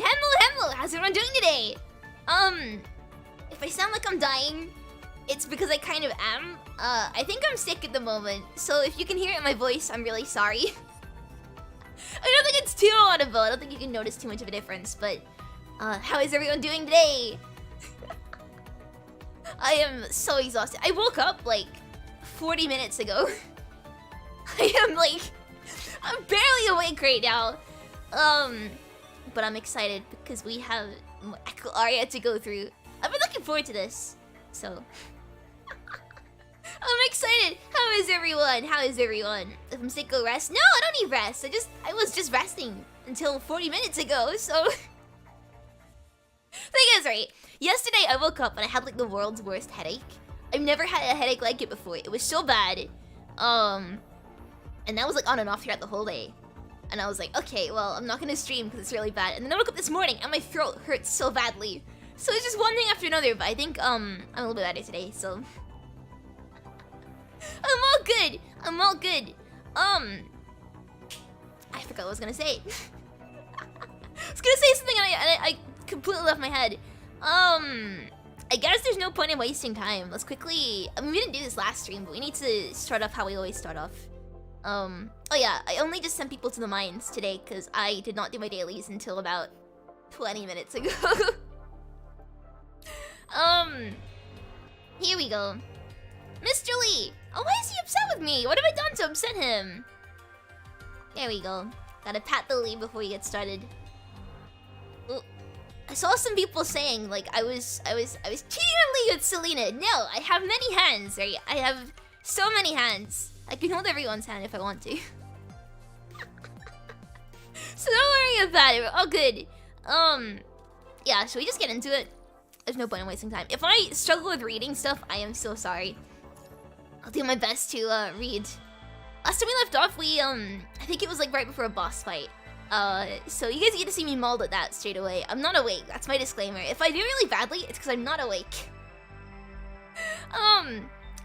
everyone! Henlo! How's everyone doing today? If I sound like I'm dying, it's because I kind of am. I think I'm sick at the moment, so if you can hear it in my voice, I'm really sorry. I don't think it's too audible. I don't think you can notice too much of a difference, but how is everyone doing today? I am so exhausted. I woke up like 40 minutes ago. I'm barely awake right now. But I'm excited because we have more Echo Aria to go through. I've been looking forward to this, so I'm excited. How is everyone? If I'm sick, go rest. No, I don't need rest. I was just resting until 40 minutes ago, so thing is, right, yesterday I woke up and I had like the world's worst headache. I've never had a headache like it before. It was so bad. And that was like on and off throughout the whole day. And I was like, okay, well, I'm not gonna stream because it's really bad. And then I woke up this morning and my throat hurts so badly. So it's just one thing after another, but I think I'm a little bit better today, so I'm all good. I forgot what I was gonna say. I was gonna say something and I completely left my head. I guess there's no point in wasting time. Let's quickly, I mean, we didn't do this last stream, but we need to start off how we always start off. Oh yeah, I only just sent people to the mines today because I did not do my dailies until about 20 minutes ago. Here we go. Mr. Lee! Oh, why is he upset with me? What have I done to upset him? There we go. Gotta pat the Lee before we get started. Ooh. I saw some people saying, like, I was cheating on Lee with Selena. No, I have many hands, right? I have so many hands. I can hold everyone's hand if I want to. So don't worry about it, we're all good. Yeah, should we just get into it? There's no point in wasting time. If I struggle with reading stuff, I am so sorry. I'll do my best to read. Last time we left off, we I think it was like right before a boss fight. So you guys get to see me mauled at that straight away. I'm not awake, that's my disclaimer. If I do really badly, it's because I'm not awake.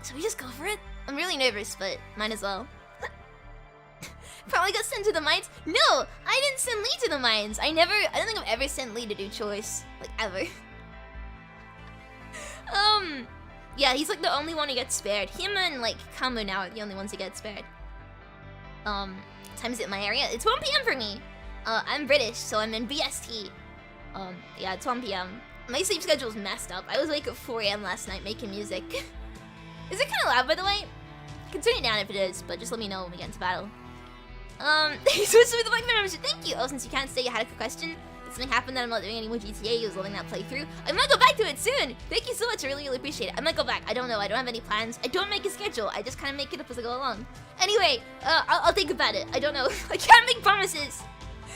So we just go for it? I'm really nervous, but might as well. Probably got sent to the mines. No, I didn't send Lee to the mines. I don't think I've ever sent Lee to do chores. Like, ever. Yeah, he's like the only one who gets spared. Him and like Kamu now are the only ones who get spared. Time is it in my area? It's 1 PM for me. I'm British, so I'm in BST. Yeah, it's 1 PM. My sleep schedule's messed up. I was awake at 4 AM last night making music. Is it kind of loud, by the way? I can turn it down if it is, but just let me know when we get into battle. Switch with the bike membership. Thank you. Oh, since you can't stay, I had a quick question. Did something happen that I'm not doing any more GTA? I was loving that playthrough. I might go back to it soon. Thank you so much. I really appreciate it. I might go back. I don't know. I don't have any plans. I don't make a schedule. I just kind of make it up as I go along. Anyway, I'll think about it. I don't know. I can't make promises.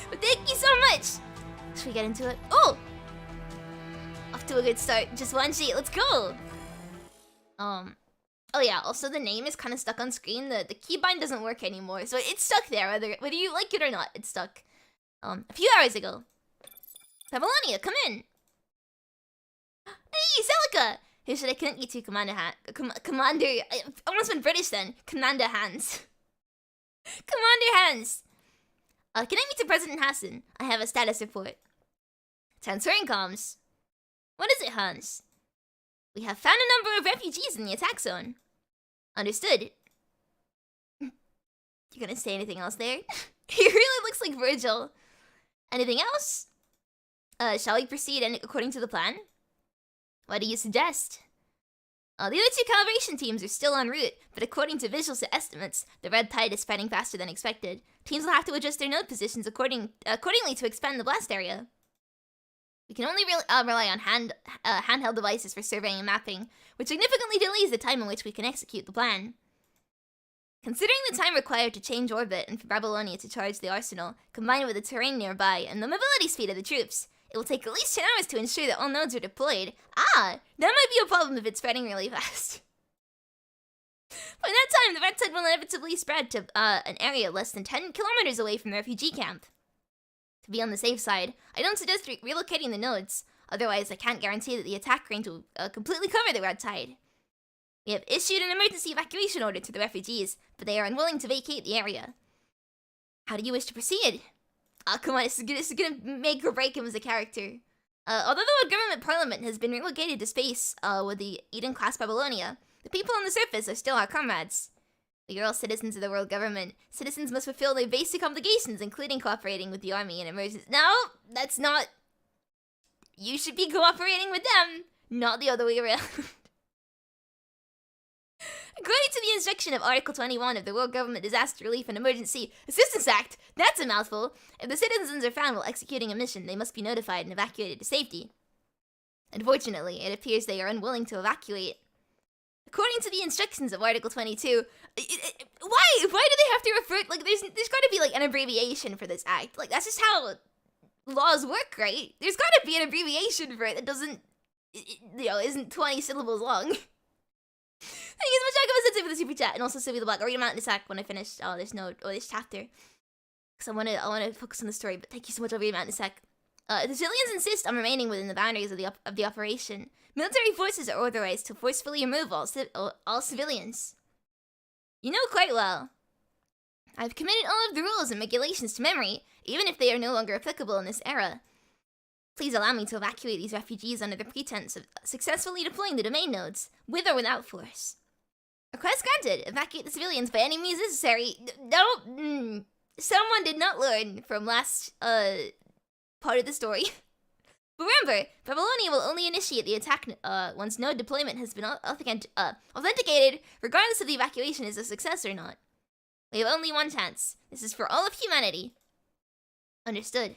But thank you so much. Should we get into it? Oh! Off to a good start. Just Wanshi. Let's go. Oh yeah, also the name is kind of stuck on screen. The keybind doesn't work anymore, so it's stuck there, whether you like it or not, it's stuck. A few hours ago. Pavelonia, come in! Hey, Celica! Who should I connect you to, Commander Commander... I almost went British then. Commander Hans. Commander Hans! Connect me to President Hassan. I have a status report. Transferring comms. What is it, Hans? We have found a number of refugees in the attack zone. Understood. You gonna say anything else there? He really looks like Virgil. Anything else? Shall we proceed according to the plan? What do you suggest? The other 2 calibration teams are still en route, but according to visual estimates, the red tide is spreading faster than expected. Teams will have to adjust their node positions accordingly to expand the blast area. We can only rely on handheld devices for surveying and mapping, which significantly delays the time in which we can execute the plan. Considering the time required to change orbit and for Babylonia to charge the arsenal, combined with the terrain nearby and the mobility speed of the troops, it will take at least 10 hours to ensure that all nodes are deployed. Ah, that might be a problem if it's spreading really fast. By that time, the red tide will inevitably spread to an area less than 10 kilometers away from the refugee camp. To be on the safe side, I don't suggest relocating the nodes, otherwise I can't guarantee that the attack range will completely cover the red tide. We have issued an emergency evacuation order to the refugees, but they are unwilling to vacate the area. How do you wish to proceed? Come on, this is gonna make or break him as a character. Although the world government parliament has been relocated to space with the Eden-class Babylonia, the people on the surface are still our comrades. We are all citizens of the world government. Citizens must fulfill their basic obligations, including cooperating with the army in emergencies. No, that's not... You should be cooperating with them, not the other way around. According to the instruction of Article 21 of the World Government Disaster Relief and Emergency Assistance Act, that's a mouthful, if the citizens are found while executing a mission, they must be notified and evacuated to safety. Unfortunately, it appears they are unwilling to evacuate. According to the instructions of Article 22, why do they have to refer, like, there's gotta be, like, an abbreviation for this act. Like, that's just how laws work, right? There's gotta be an abbreviation for it that doesn't, isn't 20 syllables long. Thank you so much, Jacob, for the super chat, and also Sylvie the Black. I'll read them out in a sec when I finish this chapter, because I want to focus on the story. But thank you so much. I'll read them out in a sec. The civilians insist on remaining within the boundaries of the operation. Military forces are authorized to forcefully remove all civilians. You know quite well. I've committed all of the rules and regulations to memory, even if they are no longer applicable in this era. Please allow me to evacuate these refugees under the pretense of successfully deploying the domain nodes, with or without force. Request granted. Evacuate the civilians by any means necessary. No, someone did not learn from last, part of the story. But remember, Babylonia will only initiate the attack, once node deployment has been authenticated, regardless if the evacuation is a success or not. We have only one chance. This is for all of humanity. Understood.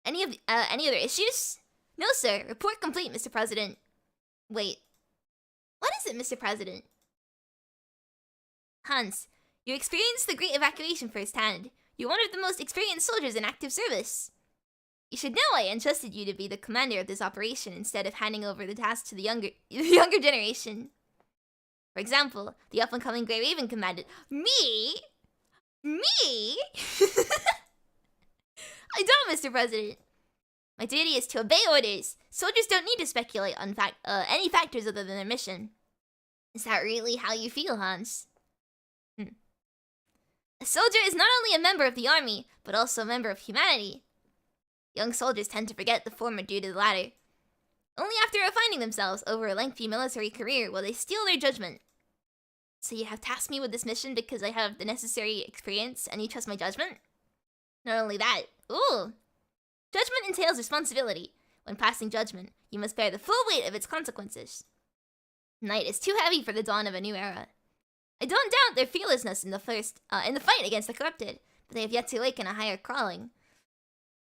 Any other issues? No, sir. Report complete, Mr. President. Wait. What is it, Mr. President? Hans, you experienced the great evacuation firsthand. You're one of the most experienced soldiers in active service. You should know I entrusted you to be the commander of this operation instead of handing over the task to the younger generation. For example, the up-and-coming Grey Raven commanded... Me? I don't, Mr. President. My duty is to obey orders. Soldiers don't need to speculate on any factors other than their mission. Is that really how you feel, Hans? A soldier is not only a member of the army, but also a member of humanity. Young soldiers tend to forget the former due to the latter. Only after refining themselves over a lengthy military career will they steal their judgment. So you have tasked me with this mission because I have the necessary experience and you trust my judgment? Not only that, ooh! Judgment entails responsibility. When passing judgment, you must bear the full weight of its consequences. Night is too heavy for the dawn of a new era. I don't doubt their fearlessness in the fight against the corrupted, but they have yet to awaken a higher calling.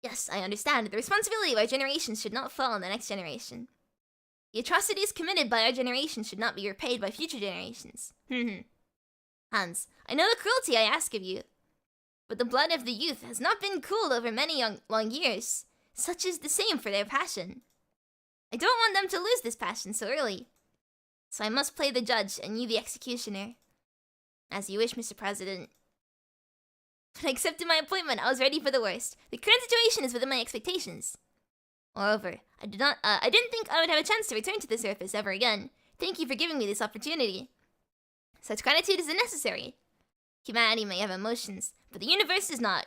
Yes, I understand. The responsibility of our generation should not fall on the next generation. The atrocities committed by our generation should not be repaid by future generations. Hans, I know the cruelty I ask of you, but the blood of the youth has not been cooled over many long years. Such is the same for their passion. I don't want them to lose this passion so early. So I must play the judge and you the executioner. As you wish, Mr. President. When I accepted my appointment, I was ready for the worst. The current situation is within my expectations. Moreover, I didn't think I would have a chance to return to the surface ever again. Thank you for giving me this opportunity. Such gratitude is unnecessary. Humanity may have emotions, but the universe does not.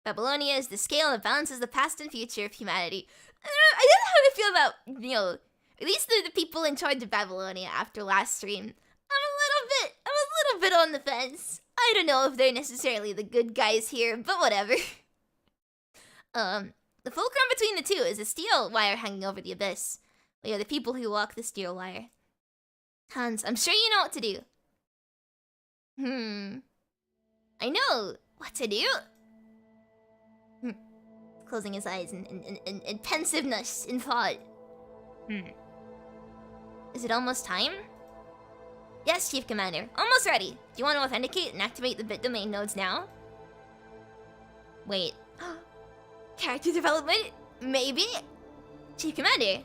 Babylonia is the scale that balances the past and future of humanity. I don't know how to feel about, at least the people in charge of Babylonia after last stream. I'm a little bit on the fence. I don't know if they're necessarily the good guys here, but whatever. The fulcrum between the two is a steel wire hanging over the abyss. We are the people who walk the steel wire. Hans, I'm sure you know what to do. I know what to do. Closing his eyes in pensiveness, in thought. Is it almost time? Yes, Chief Commander. Almost ready. Do you want to authenticate and activate the bit domain nodes now? Wait. Character development? Maybe? Chief Commander,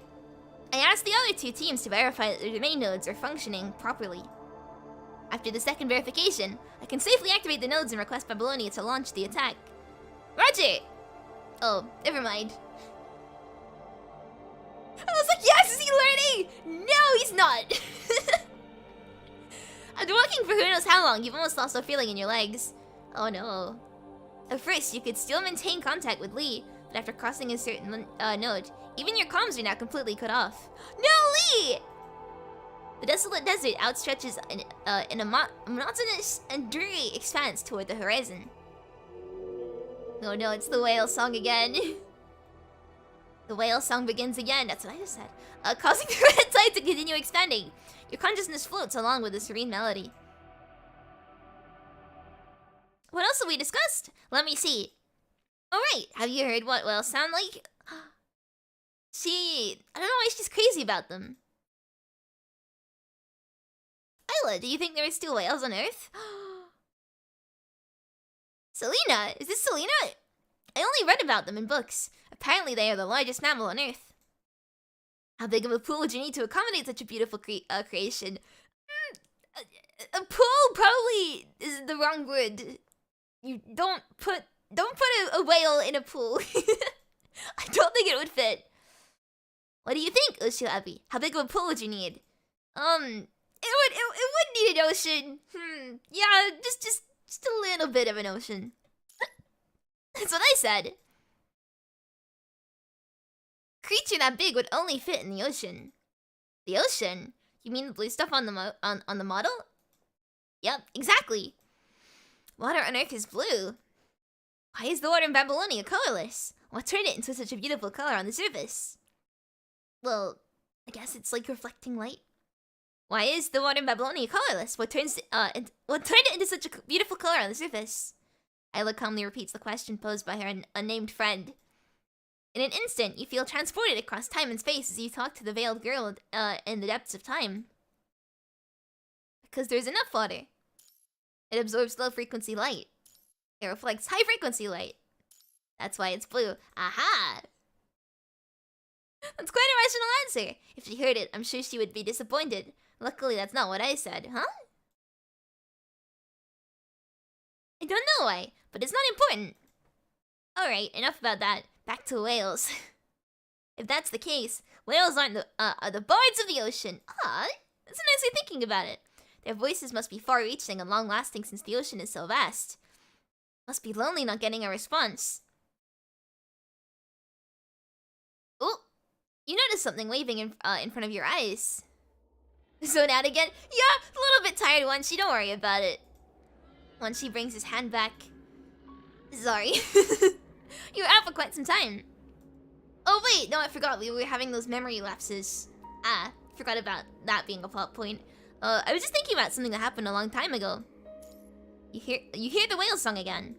I asked the other two teams to verify that their domain nodes are functioning properly. After the second verification, I can safely activate the nodes and request Babylonia to launch the attack. Roger! Oh, never mind. I was like, yes, is he learning? No, he's not! After walking for who knows how long, you've almost lost all feeling in your legs. Oh no. At first, you could still maintain contact with Lee, but after crossing a certain node, even your comms are now completely cut off. No, Lee! The desolate desert outstretches in a monotonous and dreary expanse toward the horizon. Oh no, it's the whale song again. The whale song begins again, that's what I just said. Causing the red tide to continue expanding. Your consciousness floats along with the serene melody. What else have we discussed? Let me see. Alright, have you heard what whales sound like? I don't know why she's crazy about them. Isla, do you think there are still whales on Earth? Selena! Is this Selena? I only read about them in books. Apparently they are the largest mammal on Earth. How big of a pool would you need to accommodate such a beautiful creation? A pool probably is the wrong word. You don't put a whale in a pool. I don't think it would fit. What do you think, Ushio Ebi? How big of a pool would you need? It would need an ocean. Yeah, just a little bit of an ocean. That's what I said. Creature that big would only fit in the ocean. The ocean? You mean the blue stuff on the on the model? Yep, exactly. Water on Earth is blue. Why is the water in Babylonia colorless? What turned it into such a beautiful color on the surface? Well, I guess it's like reflecting light. Why is the water in Babylonia colorless? What turned it into such a beautiful color on the surface? Isla calmly repeats the question posed by her unnamed friend. In an instant, you feel transported across time and space as you talk to the veiled girl in the depths of time. Because there's enough water. It absorbs low-frequency light. It reflects high-frequency light. That's why it's blue. Aha! That's quite a rational answer. If she heard it, I'm sure she would be disappointed. Luckily, that's not what I said, huh? I don't know why, but it's not important. Alright, enough about that. Back to whales. If that's the case, whales aren't are the bards of the ocean. Ah, that's a nice way of thinking about it. Their voices must be far-reaching and long-lasting since the ocean is so vast. Must be lonely not getting a response. Oh, you notice something waving in front of your eyes. Zone out again? Yeah, a little bit tired, Wanshi. Don't worry about it. Wanshi brings his hand back. Sorry. You were out for quite some time. Oh wait, no, I forgot. We were having those memory lapses. Ah, forgot about that being a plot point. I was just thinking about something that happened a long time ago. You hear the whale song again.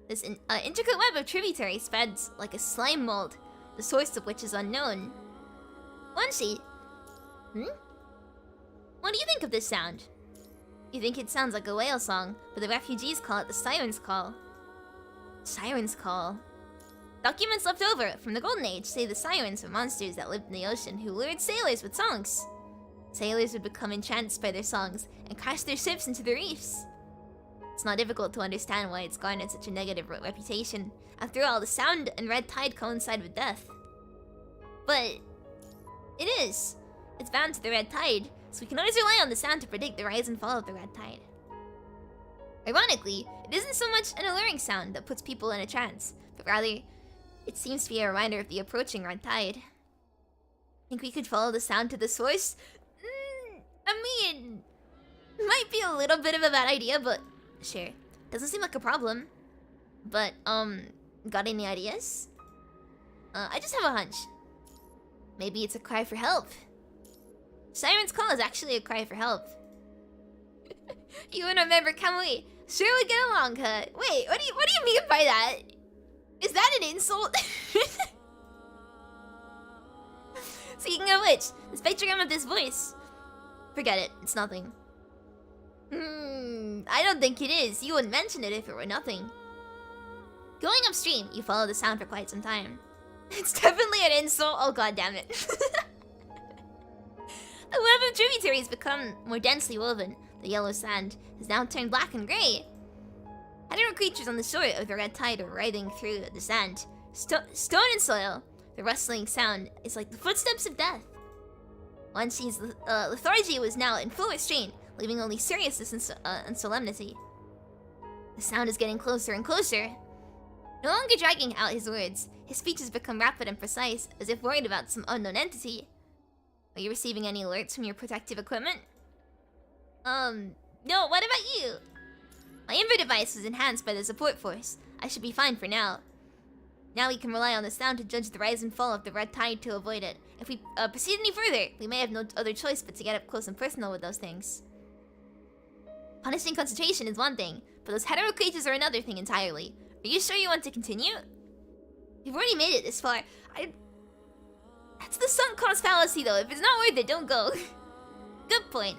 This intricate web of tributaries spreads like a slime mold, the source of which is unknown. Wanshi, what do you think of this sound? You think it sounds like a whale song, but the refugees call it the Siren's Call. Siren's Call. Documents left over from the Golden Age say the sirens were monsters that lived in the ocean who lured sailors with songs. Sailors would become entranced by their songs and crash their ships into the reefs. It's not difficult to understand why it's garnered such a negative reputation. After all, the sound and red tide coincide with death. But it is. It's bound to the red tide, so we can always rely on the sound to predict the rise and fall of the red tide. Ironically, it isn't so much an alluring sound that puts people in a trance, but rather, it seems to be a reminder of the approaching red tide. Think we could follow the sound to the source? I mean, might be a little bit of a bad idea, but sure. Doesn't seem like a problem. But, got any ideas? I just have a hunch. Maybe it's a cry for help. Siren's Call is actually a cry for help. You and a member, can we? Sure we get along, huh? Wait, what do you mean by that? Is that an insult? Speaking of which, the spectrogram of this voice. Forget it, it's nothing. I don't think it is. You wouldn't mention it if it were nothing. Going upstream, you follow the sound for quite some time. It's definitely an insult. Oh god damn it. The web of tributaries become more densely woven. The yellow sand has now turned black and grey. Animal creatures on the shore of the red tide are writhing through the sand. Stone and soil. The rustling sound is like the footsteps of death. Wanshi's lethargy was now in full restraint. leaving only seriousness and solemnity. The sound is getting closer and closer. No longer dragging out his words, his speech has become rapid and precise, as if worried about some unknown entity. Are you receiving any alerts from your protective equipment? No, what about you? My inver device was enhanced by the support force. I should be fine for now. Now we can rely on the sound to judge the rise and fall of the red tide to avoid it. If we proceed any further, we may have no other choice but to get up close and personal with those things. Punishing concentration is one thing, but those hetero creatures are another thing entirely. Are you sure you want to continue? You've already made it this far. That's the sunk cost fallacy though. If it's not worth it, don't go. Good point.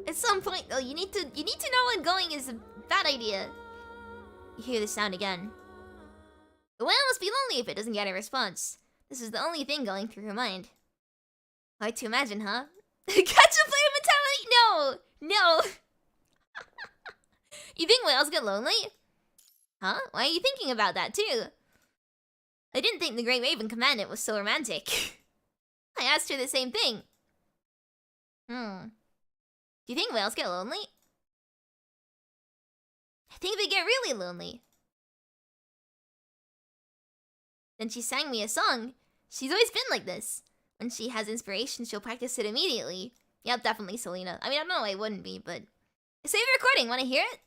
At some point though, you need to know when going is a bad idea. You hear the sound again. The whale must be lonely if it doesn't get a response. This is the only thing going through her mind. Hard to imagine, huh? Catch a player mentality? No! No! You think whales get lonely? Huh? Why are you thinking about that too? I didn't think the Great Raven Commandant was so romantic. I asked her the same thing. Do you think whales get lonely? I think they get really lonely. Then she sang me a song. She's always been like this. When she has inspiration, she'll practice it immediately. Yep, definitely Selena. I mean, I don't know why it wouldn't be, but... Save the recording, wanna hear it?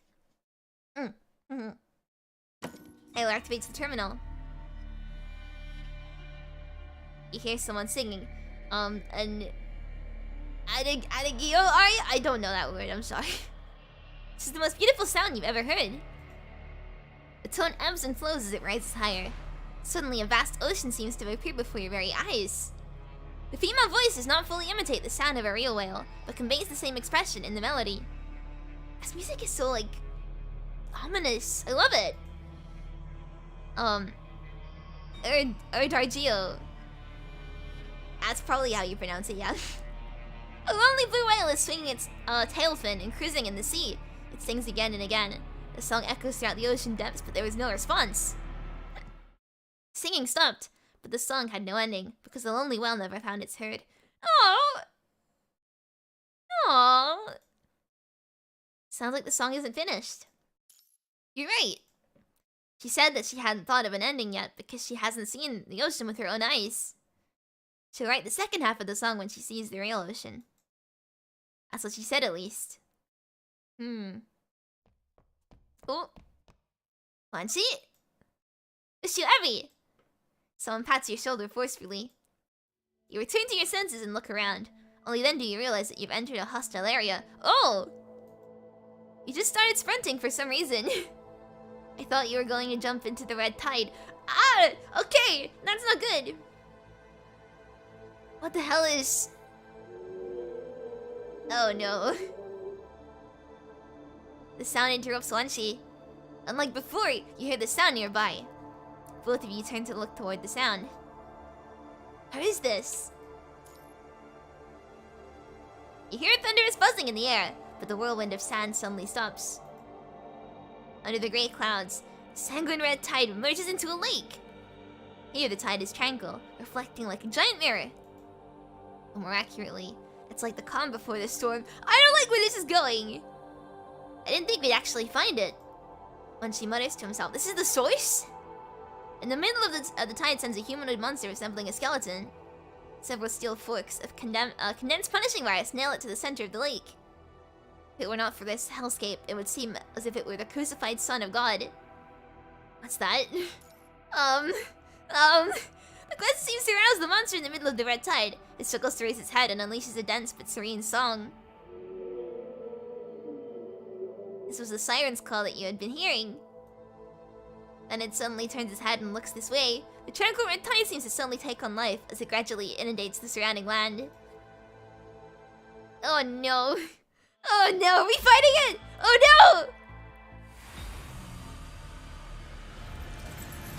Henlo activates the terminal. You hear someone singing. An... Echo Aria? I don't know that word, I'm sorry. This is the most beautiful sound you've ever heard. The tone ebbs and flows as it rises higher. Suddenly a vast ocean seems to appear before your very eyes. The female voice does not fully imitate the sound of a real whale, but conveys the same expression in the melody. This music is so, like, ominous. I love it. Dargio. That's probably how you pronounce it, yeah. A lonely blue whale is swinging its tail fin and cruising in the sea. It sings again and again. The song echoes throughout the ocean depths, but there was no response. Singing stopped, but the song had no ending, because the lonely whale never found its herd. Aww! Aww! Sounds like the song isn't finished. You're right. She said that she hadn't thought of an ending yet, because she hasn't seen the ocean with her own eyes. She'll write the second half of the song when she sees the real ocean. That's what she said, at least. Oh. Wanshi? Ushio Ebi! Someone pats your shoulder forcefully. You return to your senses and look around. Only then do you realize that you've entered a hostile area. Oh! You just started sprinting for some reason. I thought you were going to jump into the red tide. Ah! Okay! That's not good! What the hell is... Oh no. The sound interrupts Wanshi. Unlike before, you hear the sound nearby. Both of you turn to look toward the sound. What is this? You hear a thunderous buzzing in the air, but the whirlwind of sand suddenly stops. Under the gray clouds, the sanguine red tide emerges into a lake. Here the tide is tranquil, reflecting like a giant mirror. Or more accurately, it's like the calm before the storm. I don't like where this is going! I didn't think we'd actually find it. Wanshi mutters to himself, this is the source? In the middle of the tide sends a humanoid monster resembling a skeleton. Several steel forks of condensed punishing virus nail it to the center of the lake. If it were not for this hellscape, it would seem as if it were the crucified son of God. What's that? The quest seems to arouse the monster in the middle of the red tide. It struggles to raise its head and unleashes a dense but serene song. This was the siren's call that you had been hearing. Then it suddenly turns its head and looks this way. The tranquil red tide seems to suddenly take on life as it gradually inundates the surrounding land. Oh no. Oh no, are we fighting it? Oh no!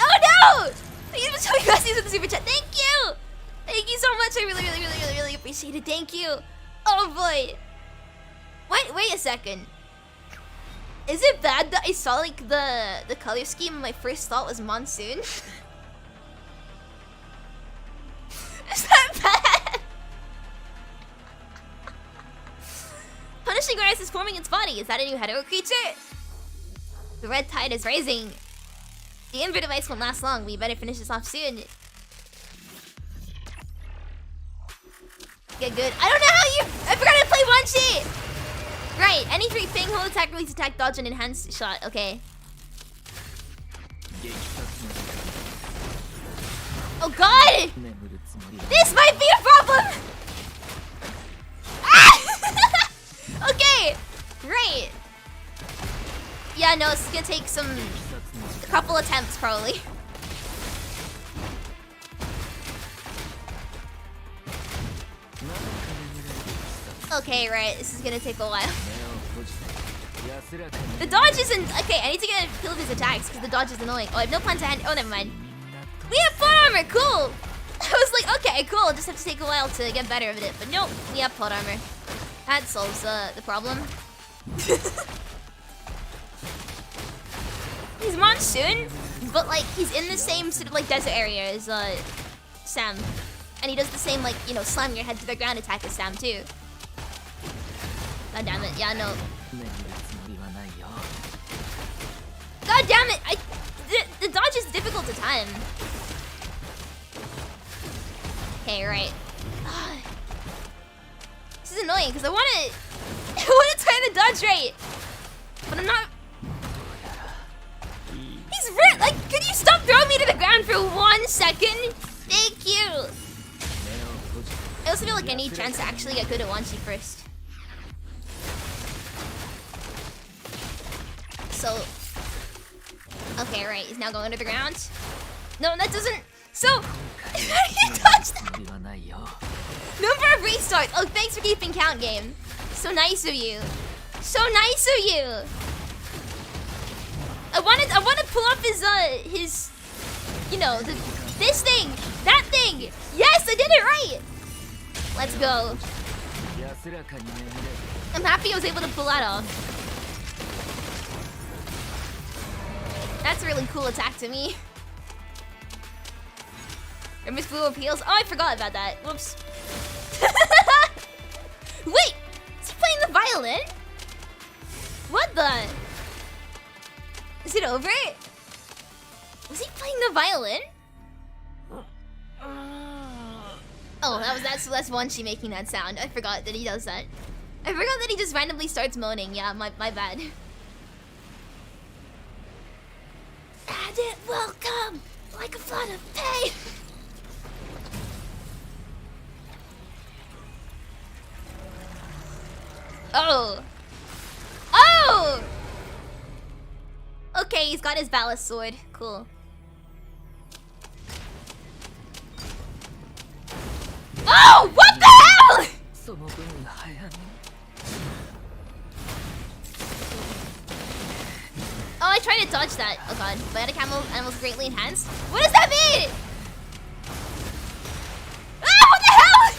Oh no! Thank you for showing us with the super chat. Thank you! Thank you so much. I really appreciate it. Thank you. Oh boy. Wait a second. Is it bad that I saw like the color scheme and my first thought was monsoon? Is that bad? fishing grass is forming its body. Is that a new hetero creature? The red tide is rising. The invert device won't last long. We better finish this off soon. Get good. I don't know how you... I forgot to play Wanshi! Right, any 3 ping, hold attack, release attack, dodge, and enhance shot. Okay. Oh god! This might be a problem! Ah! Okay, great. Yeah, no, it's gonna take a couple attempts probably. Okay, right, this is gonna take a while. The dodge isn't... Okay, I need to get a feel of his attacks because the dodge is annoying. Oh, I have no plan to hand... Oh, never mind. We have plot armor, cool! I was like, okay, cool, just have to take a while to get better at it. But nope, we have plot armor. That solves the problem. He's monsoon, but like, he's in the same sort of like desert area as Sam. And he does the same like, you know, slam your head to the ground attack as Sam too. God damn it, yeah, no. God damn it, the dodge is difficult to time. Okay, right. This is annoying because I want to time the dodge right, but I'm not. He's like, could you stop throwing me to the ground for 1 second? Thank you. I also feel like I need a chance to actually get good at Wanshi first. So, okay, right, he's now going under the ground. No, that doesn't. So, how do you dodge that? Number of restarts. Oh, thanks for keeping count, game. So nice of you. So nice of you. I want to pull up his, you know, this thing, that thing. Yes, I did it right. Let's go. I'm happy I was able to pull that off. That's a really cool attack to me. Miss Blue appeals. Oh, I forgot about that. Whoops. Wait, is he playing the violin? What the? Is it over? Was he playing the violin? Oh, that's Wanshi making that sound. I forgot that he does that. I forgot that he just randomly starts moaning. Yeah, my bad. And it will come like a flood of pain. Oh. Oh! Okay, he's got his ballast sword. Cool. Oh, what the hell? Oh, I tried to dodge that. Oh god. Biotic animals greatly enhanced. What does that mean? Ah, what the hell?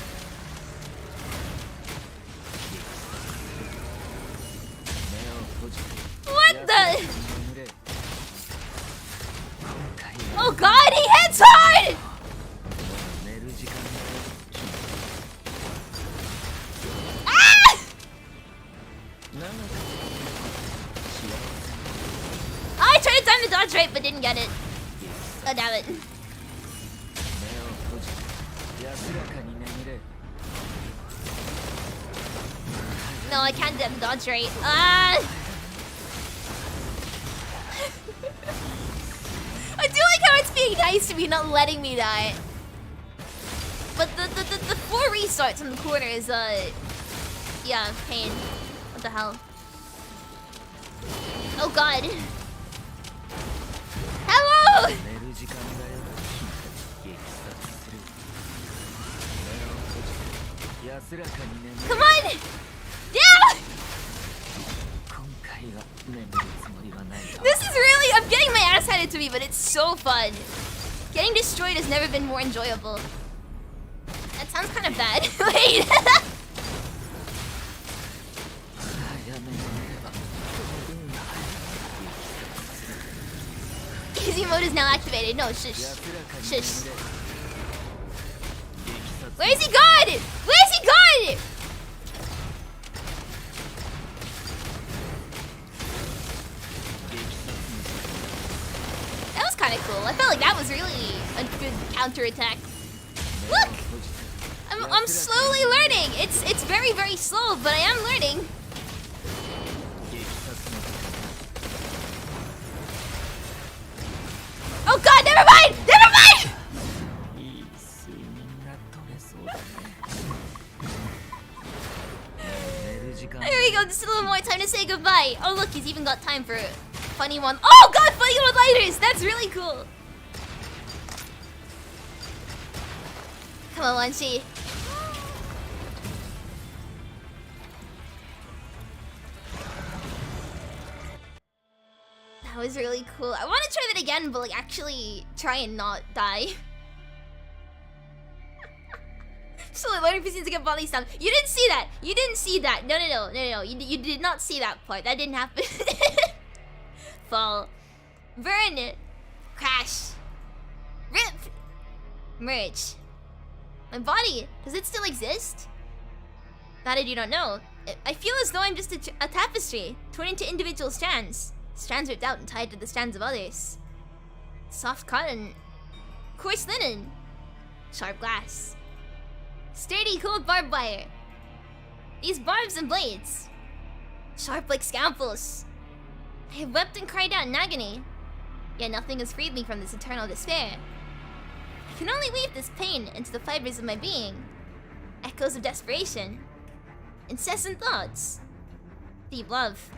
What the? Oh god, he hits hard! Ah! I tried to time the dodge right, but didn't get it. Oh damn it. No, I can't get the dodge right. Ah! I do like how it's being nice to me, not letting me die. But the 4 restarts in the corner is yeah, pain. What the hell? Oh god. Hello! Come on! Yeah! This is really... I'm getting my ass handed to me, but it's so fun. Getting destroyed has never been more enjoyable. That sounds kind of bad. Wait. Easy mode is now activated. No, shush. Shush. Where is he gone? Where is he gone? kind of cool. I felt like that was really a good counterattack. Look! I'm slowly learning. It's very, very slow, but I am learning. Oh god, never mind! Never mind! There we go, just a little more time to say goodbye. Oh look, he's even got time for a funny one. Oh god, funny one-liners! That's really cool. Come on, Wanshi. That was really cool. I want to try that again, but like actually try and not die. So like learning proceeds to get body slam. You didn't see that. You didn't see that. No. You did not see that part. That didn't happen. Fall. Burn. Crash. Rip. Merge. My body. Does it still exist? That I do not know. I feel as though I'm just a tapestry torn into individual strands. Strands ripped out and tied to the strands of others. Soft cotton. Coarse linen. Sharp glass. Sturdy, cold barbed wire. These barbs and blades. Sharp like scalpels. I have wept and cried out in agony. Yet nothing has freed me from this eternal despair. I can only weave this pain into the fibers of my being. Echoes of desperation. Incessant thoughts. Deep love.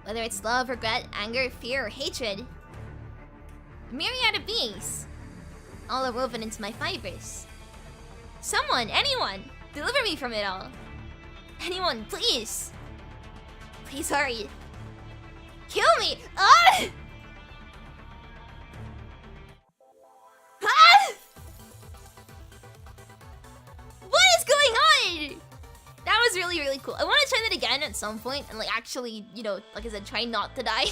Whether it's love, regret, anger, fear, or hatred. A myriad of beings. All are woven into my fibers. Someone, anyone, deliver me from it all. Anyone, please. Please hurry. Kill me! Ah! Ah! What is going on? That was really, really cool. I want to try that again at some point and like actually, you know, like I said, try not to die.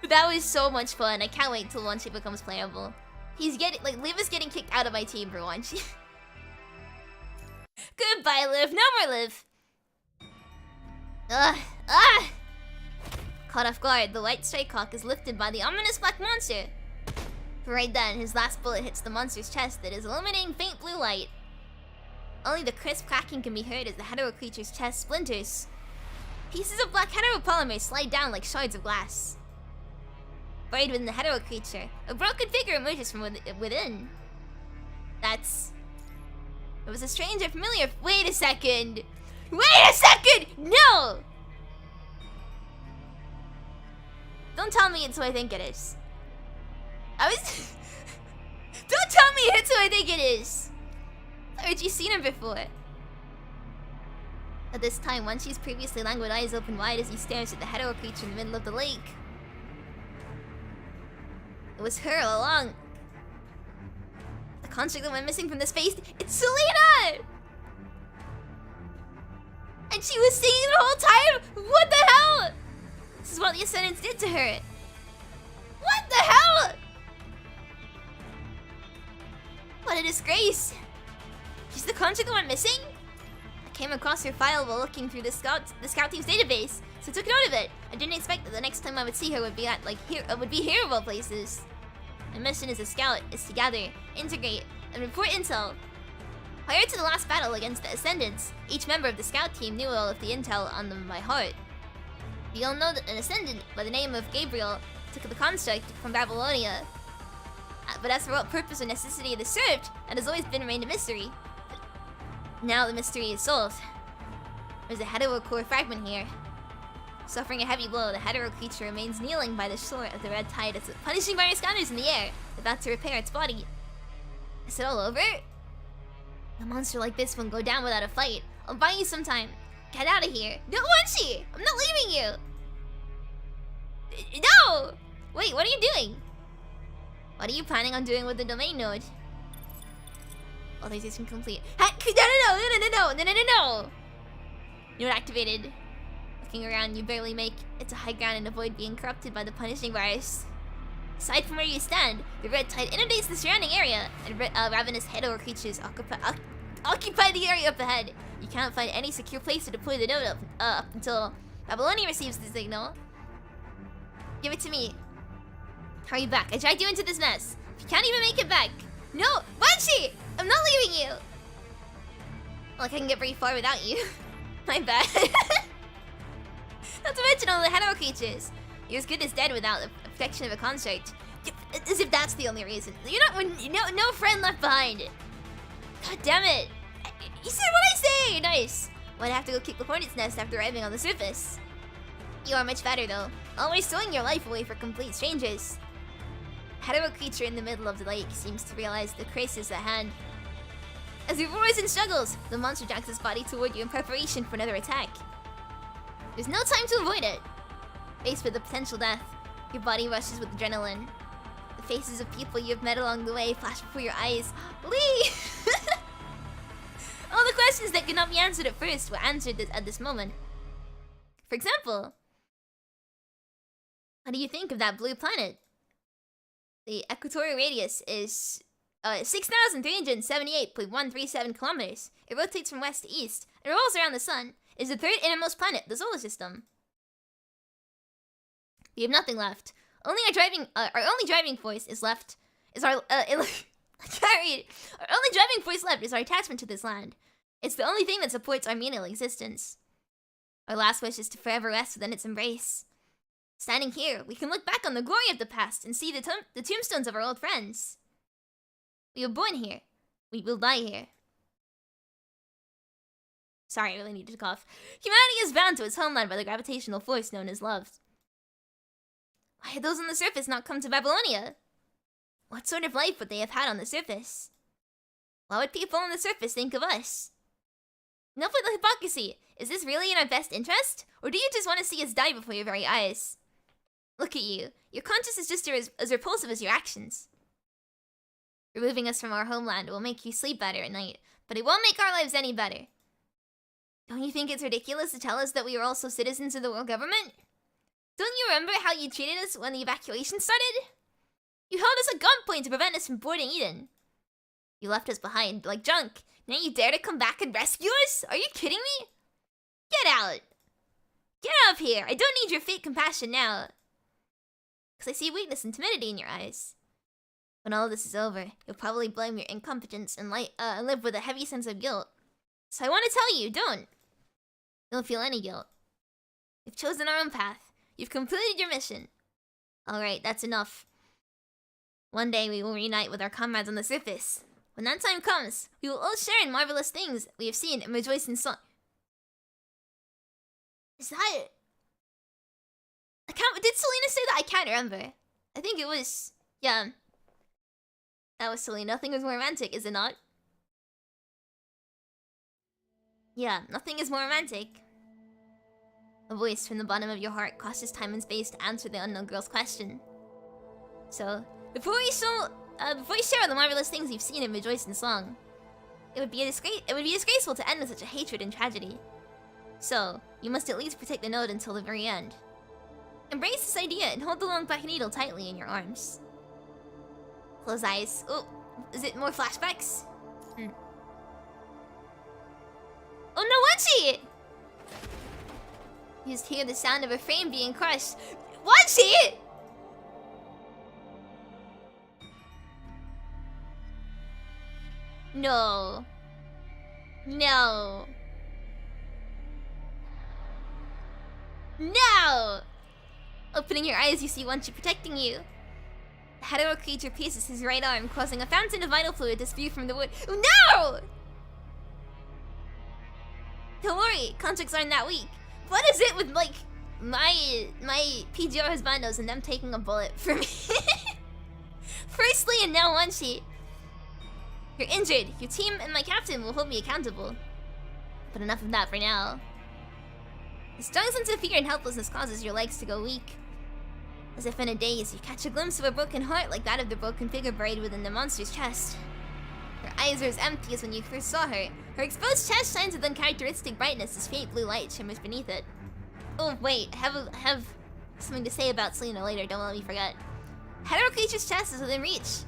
But that was so much fun. I can't wait till Wanshi becomes playable. He's getting, like, Liv is getting kicked out of my team for Wanshi. Goodbye, Liv. No more Liv. Caught off guard, the white strike hawk is lifted by the ominous black monster. But right then, his last bullet hits the monster's chest that is illuminating faint blue light. Only the crisp cracking can be heard as the hetero creature's chest splinters. Pieces of black heteropolymer slide down like shards of glass. Buried within the hetero creature, a broken figure emerges from within. It was a strange and familiar. Wait a second! Wait a second! No! Don't tell me it's who I think it is. Don't tell me it's who I think it is! Haven't you seen him before? At this time, Wanshi's previously languid eyes open wide as he stares at the hetero creature in the middle of the lake. It was her all along. The construct that went missing from the space. It's Selena! And she was singing the whole time? What the hell? This is what the Ascendants did to her. What the hell? What a disgrace. She's the construct that went missing? I came across her file while looking through the scout team's database, so I took note of it. I didn't expect that the next time I would see her would be at here of all places. My mission as a scout is to gather, integrate, and report intel. Prior to the last battle against the Ascendants, each member of the scout team knew all of the intel on them by heart. We all know that an Ascendant by the name of Gabriel took the construct from Babylonia. But as for what purpose or necessity it is served, that has always remained a mystery. Now the mystery is solved. There's a hetero core fragment here. Suffering a heavy blow, the hetero creature remains kneeling by the shore of the red tide as it punishing by scanners in the air, about to repair its body. Is it all over? A monster like this won't go down without a fight. I'll buy you some time. Get out of here. No, Wanshi! I'm not leaving you! No! Wait, what are you doing? What are you planning on doing with the domain node? Authorization complete. No! Node activated. Looking around, you barely make it to high ground and avoid being corrupted by the punishing virus. Aside from where you stand, the red tide inundates the surrounding area, and ravenous hetero creatures occupy the area up ahead. You cannot find any secure place to deploy the node up until Babylonia receives the signal. Give it to me. Hurry back. I dragged you into this mess. If you can't even make it back. No! Wanshi! I'm not leaving you! Like I can get very far without you. My bad. Not to mention all the hetero creatures. You're as good as dead without the protection of a construct. As if that's the only reason. You're not no friend left behind. God damn it. You said what I say! Nice. Might have to go kick the hornet's nest after arriving on the surface. You are much better though. Always throwing your life away for complete strangers. A hetero creature in the middle of the lake seems to realize the crisis at hand. As he roars and struggles, the monster drags his body toward you in preparation for another attack. There's no time to avoid it. Faced with the potential death, your body rushes with adrenaline. The faces of people you have met along the way flash before your eyes. Lee! All the questions that could not be answered at first were answered at this moment. For example, what do you think of that blue planet? The equatorial radius is 6,378.137 kilometers. It rotates from west to east and revolves around the sun. It is the third innermost planet of the solar system. We have nothing left. Our only driving force is left. Is our I can't read. Our only driving force left is our attachment to this land. It's the only thing that supports our menial existence. Our last wish is to forever rest within its embrace. Standing here, we can look back on the glory of the past and see the tombstones of our old friends. We were born here. We will die here. Sorry, I really needed to cough. Humanity is bound to its homeland by the gravitational force known as love. Why had those on the surface not come to Babylonia? What sort of life would they have had on the surface? What would people on the surface think of us? Enough with the hypocrisy. Is this really in our best interest? Or do you just want to see us die before your very eyes? Look at you. Your conscience is just as repulsive as your actions. Removing us from our homeland will make you sleep better at night, but it won't make our lives any better. Don't you think it's ridiculous to tell us that we are also citizens of the world government? Don't you remember how you treated us when the evacuation started? You held us at gunpoint to prevent us from boarding Eden. You left us behind like junk. Now you dare to come back and rescue us? Are you kidding me? Get out! Get out of here! I don't need your fake compassion now. Because I see weakness and timidity in your eyes. When all of this is over, you'll probably blame your incompetence and live with a heavy sense of guilt. So I want to tell you, don't. Don't feel any guilt. You've chosen our own path. You've completed your mission. Alright, that's enough. One day we will reunite with our comrades on the surface. When that time comes, we will all share in marvelous things we have seen and rejoice in song. Is that it? Did Selena say that? I can't remember. I think it was... Yeah. That was Selena. Nothing is more romantic, is it not? Yeah, nothing is more romantic. A voice from the bottom of your heart crosses time and space to answer the unknown girl's question. So, before we share the marvelous things you've seen and rejoice in song, it would be disgraceful to end with such a hatred and tragedy. So, you must at least protect the node until the very end. Embrace this idea and hold the long black needle tightly in your arms. Close eyes. Oh, is it more flashbacks? Oh no, Wanshi! You just hear the sound of a frame being crushed. Wanshi! No. No. No! Opening your eyes, you see Wanshi protecting you. The hetero creature pierces his right arm, causing a fountain of vital fluid to spew from the wood. No! Don't worry, constructs aren't that weak. What is it with, like, my PGR husbandos and them taking a bullet for me? Firstly, and now Wanshi. You're injured. Your team and my captain will hold me accountable. But enough of that for now. The strong sense of fear and helplessness causes your legs to go weak. As if in a daze, you catch a glimpse of a broken heart like that of the broken figure buried within the monster's chest. Her eyes are as empty as when you first saw her. Her exposed chest shines with uncharacteristic brightness as faint blue light shimmers beneath it. Oh wait, I have something to say about Selena later, don't let me forget. Hetero creature's chest is within reach.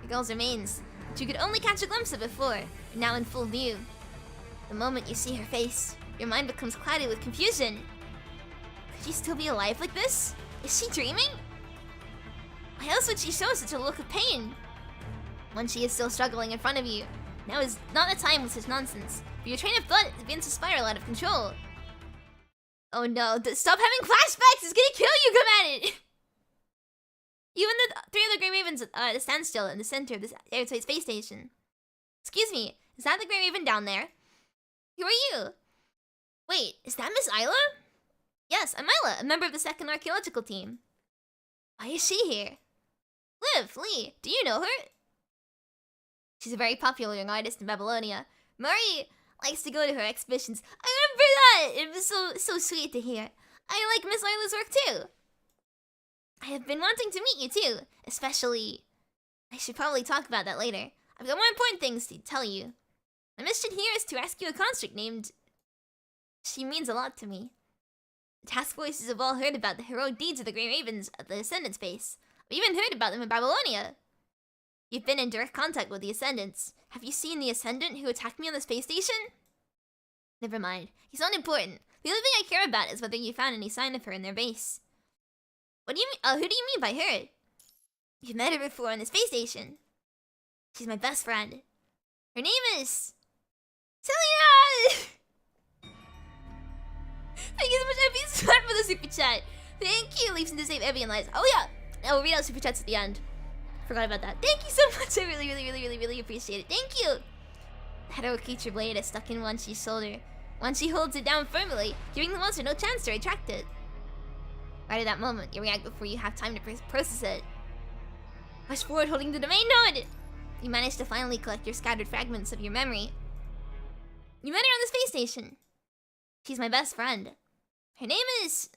The girl's remains, which you could only catch a glimpse of before, are now in full view. The moment you see her face, your mind becomes clouded with confusion. Could she still be alive like this? Is she dreaming? Why else would she show such a look of pain? When she is still struggling in front of you. Now is not the time with such nonsense. But your train of thought begins to spiral out of control. Oh no, stop having flashbacks! It's gonna kill you, Commandant! You and the 3 other Grey Ravens at a standstill in the center of this airtight space station. Excuse me, is that the Grey Raven down there? Who are you? Wait, is that Miss Isla? Yes, I'm Isla, a member of the 2nd Archaeological Team. Why is she here? Liv, Lee, do you know her? She's a very popular young artist in Babylonia. Mari likes to go to her exhibitions. I remember that! It was so sweet to hear. I like Miss Isla's work too. I have been wanting to meet you too, especially... I should probably talk about that later. I've got more important things to tell you. My mission here is to rescue a construct named... She means a lot to me. The task forces have all heard about the heroic deeds of the Grey Ravens at the Ascendance base. I've even heard about them in Babylonia. You've been in direct contact with the Ascendants. Have you seen the Ascendant who attacked me on the space station? Never mind. He's not important. The only thing I care about is whether you found any sign of her in their base. What do you mean? Who do you mean by her? You've met her before on the space station. She's my best friend. Her name is... Selena! Thank you so much, Ebi, for the super chat. Thank you, Leaps into Save Ebi and Lies. Oh yeah, I will read out super chats at the end. Forgot about that. Thank you so much. I really appreciate it. Thank you. The hetero creature blade is stuck in Wanshi's shoulder. Wanshi holds it down firmly, giving the monster no chance to retract it. Right at that moment, you react before you have time to process it. Push forward, holding the domain node. You manage to finally collect your scattered fragments of your memory. You met her on the space station. She's my best friend. Her name is...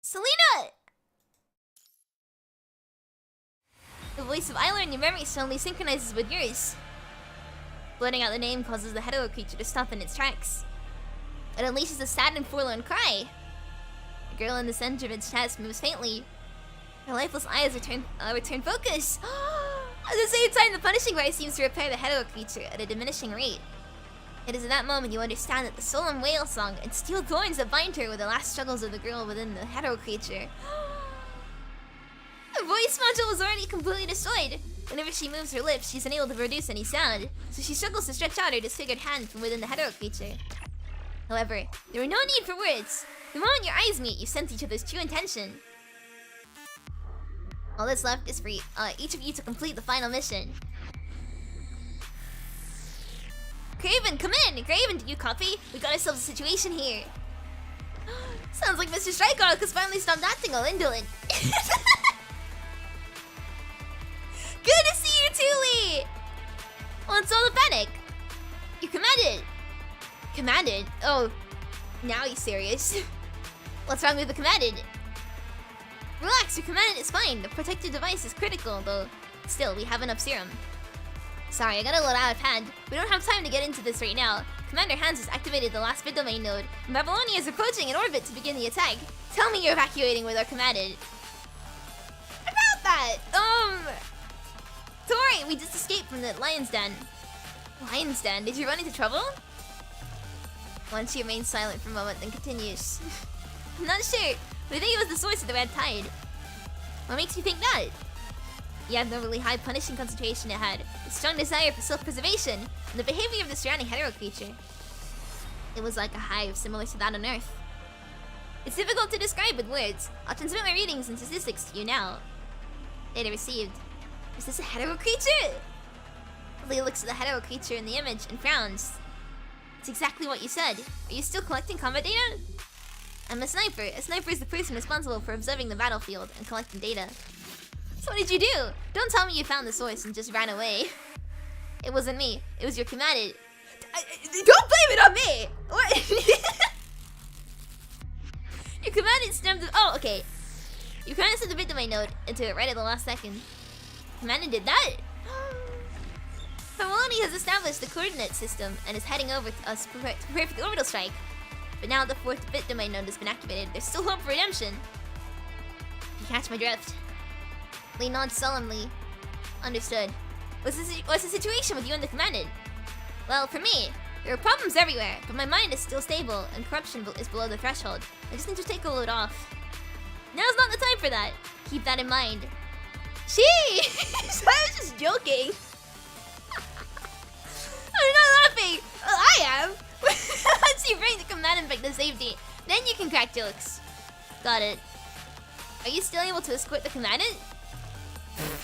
Selena! The voice of Isla in your memory suddenly synchronizes with yours. Blurting out the name causes the hetero creature to stop in its tracks. It unleashes a sad and forlorn cry. The girl in the center of its chest moves faintly. Her lifeless eyes return focus. At the same time, the punishing ray seems to repair the hetero creature at a diminishing rate. It is at that moment you understand that the solemn whale song and steel thorns that bind her were the last struggles of the girl within the hetero creature. Her voice module was already completely destroyed. Whenever she moves her lips, she's unable to produce any sound, so she struggles to stretch out her disfigured hand from within the hetero creature. However, there were no need for words. The moment your eyes meet, you sense each other's true intention. All that's left is for each of you to complete the final mission. Craven, come in! Craven, do you copy? We got ourselves a situation here. Sounds like Mr. Strike Arnold has finally stopped acting all indolent. Good to see you too, Lee! What's all the panic? You commanded! Commanded? Oh, now he's serious. What's wrong with the commanded? Relax, your commandant is fine. The protective device is critical, though. Still, we have enough serum. Sorry, I got a little out of hand. We don't have time to get into this right now. Commander Hans has activated the last bit domain node, and Babylonia is approaching in orbit to begin the attack. Tell me you're evacuating with our commandant. About that, don't worry, we just escaped from the lion's den. Lion's den? Did you run into trouble? Wanshi remains silent for a moment, then continues. I'm not sure, but I think it was the source of the red tide. What makes you think that? You had the really high punishing concentration it had, a strong desire for self-preservation, and the behavior of the surrounding hetero creature. It was like a hive similar to that on Earth. It's difficult to describe with words. I'll transmit my readings and statistics to you now. Data received. Is this a hetero creature? Lee looks at the hetero creature in the image and frowns. It's exactly what you said. Are you still collecting combat data? I'm a sniper. A sniper is the person responsible for observing the battlefield and collecting data. So what did you do? Don't tell me you found the source and just ran away. It wasn't me. It was your commandant. Don't blame it on me! What? Your commandant stemmed the... Oh, okay. Your commandant sent the bit domain node into it right at the last second. Commandant did that? Babylonia has established the coordinate system and is heading over to us to prepare for the orbital strike. But now the 4th bit domain node has been activated, there's still hope for redemption. If you catch my drift. Lee nods solemnly. Understood. What's the situation with you and the commandant? Well, for me, there are problems everywhere, but my mind is still stable and corruption is below the threshold. I just need to take a load off. Now's not the time for that. Keep that in mind. Jeez! I was just joking. I'm not laughing. Well, I am. Once you bring the command and back to safety, then you can crack jokes. Got it. Are you still able to escort the commandant?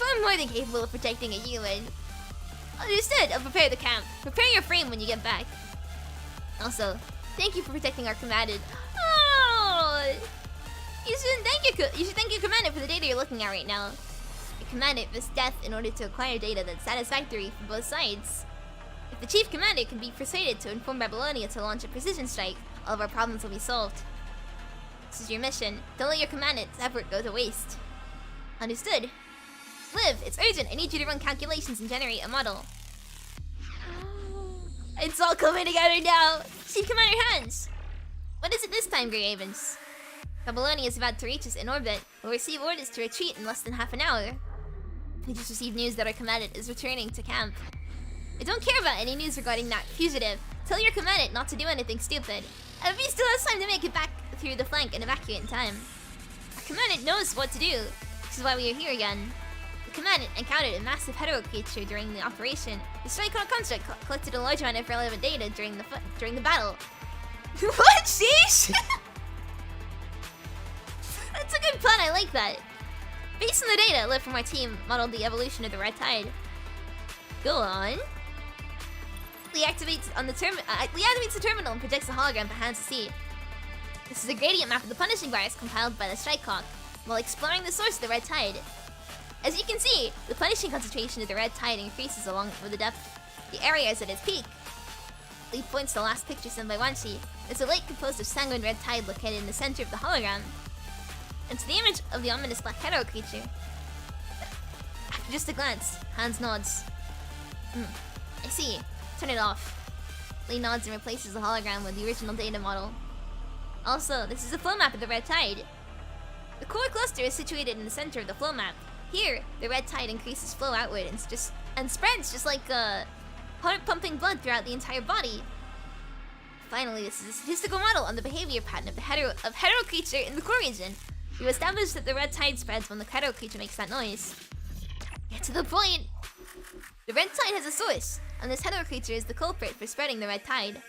I'm more than capable of protecting a human. Understood. I'll prepare the camp. Prepare your frame when you get back. Also, thank you for protecting our commandant. Oh, you should thank your commandant for the data you're looking at right now. Your commandant risked death in order to acquire data that's satisfactory for both sides. If the chief commander can be persuaded to inform Babylonia to launch a precision strike, all of our problems will be solved. This is your mission. Don't let your commandant's effort go to waste. Understood. Liv, it's urgent. I need you to run calculations and generate a model. It's all coming together now. Chief Commander Hans. What is it this time, Grey Ravens? Babylonia is about to reach us in orbit. We'll receive orders to retreat in less than half an hour. We just received news that our commandant is returning to camp. I don't care about any news regarding that fugitive. Tell your commandant not to do anything stupid. If he still has time to make it back through the flank and evacuate in time. Our commandant knows what to do. This is why we are here again. The commandant encountered a massive hetero creature during the operation. The strike construct collected a large amount of relevant data during the battle. What? Sheesh? That's a good pun, I like that. Based on the data, Liv from our team modeled the evolution of the red tide. Go on. Lee activates the terminal and projects a hologram for Hans to see. This is a gradient map of the punishing virus compiled by the Strike Hawk while exploring the source of the red tide. As you can see, the punishing concentration of the red tide increases along with the depth. The area is at its peak. Lee points to the last picture sent by Wanshi. There's a lake composed of sanguine red tide located in the center of the hologram. And to the image of the ominous black hetero creature. After just a glance, Hans nods. I see. Turn it off. Lee nods and replaces the hologram with the original data model. Also, this is a flow map of the red tide. The core cluster is situated in the center of the flow map. Here, the red tide increases flow outward and spreads just like heart pumping blood throughout the entire body. Finally, this is a statistical model on the behavior pattern of the hetero creature in the core region. We've established that the red tide spreads when the hetero creature makes that noise. Get to the point! The red tide has a source, and this hetero creature is the culprit for spreading the red tide.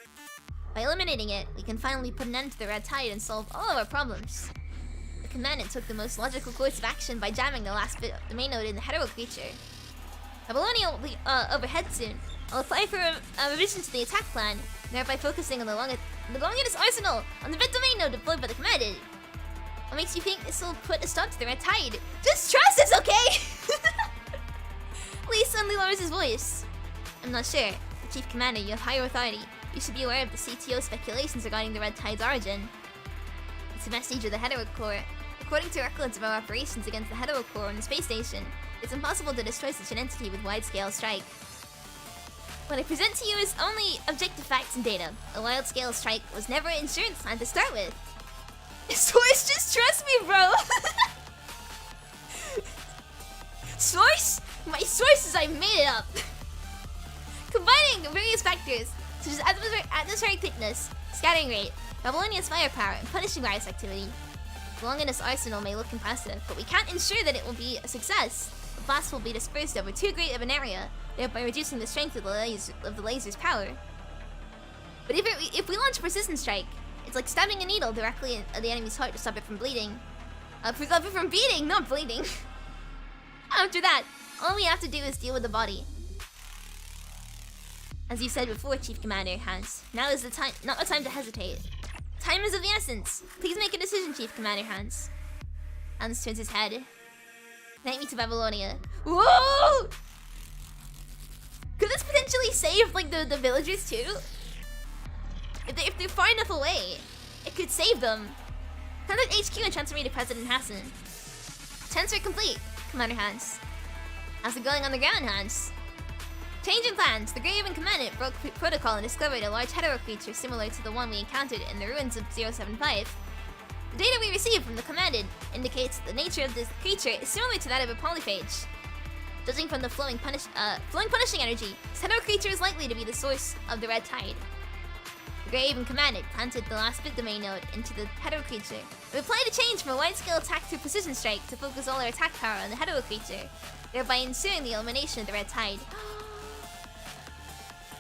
By eliminating it, we can finally put an end to the red tide and solve all of our problems. The commandant took the most logical course of action by jamming the last bit of the main node in the hetero creature. Babylonia will be overhead soon. I'll apply for a revision to the attack plan, thereby focusing on the longest arsenal on the red domain node deployed by the commandant. What makes you think this will put a stop to the red tide? Just trust us, okay? Lee suddenly lowers his voice. I'm not sure. The Chief Commander, you have higher authority. You should be aware of the CTO speculations regarding the red tide's origin. It's a message of the hetero core. According to records of our operations against the hetero core on the space station, it's impossible to destroy such an entity with wide-scale strike. What I present to you is only objective facts and data. A wild-scale strike was never an insurance plan to start with. Source, just trust me, bro! Source? My source is I made it up! Combining various factors, such as atmospheric thickness, scattering rate, Babylonia's firepower, and punishing virus activity. The Longinus arsenal may look impressive, but we can't ensure that it will be a success. The blast will be dispersed over too great of an area, thereby reducing the strength of the laser's power. But if we launch a precision strike, it's like stabbing a needle directly in the enemy's heart to stop it from bleeding. Stop it from beating, not bleeding. After that, all we have to do is deal with the body. As you said before, Chief Commander Hans, now is not the time to hesitate. Time is of the essence. Please make a decision, Chief Commander Hans. Hans turns his head. Connect me to Babylonia. Whoa! Could this potentially save like the villagers too? If they're far enough away, it could save them. Contact HQ and transfer me to President Hassan. Transfer complete, Commander Hans. How's it going on the ground, Hans? Changing plans. The Raven Commandant broke protocol and discovered a large hetero creature similar to the one we encountered in the ruins of 075. The data we received from the Commandant indicates that the nature of this creature is similar to that of a polyphage. Judging from the flowing punishing energy, this hetero creature is likely to be the source of the red tide. The Grey Raven commanded planted the last bit domain node into the hetero creature. We applied a change from a wide-scale attack to a precision strike to focus all our attack power on the hetero creature, thereby ensuring the elimination of the red tide.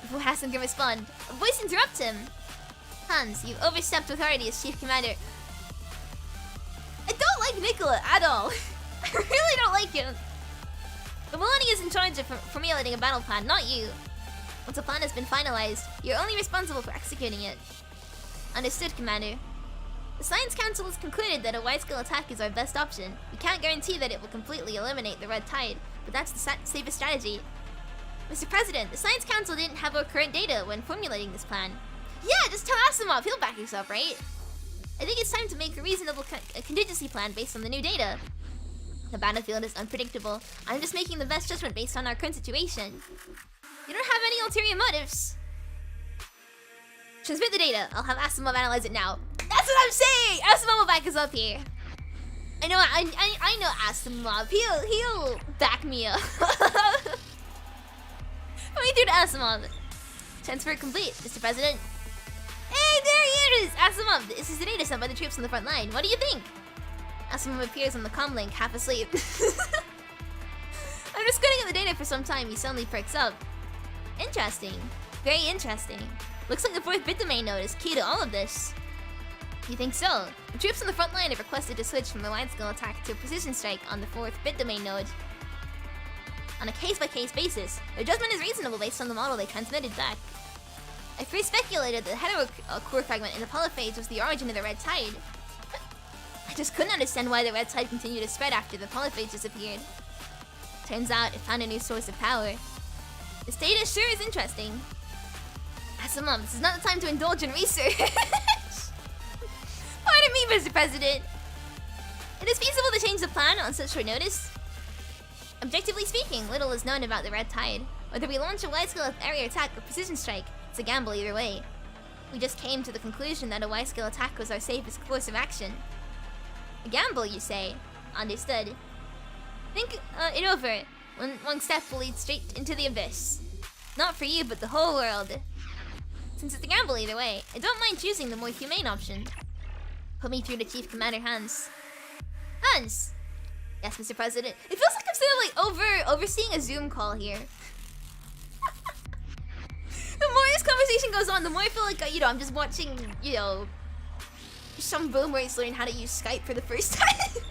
Before Hassan can respond, a voice interrupts him. Hans, you've overstepped authority as Chief Commander. I don't like Nicola at all. I really don't like him. The Millennium is in charge of formulating a battle plan, not you. Once a plan has been finalized, you're only responsible for executing it. Understood, Commander. The Science Council has concluded that a wide-scale attack is our best option. We can't guarantee that it will completely eliminate the red tide, but that's the safest strategy. Mr. President, the Science Council didn't have our current data when formulating this plan. Yeah, just tell Asimov, he'll back us up, right? I think it's time to make a reasonable contingency plan based on the new data. The battlefield is unpredictable. I'm just making the best judgment based on our current situation. You don't have any ulterior motives. Transmit the data. I'll have Asimov analyze it now. That's what I'm saying! Asimov will back us up here. I know Asimov. He'll back me up. Let me through to Asimov. Transfer complete, Mr. President. Hey, there he is! Asimov, this is the data sent by the troops on the front line. What do you think? Asimov appears on the comlink, half asleep. After squinting at the data for some time, he suddenly perks up. Interesting. Very interesting. Looks like the 4th bit domain node is key to all of this. You think so? The troops on the front line have requested to switch from the wide-scale attack to a precision strike on the 4th bit domain node. On a case-by-case basis, their judgment is reasonable based on the model they transmitted back. I first speculated that the hetero core fragment in the polyphase was the origin of the red tide. I just couldn't understand why the red tide continued to spread after the polyphase disappeared. Turns out it found a new source of power. This data sure is interesting. Asimov, this is not the time to indulge in research. Pardon me, Mr. President. It is feasible to change the plan on such short notice. Objectively speaking, little is known about the red tide. Whether we launch a wide-scale area attack or precision strike, it's a gamble either way. We just came to the conclusion that a wide-scale attack was our safest course of action. A gamble, you say? Understood. Think it over. One step will lead straight into the abyss. Not for you, but the whole world. Since it's a gamble either way, I don't mind choosing the more humane option. Put me through to Chief Commander Hans. Hans! Yes, Mr. President. It feels like I'm still like overseeing a Zoom call here. The more this conversation goes on, the more I feel like, I'm just watching, some boomers learn how to use Skype for the first time.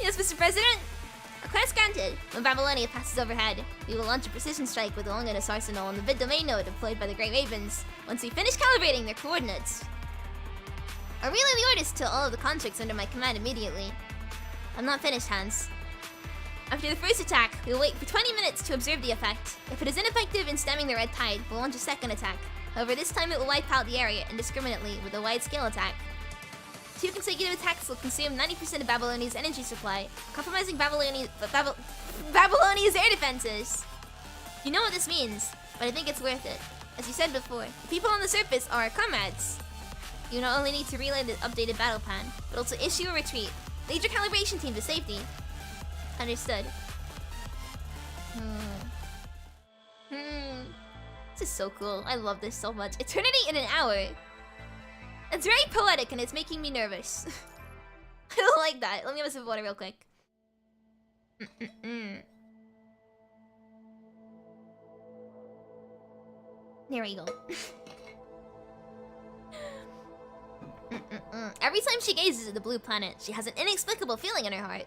Yes, Mr. President. Request granted. When Babylonia passes overhead, we will launch a precision strike with the Longinus arsenal on the bid domain node deployed by the Grey Ravens once we finish calibrating their coordinates. I'll relay the orders to all of the constructs under my command immediately. I'm not finished, Hans. After the first attack, we'll wait for 20 minutes to observe the effect. If it is ineffective in stemming the red tide, we'll launch a second attack. However, this time it will wipe out the area indiscriminately with a wide-scale attack. 2 consecutive attacks will consume 90% of Babylonia's energy supply, compromising Babylonia's air defenses. You know what this means, but I think it's worth it. As you said before, the people on the surface are our comrades. You not only need to relay the updated battle plan, but also issue a retreat. Lead your calibration team to safety. Understood. This is so cool. I love this so much. Eternity in an hour. It's very poetic and it's making me nervous. I don't like that. Let me have a sip of water real quick. There we go. Every time she gazes at the blue planet, she has an inexplicable feeling in her heart.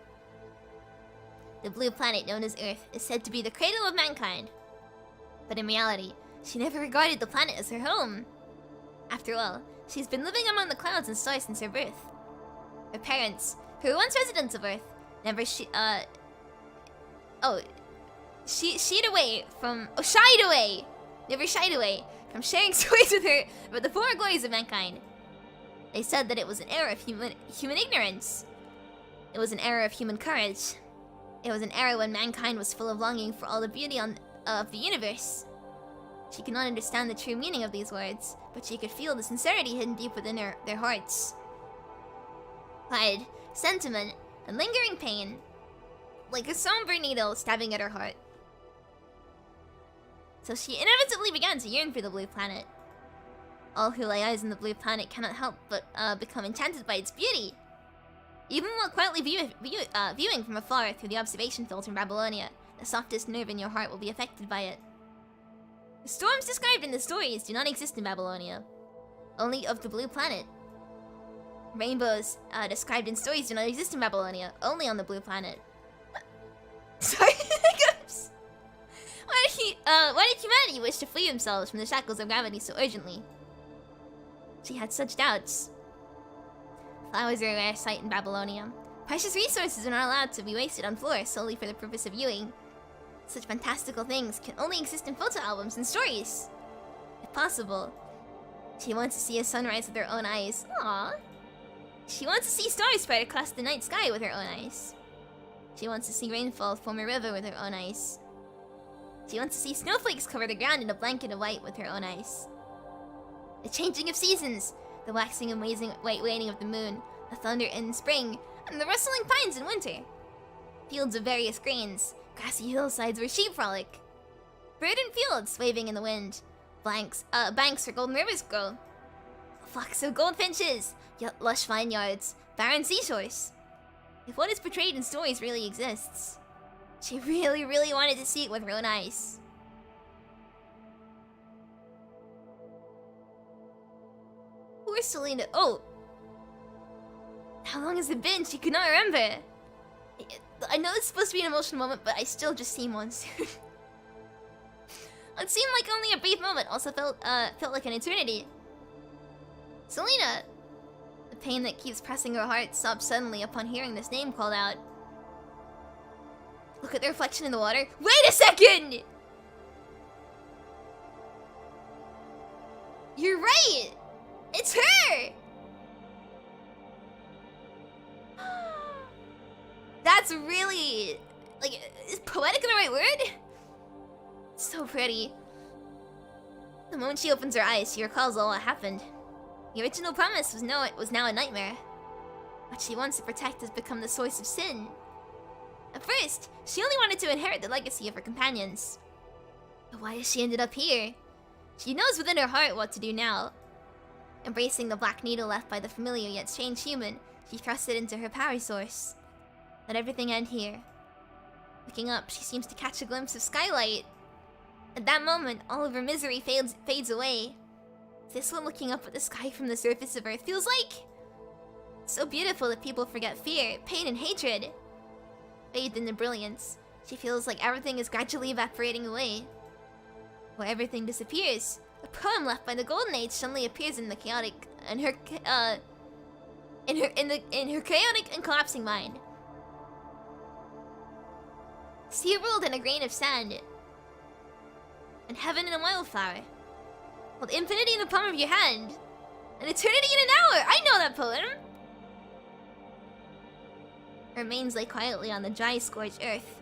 The blue planet known as Earth is said to be the cradle of mankind. But in reality, she never regarded the planet as her home. After all, she's been living among the clouds and stars since her birth. Her parents, who were once residents of Earth, never shied away from sharing stories with her about the former glories of mankind. They said that it was an era of human ignorance. It was an era of human courage. It was an era when mankind was full of longing for all the beauty of the universe. She could not understand the true meaning of these words, but she could feel the sincerity hidden deep within their hearts. Pride, sentiment, and lingering pain, like a somber needle stabbing at her heart. So she inevitably began to yearn for the blue planet. All who lay eyes on the blue planet cannot help but become enchanted by its beauty. Even while quietly viewing from afar through the observation filter in Babylonia, the softest nerve in your heart will be affected by it. The storms described in the stories do not exist in Babylonia, only of the blue planet. Rainbows described in stories do not exist in Babylonia, only on the blue planet. Sorry, hiccups. Why did humanity wish to free themselves from the shackles of gravity so urgently? She had such doubts. Flowers are a rare sight in Babylonia. Precious resources are not allowed to be wasted on flora solely for the purpose of viewing. Such fantastical things can only exist in photo albums and stories. If possible, she wants to see a sunrise with her own eyes. Aww. She wants to see stars spread across the night sky with her own eyes. She wants to see rainfall form a river with her own eyes. She wants to see snowflakes cover the ground in a blanket of white with her own eyes. The changing of seasons, the waxing and waning of the moon, the thunder in spring, and the rustling pines in winter. Fields of various grains, grassy hillsides where sheep frolic. Verdant fields waving in the wind. Banks where golden rivers grow. Flocks of goldfinches, lush vineyards, barren seashores. If what is portrayed in stories really exists, she really, really wanted to see it with her own eyes. Poor Selena. Oh! How long has it been? She could not remember. I know it's supposed to be an emotional moment, but I still just seen one soon. It seemed like only a brief moment, also felt like an eternity. Selena! The pain that keeps pressing her heart stopped suddenly upon hearing this name called out. Look at the reflection in the water. Wait a second! You're right! It's her! That's really... like, is poetic the right word? It's so pretty. The moment she opens her eyes, she recalls all what happened. The original promise was now a nightmare. What she wants to protect has become the source of sin. At first, she only wanted to inherit the legacy of her companions. But why has she ended up here? She knows within her heart what to do now. Embracing the black needle left by the familiar yet strange human, she thrust it into her power source. Let everything end here. Looking up, she seems to catch a glimpse of skylight. At that moment, all of her misery fades away. This one looking up at the sky from the surface of Earth feels like... so beautiful that people forget fear, pain, and hatred. Bathed in the brilliance, she feels like everything is gradually evaporating away. Where everything disappears, the poem left by the Golden Age suddenly appears in the chaotic... in her chaotic and collapsing mind. See a world in a grain of sand, and heaven in a wildflower. Hold infinity in the palm of your hand, and eternity in an hour. I know that poem. Her remains lay quietly on the dry, scorched earth.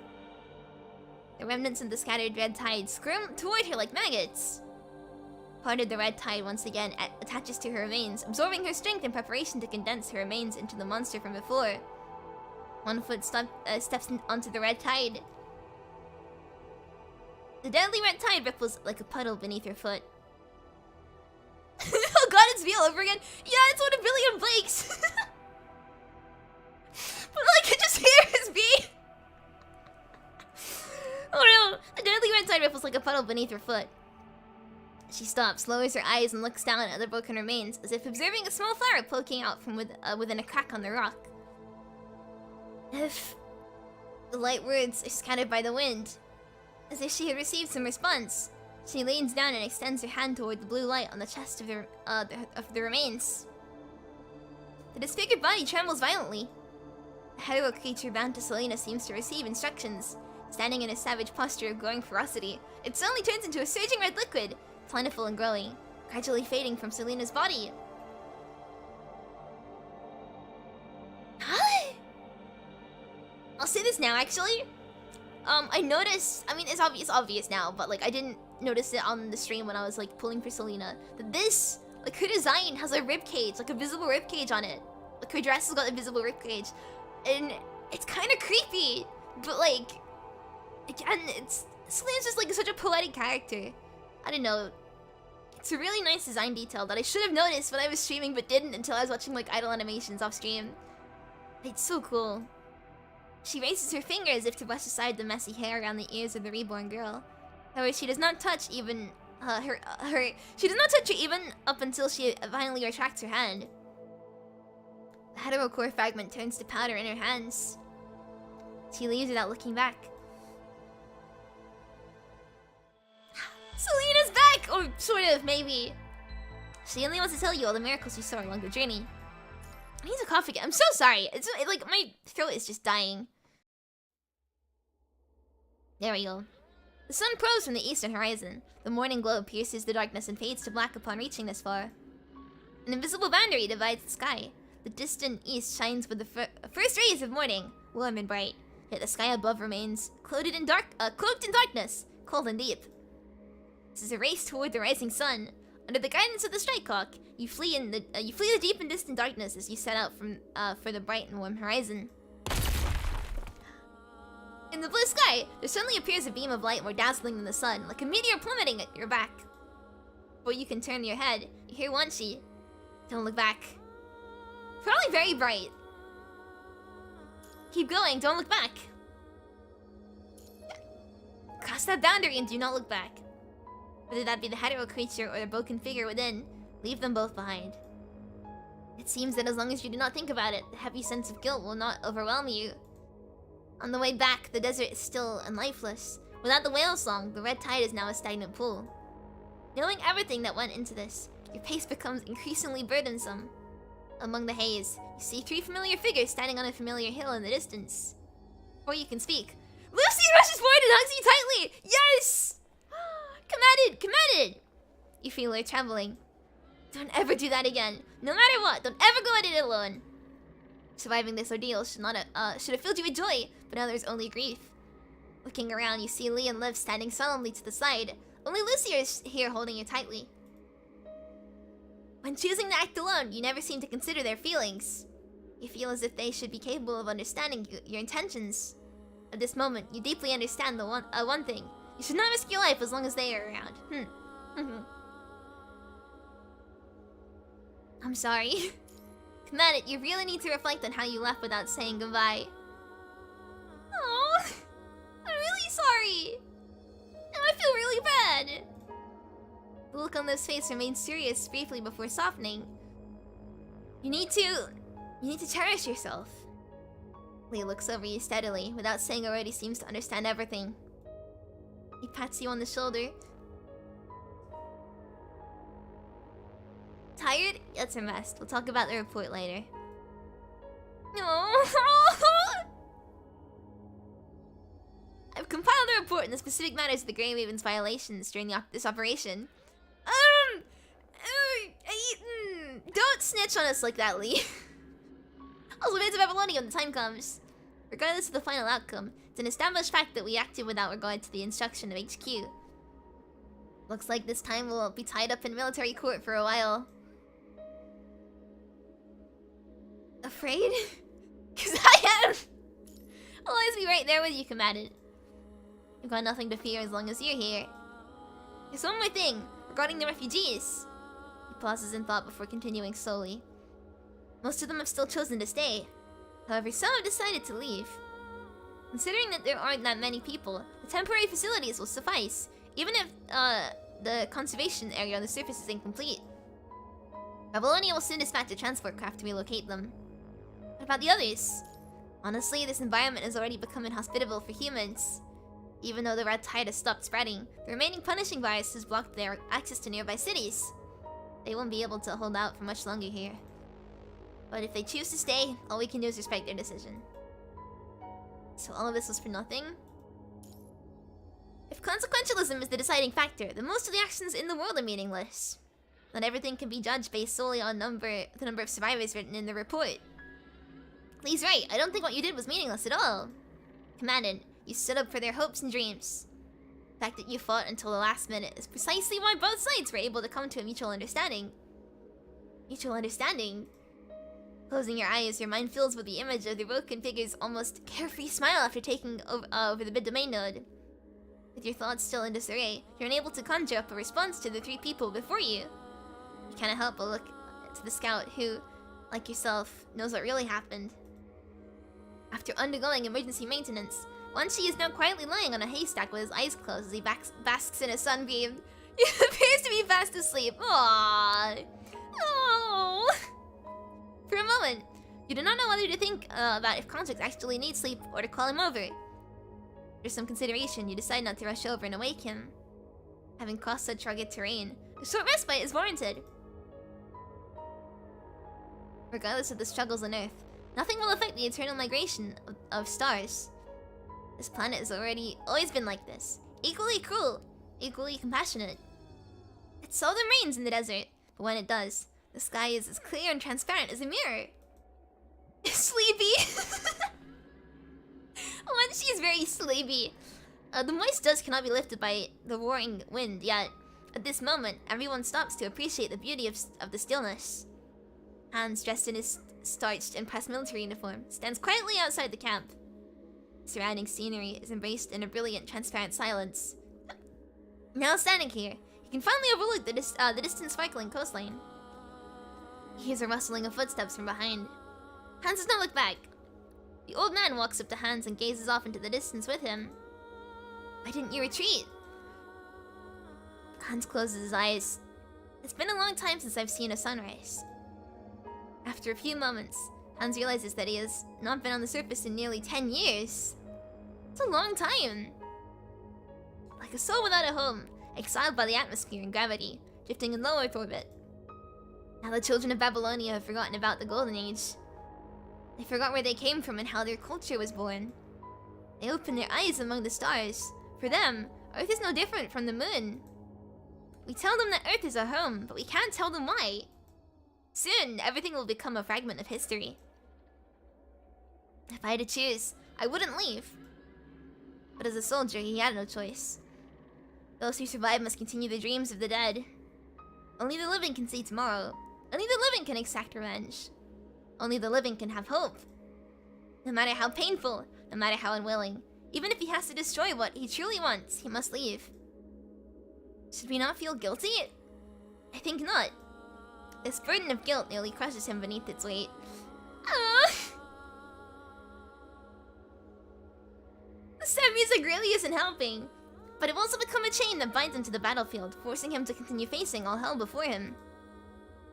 The remnants of the scattered red tide squirm toward her like maggots. Part of the red tide once again attaches to her remains, absorbing her strength in preparation to condense her remains into the monster from before. One foot steps onto the red tide. The deadly red tide ripples like a puddle beneath her foot. Oh god, it's V all over again. Yeah, it's one of Billy and Blake's. But like, I just hear his V. Oh no, the deadly red tide ripples like a puddle beneath her foot. She stops, lowers her eyes, and looks down at the broken remains, as if observing a small flower poking out from within a crack on the rock. If the light words are scattered by the wind, as if she had received some response, she leans down and extends her hand toward the blue light on the chest of the remains. The disfigured body trembles violently. The heroic creature bound to Selena seems to receive instructions. Standing in a savage posture of growing ferocity, it suddenly turns into a surging red liquid, plentiful and growing, gradually fading from Selena's body. Huh? I'll say this now, actually. I noticed, I mean, it's obvious now, but like, I didn't notice it on the stream when I was like pulling for Selena, that this, like, her design has a rib cage, like a visible rib cage on it. Like, her dress has got a visible rib cage. And it's kind of creepy, but like, again, Selena's just like such a poetic character. I don't know. It's a really nice design detail that I should have noticed when I was streaming but didn't until I was watching like idle animations off stream. It's so cool. She raises her finger as if to brush aside the messy hair around the ears of the reborn girl. However, she does not touch even she does not touch her even up until she finally retracts her hand. The heterocore fragment turns to powder in her hands. She leaves without looking back. Selena's back! Or sort of, maybe. She only wants to tell you all the miracles she saw along the journey. I need to cough again. I'm so sorry. It's like my throat is just dying. There we go. The sun probes from the eastern horizon. The morning glow pierces the darkness and fades to black upon reaching this far. An invisible boundary divides the sky. The distant east shines with the first rays of morning, warm and bright. Yet the sky above remains cloaked in darkness, cold and deep. This is a race toward the rising sun. Under the guidance of the Strike Hawk, you flee the deep and distant darkness as you set out for the bright and warm horizon. In the blue sky, there suddenly appears a beam of light more dazzling than the sun, like a meteor plummeting at your back. Before you can turn your head, you hear Wanshi. Don't look back. Probably very bright. Keep going, don't look back. Cross that boundary and do not look back. Whether that be the hetero creature or the broken figure within, leave them both behind. It seems that as long as you do not think about it, the heavy sense of guilt will not overwhelm you. On the way back, the desert is still and lifeless. Without the whale song, the red tide is now a stagnant pool. Knowing everything that went into this, your pace becomes increasingly burdensome. Among the haze, you see 3 familiar figures standing on a familiar hill in the distance. Before you can speak, Lucy rushes forward and hugs you tightly! Yes! Commanded! You feel her trembling. Don't ever do that again. No matter what, don't ever go at it alone. Surviving this ordeal should have filled you with joy, but now there's only grief. Looking around, you see Lee and Liv standing solemnly to the side. Only Lucy is here holding you tightly. When choosing to act alone, you never seem to consider their feelings. You feel as if they should be capable of understanding your intentions. At this moment, you deeply understand the one thing. You should not risk your life as long as they are around. I'm sorry. Command it, you really need to reflect on how you left without saying goodbye. Oh, I'm really sorry. Now I feel really bad. The look on Liv's face remains serious briefly before softening. You need to cherish yourself. Lee looks over you steadily, without saying a word. He seems to understand everything. He pats you on the shoulder. Tired? That's a rest. We'll talk about the report later. No. I've compiled a report on the specific matters of the Grey Raven's violations during this operation. Don't snitch on us like that, Lee. Also, it's of Avaloni when the time comes. Regardless of the final outcome, it's an established fact that we acted without regard to the instruction of HQ. Looks like this time we'll be tied up in military court for a while. Afraid? Cause I am! I'll always be right there with you, Commandant. You've got nothing to fear as long as you're here. There's one more thing, regarding the refugees. He pauses in thought before continuing slowly. Most of them have still chosen to stay. However, some have decided to leave. Considering that there aren't that many people, the temporary facilities will suffice, even if the conservation area on the surface is incomplete. Babylonia will soon dispatch a transport craft to relocate them. What about the others? Honestly, this environment has already become inhospitable for humans. Even though the red tide has stopped spreading, the remaining punishing virus has blocked their access to nearby cities. They won't be able to hold out for much longer here. But if they choose to stay, all we can do is respect their decision. So all of this was for nothing? If consequentialism is the deciding factor, then most of the actions in the world are meaningless. Not everything can be judged based solely on the number of survivors written in the report. Lee's right, I don't think what you did was meaningless at all. Commandant, you stood up for their hopes and dreams. The fact that you fought until the last minute is precisely why both sides were able to come to a mutual understanding. Mutual understanding? Closing your eyes, your mind fills with the image of the broken figure's almost carefree smile after taking over the mid-domain node. With your thoughts still in disarray, you're unable to conjure up a response to the 3 people before you. You cannot help but look to the scout who, like yourself, knows what really happened. After undergoing emergency maintenance, Wanshi is now quietly lying on a haystack with his eyes closed as he basks in a sunbeam. He appears to be fast asleep. Aww. Oh. For a moment, you do not know whether to think about if Context actually needs sleep or to call him over. After some consideration, you decide not to rush over and awake him. Having crossed such rugged terrain, a short respite is warranted. Regardless of the struggles on Earth, nothing will affect the eternal migration of stars. This planet has always been like this. Equally cruel, equally compassionate. It seldom rains in the desert, but when it does, the sky is as clear and transparent as a mirror. Sleepy! Wanshi is very sleepy. The moist dust cannot be lifted by the roaring wind, yet at this moment, everyone stops to appreciate the beauty of the stillness. Hans, dressed in his starched and pressed military uniform, stands quietly outside the camp. The surrounding scenery is embraced in a brilliant, transparent silence. Now standing here, he can finally overlook the distant sparkling coastline. He hears a rustling of footsteps from behind. Hans does not look back. The old man walks up to Hans and gazes off into the distance with him. Why didn't you retreat? Hans closes his eyes. It's been a long time since I've seen a sunrise. After a few moments, Hans realizes that he has not been on the surface in nearly 10 years. It's a long time. Like a soul without a home, exiled by the atmosphere and gravity, drifting in low Earth orbit. Now the children of Babylonia have forgotten about the Golden Age. They forgot where they came from and how their culture was born. They opened their eyes among the stars. For them, Earth is no different from the moon. We tell them that Earth is our home, but we can't tell them why. Soon, everything will become a fragment of history. If I had to choose, I wouldn't leave. But as a soldier, he had no choice. Those who survive must continue the dreams of the dead. Only the living can see tomorrow. Only the living can exact revenge. Only the living can have hope. No matter how painful, no matter how unwilling, even if he has to destroy what he truly wants, he must leave. Should we not feel guilty? I think not. This burden of guilt nearly crushes him beneath its weight. The sad music really isn't helping. But it will also become a chain that binds him to the battlefield, forcing him to continue facing all hell before him.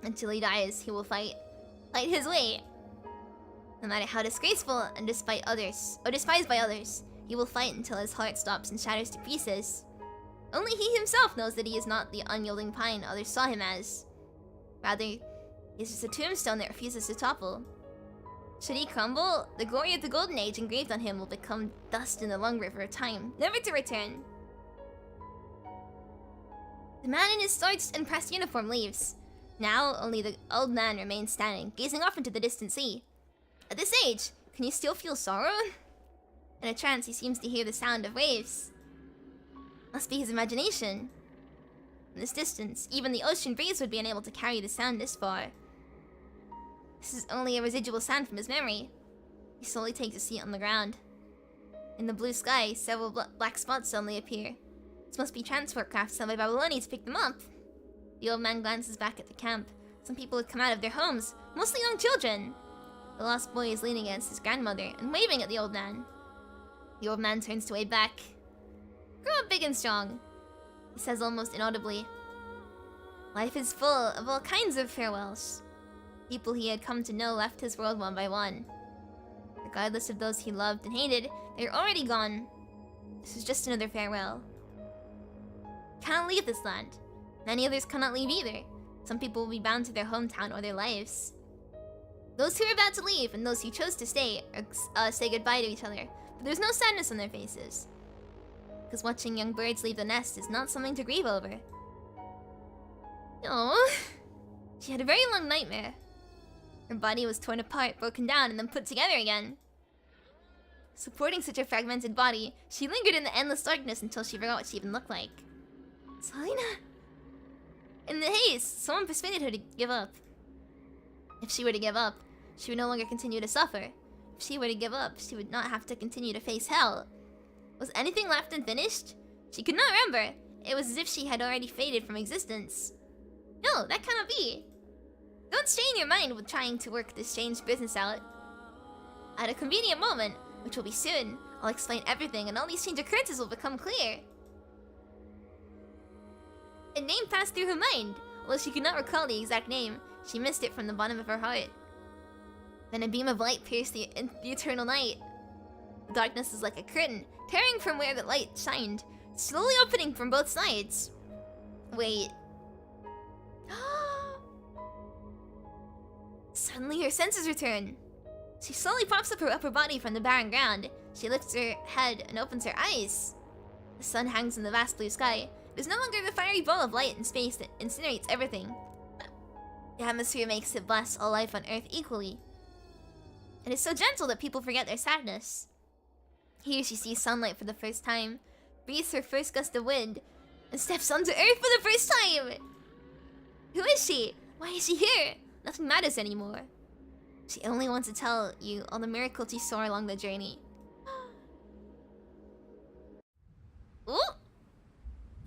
Until he dies, he will fight his way. No matter how disgraceful and despised by others, he will fight until his heart stops and shatters to pieces. Only he himself knows that he is not the unyielding pine others saw him as. Rather, he is just a tombstone that refuses to topple. Should he crumble, the glory of the Golden Age engraved on him will become dust in the long river of time, never to return. The man in his starched and pressed uniform leaves. Now, only the old man remains standing, gazing off into the distant sea. At this age, can you still feel sorrow? In a trance, he seems to hear the sound of waves. Must be his imagination. In this distance, even the ocean breeze would be unable to carry the sound this far. This is only a residual sound from his memory. He slowly takes a seat on the ground. In the blue sky, several black spots suddenly appear. This must be transport craft sent by Babylonians to pick them up. The old man glances back at the camp. Some people had come out of their homes, mostly young children. The lost boy is leaning against his grandmother and waving at the old man. The old man turns to wave back. Grow up big and strong, he says almost inaudibly. Life is full of all kinds of farewells. People he had come to know left his world one by one. Regardless of those he loved and hated, they are already gone. This is just another farewell. Cannot leave this land. Many others cannot leave either. Some people will be bound to their hometown or their lives. Those who are about to leave and those who chose to stay say goodbye to each other, but there's no sadness on their faces. Because watching young birds leave the nest is not something to grieve over. Oh, she had a very long nightmare. Her body was torn apart, broken down, and then put together again. Supporting such a fragmented body, she lingered in the endless darkness until she forgot what she even looked like. Selena! In the haste, someone persuaded her to give up. If she were to give up, she would no longer continue to suffer. If she were to give up, she would not have to continue to face hell. Was anything left unfinished? She could not remember. It was as if she had already faded from existence. No, that cannot be. Don't strain your mind with trying to work this strange business out. At a convenient moment, which will be soon, I'll explain everything and all these strange occurrences will become clear. A name passed through her mind. While she could not recall the exact name, she missed it from the bottom of her heart. Then a beam of light pierced the eternal night. The darkness is like a curtain, tearing from where the light shined, slowly opening from both sides. Wait. Suddenly her senses return. She slowly props up her upper body from the barren ground. She lifts her head and opens her eyes. The sun hangs in the vast blue sky. It is no longer the fiery ball of light in space that incinerates everything. The atmosphere makes it bless all life on Earth equally. It is so gentle that people forget their sadness. Here she sees sunlight for the first time, breathes her first gust of wind, and steps onto Earth for the first time! Who is she? Why is she here? Nothing matters anymore. She only wants to tell you all the miracles she saw along the journey. Ooh!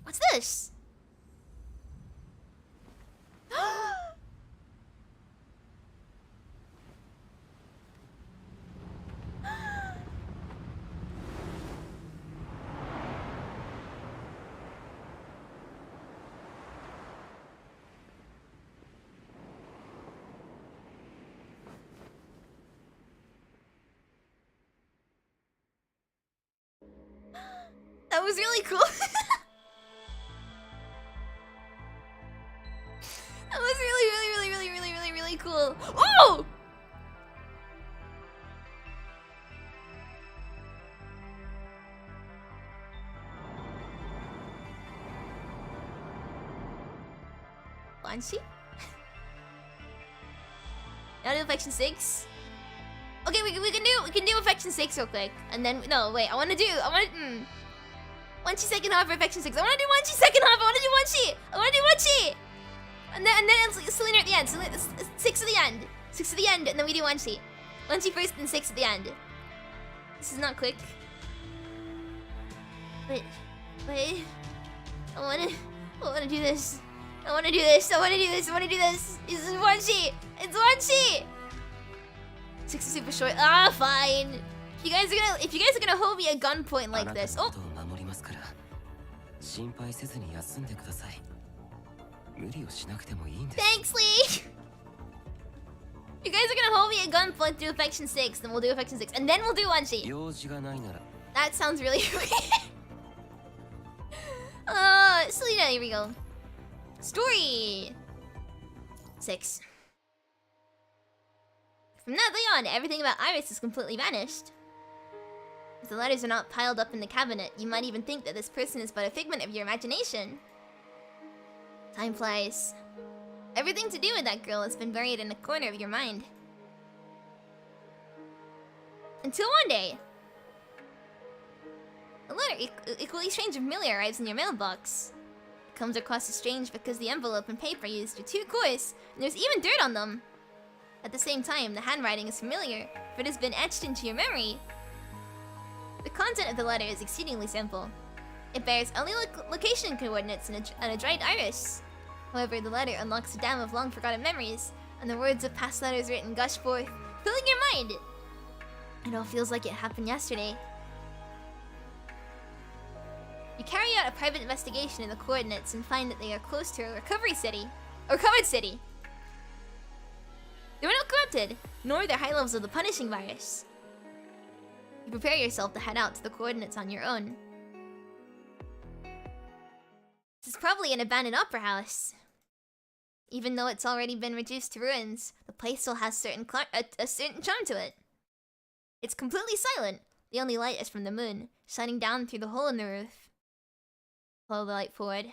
What's this? That was really cool. That was really cool. Oh! Wanshi? Now do affection 6. Okay, we can do affection 6 real quick, and then I want to Wanshi second half for affection 6. I want to do Wanshi second half. I want to do Wanshi. And then it's Selena at the end. 6 at the end. 6 at the end, and then we do Wanshi. Wanshi first, and 6 at the end. This is not quick. Wait. I wanna do this. I wanna do this. This is Wanshi. It's Wanshi. 6 is super short. Ah, fine. If you guys are gonna hold me at gunpoint like this, oh. Thanks, Lee. You guys are gonna hold me at gunpoint through affection 6, then we'll do affection 6, and then we'll do Wanshi. That sounds really weird. Selena, here we go. Story 6. From that day on, everything about Iris has completely vanished. If the letters are not piled up in the cabinet, you might even think that this person is but a figment of your imagination. Time flies. Everything to do with that girl has been buried in a corner of your mind. Until one day, a letter equally strange and familiar arrives in your mailbox. It comes across as strange because the envelope and paper used are too coarse, and there's even dirt on them. At the same time, the handwriting is familiar, for it has been etched into your memory. The content of the letter is exceedingly simple. It bears only location coordinates and a dried iris. However, the letter unlocks a dam of long-forgotten memories, and the words of past letters written gush forth, filling your mind. It all feels like it happened yesterday. You carry out a private investigation in the coordinates and find that they are close to a recovered city. They were not corrupted, nor their high levels of the punishing virus. You prepare yourself to head out to the coordinates on your own. This is probably an abandoned opera house. Even though it's already been reduced to ruins, the place still has a certain charm to it. It's completely silent. The only light is from the moon, shining down through the hole in the roof. Follow the light forward.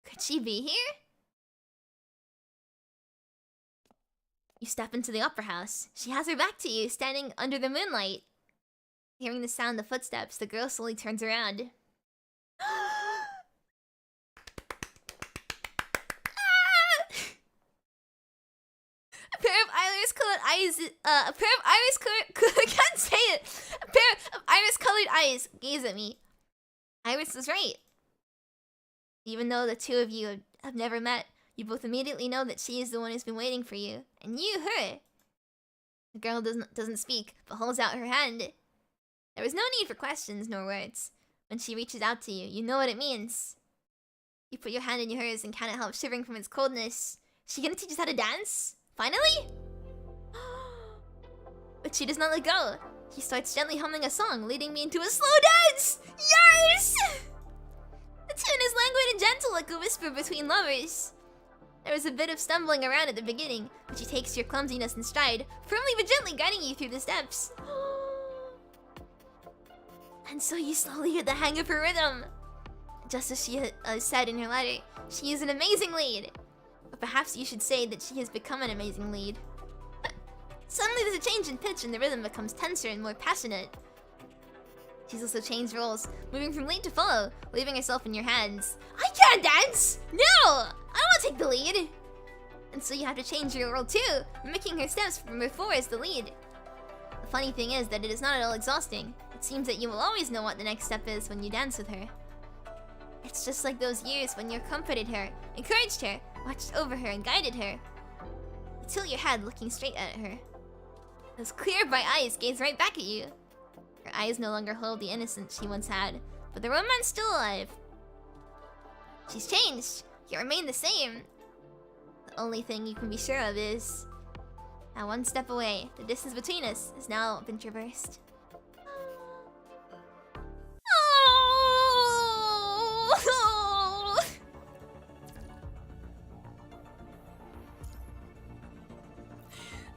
Could she be here? You step into the opera house. She has her back to you, standing under the moonlight. Hearing the sound of footsteps, the girl slowly turns around. A pair of iris-colored eyes, a pair of iris I can't say it. A pair of iris-colored eyes gaze at me. Iris was right. Even though the two of you have never met, you both immediately know that she is the one who's been waiting for you, and you her. The girl doesn't speak, but holds out her hand. There was no need for questions nor words. When she reaches out to you, you know what it means. You put your hand in hers and can't help shivering from its coldness. She gonna teach us how to dance? Finally? But she does not let go. She starts gently humming a song, leading me into a slow dance! Yes! The tune is languid and gentle like a whisper between lovers. There was a bit of stumbling around at the beginning, but she takes your clumsiness in stride, firmly but gently guiding you through the steps. And so you slowly get the hang of her rhythm. Just as she said in her letter, she is an amazing lead. But perhaps you should say that she has become an amazing lead. Suddenly there's a change in pitch and the rhythm becomes tenser and more passionate. She's also changed roles, moving from lead to follow, leaving herself in your hands. I can't dance! No! I won't take the lead! And so you have to change your role too, mimicking her steps from before as the lead. The funny thing is that it is not at all exhausting. It seems that you will always know what the next step is when you dance with her. It's just like those years when you comforted her, encouraged her, watched over her, and guided her. You tilt your head, looking straight at her. Those clear, bright eyes gaze right back at you. Her eyes no longer hold the innocence she once had, but the romance still alive. She's changed, yet remained the same. The only thing you can be sure of is... now one step away, the distance between us has now been traversed. Oh!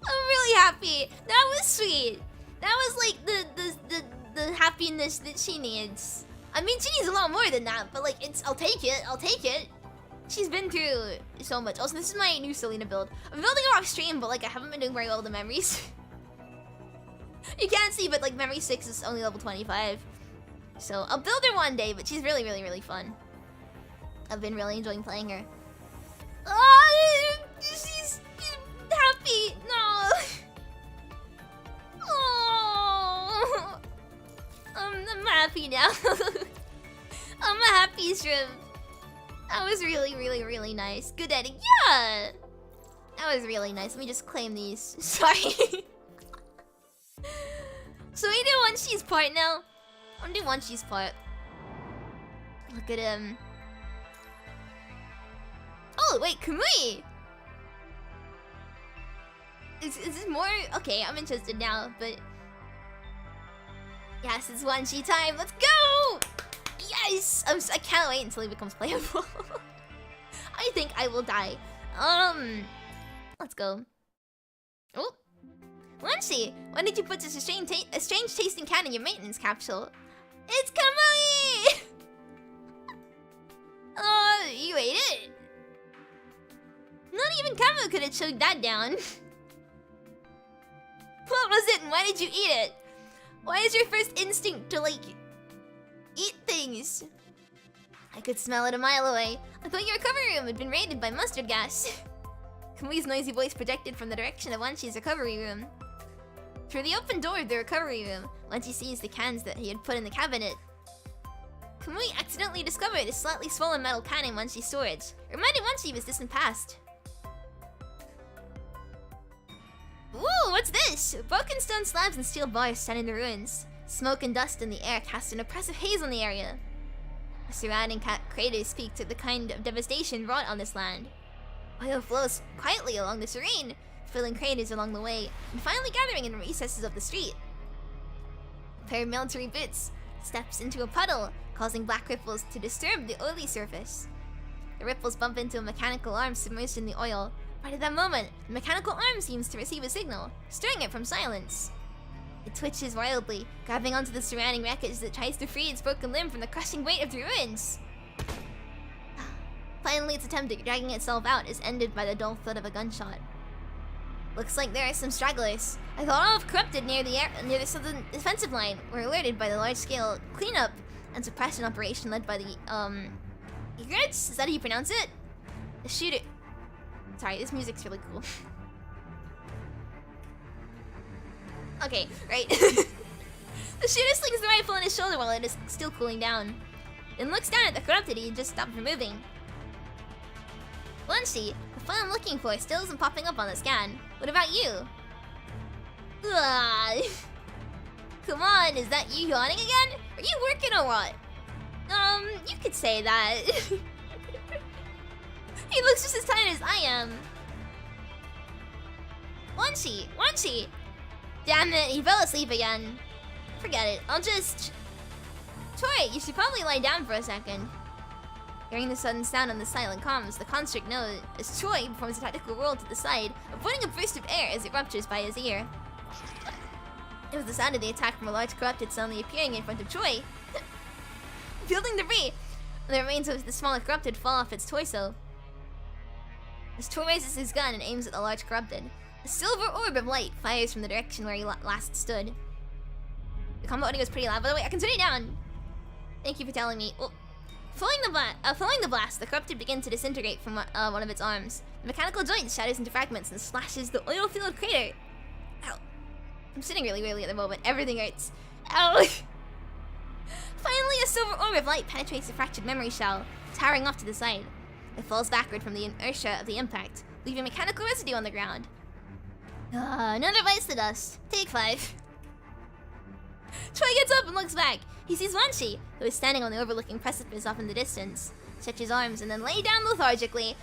I'm really happy. That was sweet. That was like the happiness that she needs. I mean, she needs a lot more than that, but like, I'll take it. I'll take it. She's been through so much. Also, this is my new Selena build. I'm building it off stream, but like, I haven't been doing very well with the memories. You can't see, but like, memory 6 is only level 25. So I'll build her one day, but she's really, really, really fun. I've been really enjoying playing her. Oh, she's happy. No. Oh, I'm happy now. I'm a happy shrimp. That was really, really, really nice. Good editing. Yeah! That was really nice. Let me just claim these. Sorry. So we do Wanshi's part now. I'm gonna do Wanshi's part. Look at him. Oh, wait, Kamui! Is this more? Okay, I'm interested now, but... yes, it's Wanshi time. Let's go! Yes! I can't wait until he becomes playable. I think I will die. Let's go. Oh! Wanshi! Why did you put such a strange tasting cat in your maintenance capsule? It's Kamui! Oh, you ate it? Not even Kamu could have choked that down. What was it and why did you eat it? Why is your first instinct to, like, eat things? I could smell it a mile away. I thought your recovery room had been raided by mustard gas. Kamui's noisy voice projected from the direction of Wanshi's recovery room. Through the open door of the recovery room, Wanshi sees the cans that he had put in the cabinet. Kamui accidentally discovered a slightly swollen metal can in Wanshi's storage, reminding Wanshi of his distant past. Ooh, what's this? Broken stone slabs and steel bars stand in the ruins. Smoke and dust in the air cast an oppressive haze on the area. The surrounding craters speak to the kind of devastation wrought on this land. Oil flows quietly along the terrain, filling craters along the way, and finally gathering in the recesses of the street. A pair of military boots steps into a puddle, causing black ripples to disturb the oily surface. The ripples bump into a mechanical arm submerged in the oil. Right at that moment, the mechanical arm seems to receive a signal, stirring it from silence. It twitches wildly, grabbing onto the surrounding wreckage that tries to free its broken limb from the crushing weight of the ruins. Finally, its attempt at dragging itself out is ended by the dull thud of a gunshot. Looks like there are some stragglers. I thought all of corrupted near the southern defensive line were alerted by the large-scale cleanup and suppression operation led by the, Egrets? Is that how you pronounce it? The shooter... Sorry, this music's really cool. Okay, right. The shooter slings the rifle on his shoulder while it is still cooling down. Then looks down at the corrupted he just stopped from moving. Wanshi, the file I'm looking for still isn't popping up on the scan. What about you? Ugh. Come on, is that you yawning again? Are you working or what? You could say that. He looks just as tired as I am. Wanshi! Wanshi! Damn it, he fell asleep again. Forget it, I'll just... Choi, you should probably lie down for a second. Hearing the sudden sound on the silent comms, the construct knows as Choi performs a tactical roll to the side, avoiding a burst of air as it ruptures by his ear. It was the sound of the attack from a large corrupted suddenly appearing in front of Choi. Fielding debris, the remains of the smaller corrupted fall off its torso. As Choi raises his gun and aims at the large corrupted, a silver orb of light fires from the direction where he last stood. The combat audio was pretty loud, by the way. I can turn it down. Thank you for telling me. Oh. Following the blast, the corrupted begins to disintegrate from one of its arms. The mechanical joint shatters into fragments and slashes the oil-filled crater. Ow. I'm sitting really weirdly at the moment. Everything hurts. Ow. Finally, a silver orb of light penetrates the fractured memory shell, towering off to the side. It falls backward from the inertia of the impact, leaving mechanical residue on the ground. Another bites the dust. Take 5. Choi gets up and looks back. He sees Wanshi, who is standing on the overlooking precipice off in the distance. Stretches arms and then lay down lethargically.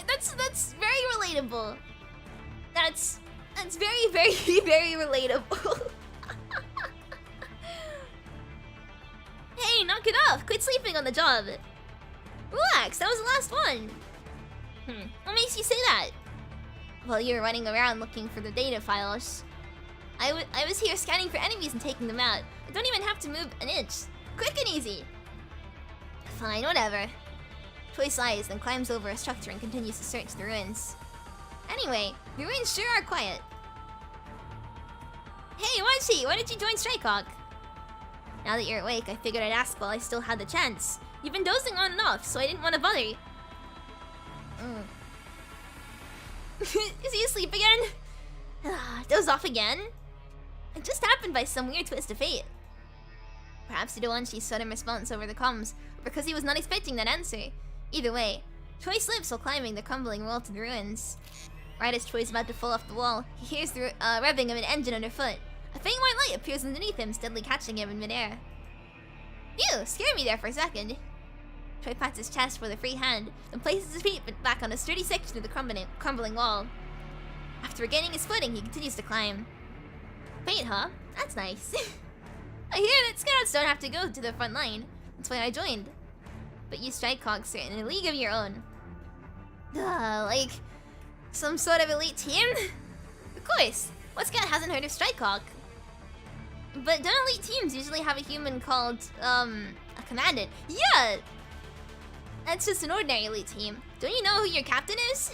That's very relatable. That's very, very, very relatable. Hey, knock it off! Quit sleeping on the job! Relax, that was the last one! What makes you say that? While you were running around looking for the data files, I was here scanning for enemies and taking them out. I don't even have to move an inch. Quick and easy! Fine, whatever. Choi sighs, then climbs over a structure and continues to search the ruins. Anyway, the ruins sure are quiet. Hey, Wanshi, why did you join Strike Hawk? Now that you're awake, I figured I'd ask while I still had the chance. You've been dozing on and off, so I didn't want to bother you. Is he asleep again? Doze off again? It just happened by some weird twist of fate. Perhaps due to Wanshi's sudden response over the comms, or because he was not expecting that answer. Either way, Choi slips while climbing the crumbling wall to the ruins. Right as Choi's about to fall off the wall, he hears the revving of an engine underfoot. A faint white light appears underneath him, steadily catching him in midair. Phew, scared me there for a second. Choi pats his chest with a free hand, then places his feet back on a sturdy section of the crumbling wall. After regaining his footing, he continues to climb. Wait, huh? That's nice. I hear that scouts don't have to go to the front line. That's why I joined. But you Strike Hawks are in a league of your own. Like some sort of elite team? Of course. What scout hasn't heard of Strike Hawk? But don't elite teams usually have a human called, a commandant? Yeah! That's just an ordinary elite team. Don't you know who your captain is?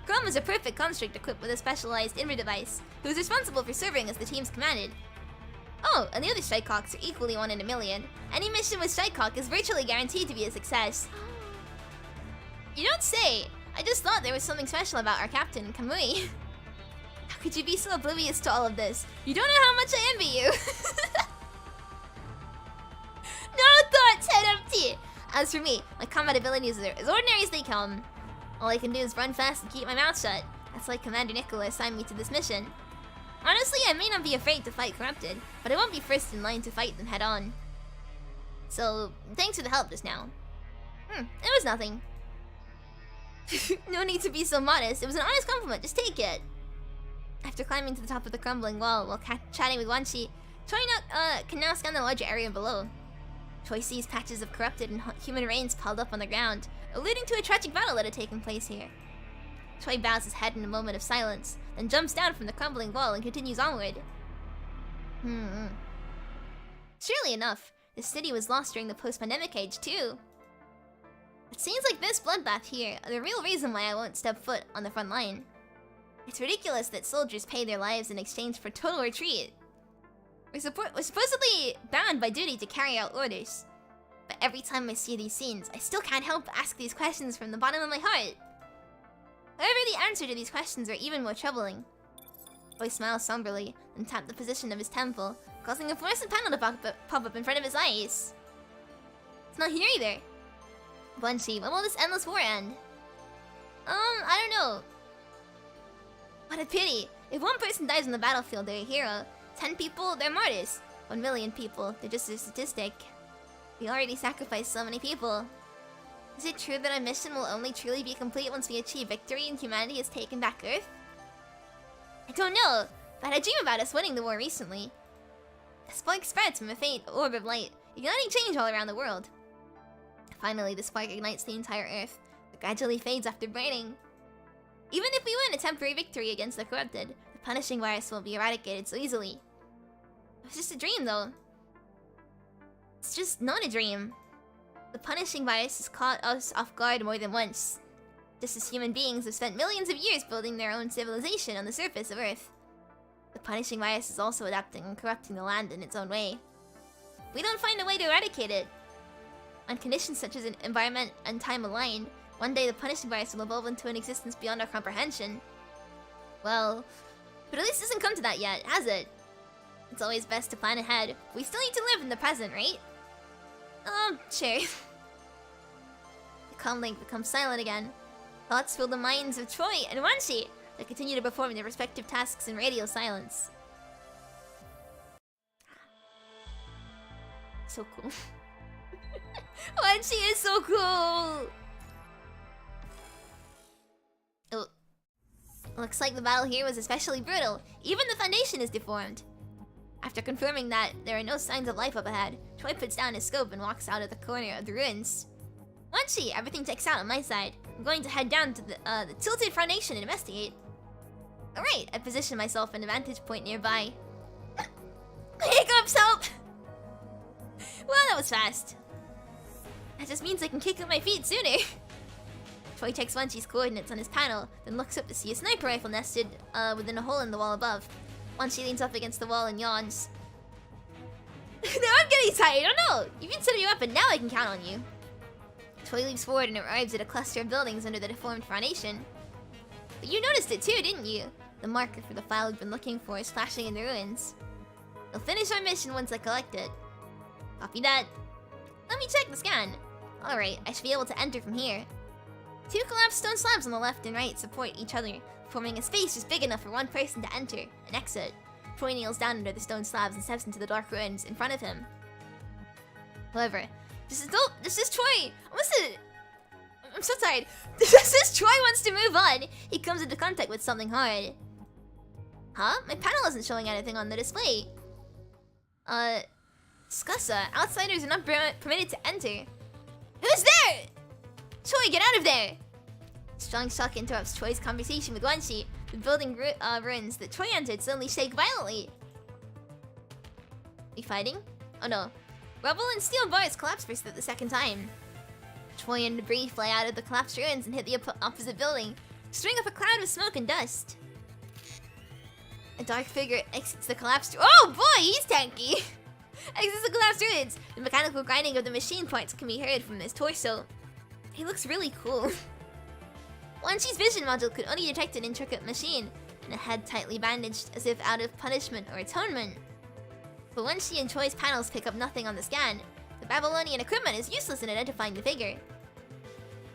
Chrome is a perfect construct equipped with a specialized inner device, who is responsible for serving as the team's commandant. Oh, and the other Strike Hawks are equally 1 in a million. Any mission with Strike Hawk is virtually guaranteed to be a success. You don't say! I just thought there was something special about our captain, Kamui. How could you be so oblivious to all of this? You don't know how much I envy you! No thoughts, head empty! As for me, my combat abilities are as ordinary as they come. All I can do is run fast and keep my mouth shut. That's why Commander Nicola assigned me to this mission. Honestly, I may not be afraid to fight corrupted, but I won't be first in line to fight them head on. So, thanks for the help just now. It was nothing. No need to be so modest. It was an honest compliment, just take it. After climbing to the top of the crumbling wall while chatting with Wanshi, Choi can now scan the larger area below. Choi sees patches of corrupted and human remains piled up on the ground, alluding to a tragic battle that had taken place here. Choi bows his head in a moment of silence, then jumps down from the crumbling wall and continues onward. Surely enough, the city was lost during the post-pandemic age too. It seems like this bloodbath here are the real reason why I won't step foot on the front line. It's ridiculous that soldiers pay their lives in exchange for total retreat. We're supposedly bound by duty to carry out orders. But every time I see these scenes, I still can't help but ask these questions from the bottom of my heart. However, the answer to these questions are even more troubling. Troy smiles somberly, then tapped the position of his temple, causing a fluorescent panel to pop up in front of his eyes. It's not here either. Wanshi, when will this endless war end? I don't know. What a pity. If one person dies on the battlefield, they're a hero. 10 people, they're martyrs. 1 million people, they're just a statistic. We already sacrificed so many people. Is it true that our mission will only truly be complete once we achieve victory and humanity has taken back Earth? I don't know, but I had a dream about us winning the war recently. A spark spreads from a faint orb of light, igniting change all around the world. Finally, the spark ignites the entire Earth, but gradually fades after burning. Even if we win a temporary victory against the corrupted, the punishing virus won't be eradicated so easily. It was just a dream, though. It's just not a dream. The punishing virus has caught us off guard more than once. Just as human beings have spent millions of years building their own civilization on the surface of Earth. The punishing virus is also adapting and corrupting the land in its own way. We don't find a way to eradicate it. On conditions such as an environment and time aligned, one day the punishing virus will evolve into an existence beyond our comprehension. Well, but at least it hasn't come to that yet, has it? It's always best to plan ahead. We still need to live in the present, right? Sure. The calm link becomes silent again. Thoughts fill the minds of Troy and Wanshi. They continue to perform their respective tasks in radio silence. So cool. Wanshi is so cool! Oh. Looks like the battle here was especially brutal. Even the foundation is deformed. After confirming that there are no signs of life up ahead, Troy puts down his scope and walks out of the corner of the ruins. Wanshi, everything checks out on my side. I'm going to head down to the tilted foundation and investigate. Alright, I position myself in a vantage point nearby. Hiccups, help! Well, that was fast. That just means I can kick up my feet sooner. Troy checks Wanshi's coordinates on his panel, then looks up to see a sniper rifle nested within a hole in the wall above. Wanshi leans up against the wall and yawns. Now I'm getting tired, I don't know! You've been setting me up and now I can count on you. Troy leaps forward and arrives at a cluster of buildings under the deformed foundation. But you noticed it too, didn't you? The marker for the file we've been looking for is flashing in the ruins. We'll finish our mission once I collect it. Copy that. Let me check the scan. Alright, I should be able to enter from here. 2 collapsed stone slabs on the left and right support each other, forming a space just big enough for one person to enter and exit. Troy kneels down under the stone slabs and steps into the dark ruins in front of him. However, this is Troy! I'm so tired. Just as Troy wants to move on, he comes into contact with something hard. Huh? My panel isn't showing anything on the display. Scussa, outsiders are not permitted to enter. Who's there? Troy, get out of there! Strong shock interrupts Troy's conversation with Wanshi. The building ruins that Troy entered suddenly shake violently. We fighting? Oh no. Rubble and steel bars collapse for the second time. Troy and debris fly out of the collapsed ruins and hit the opposite building, stirring up a cloud of smoke and dust. A dark figure exits the collapsed... Oh boy, he's tanky! Exits the collapsed ruins. The mechanical grinding of the machine parts can be heard from his torso. He looks really cool. Wanshi's vision module could only detect an intricate machine, and a head tightly bandaged as if out of punishment or atonement. But Wanshi and Troy's panels pick up nothing on the scan. The Babylonian equipment is useless in identifying the figure.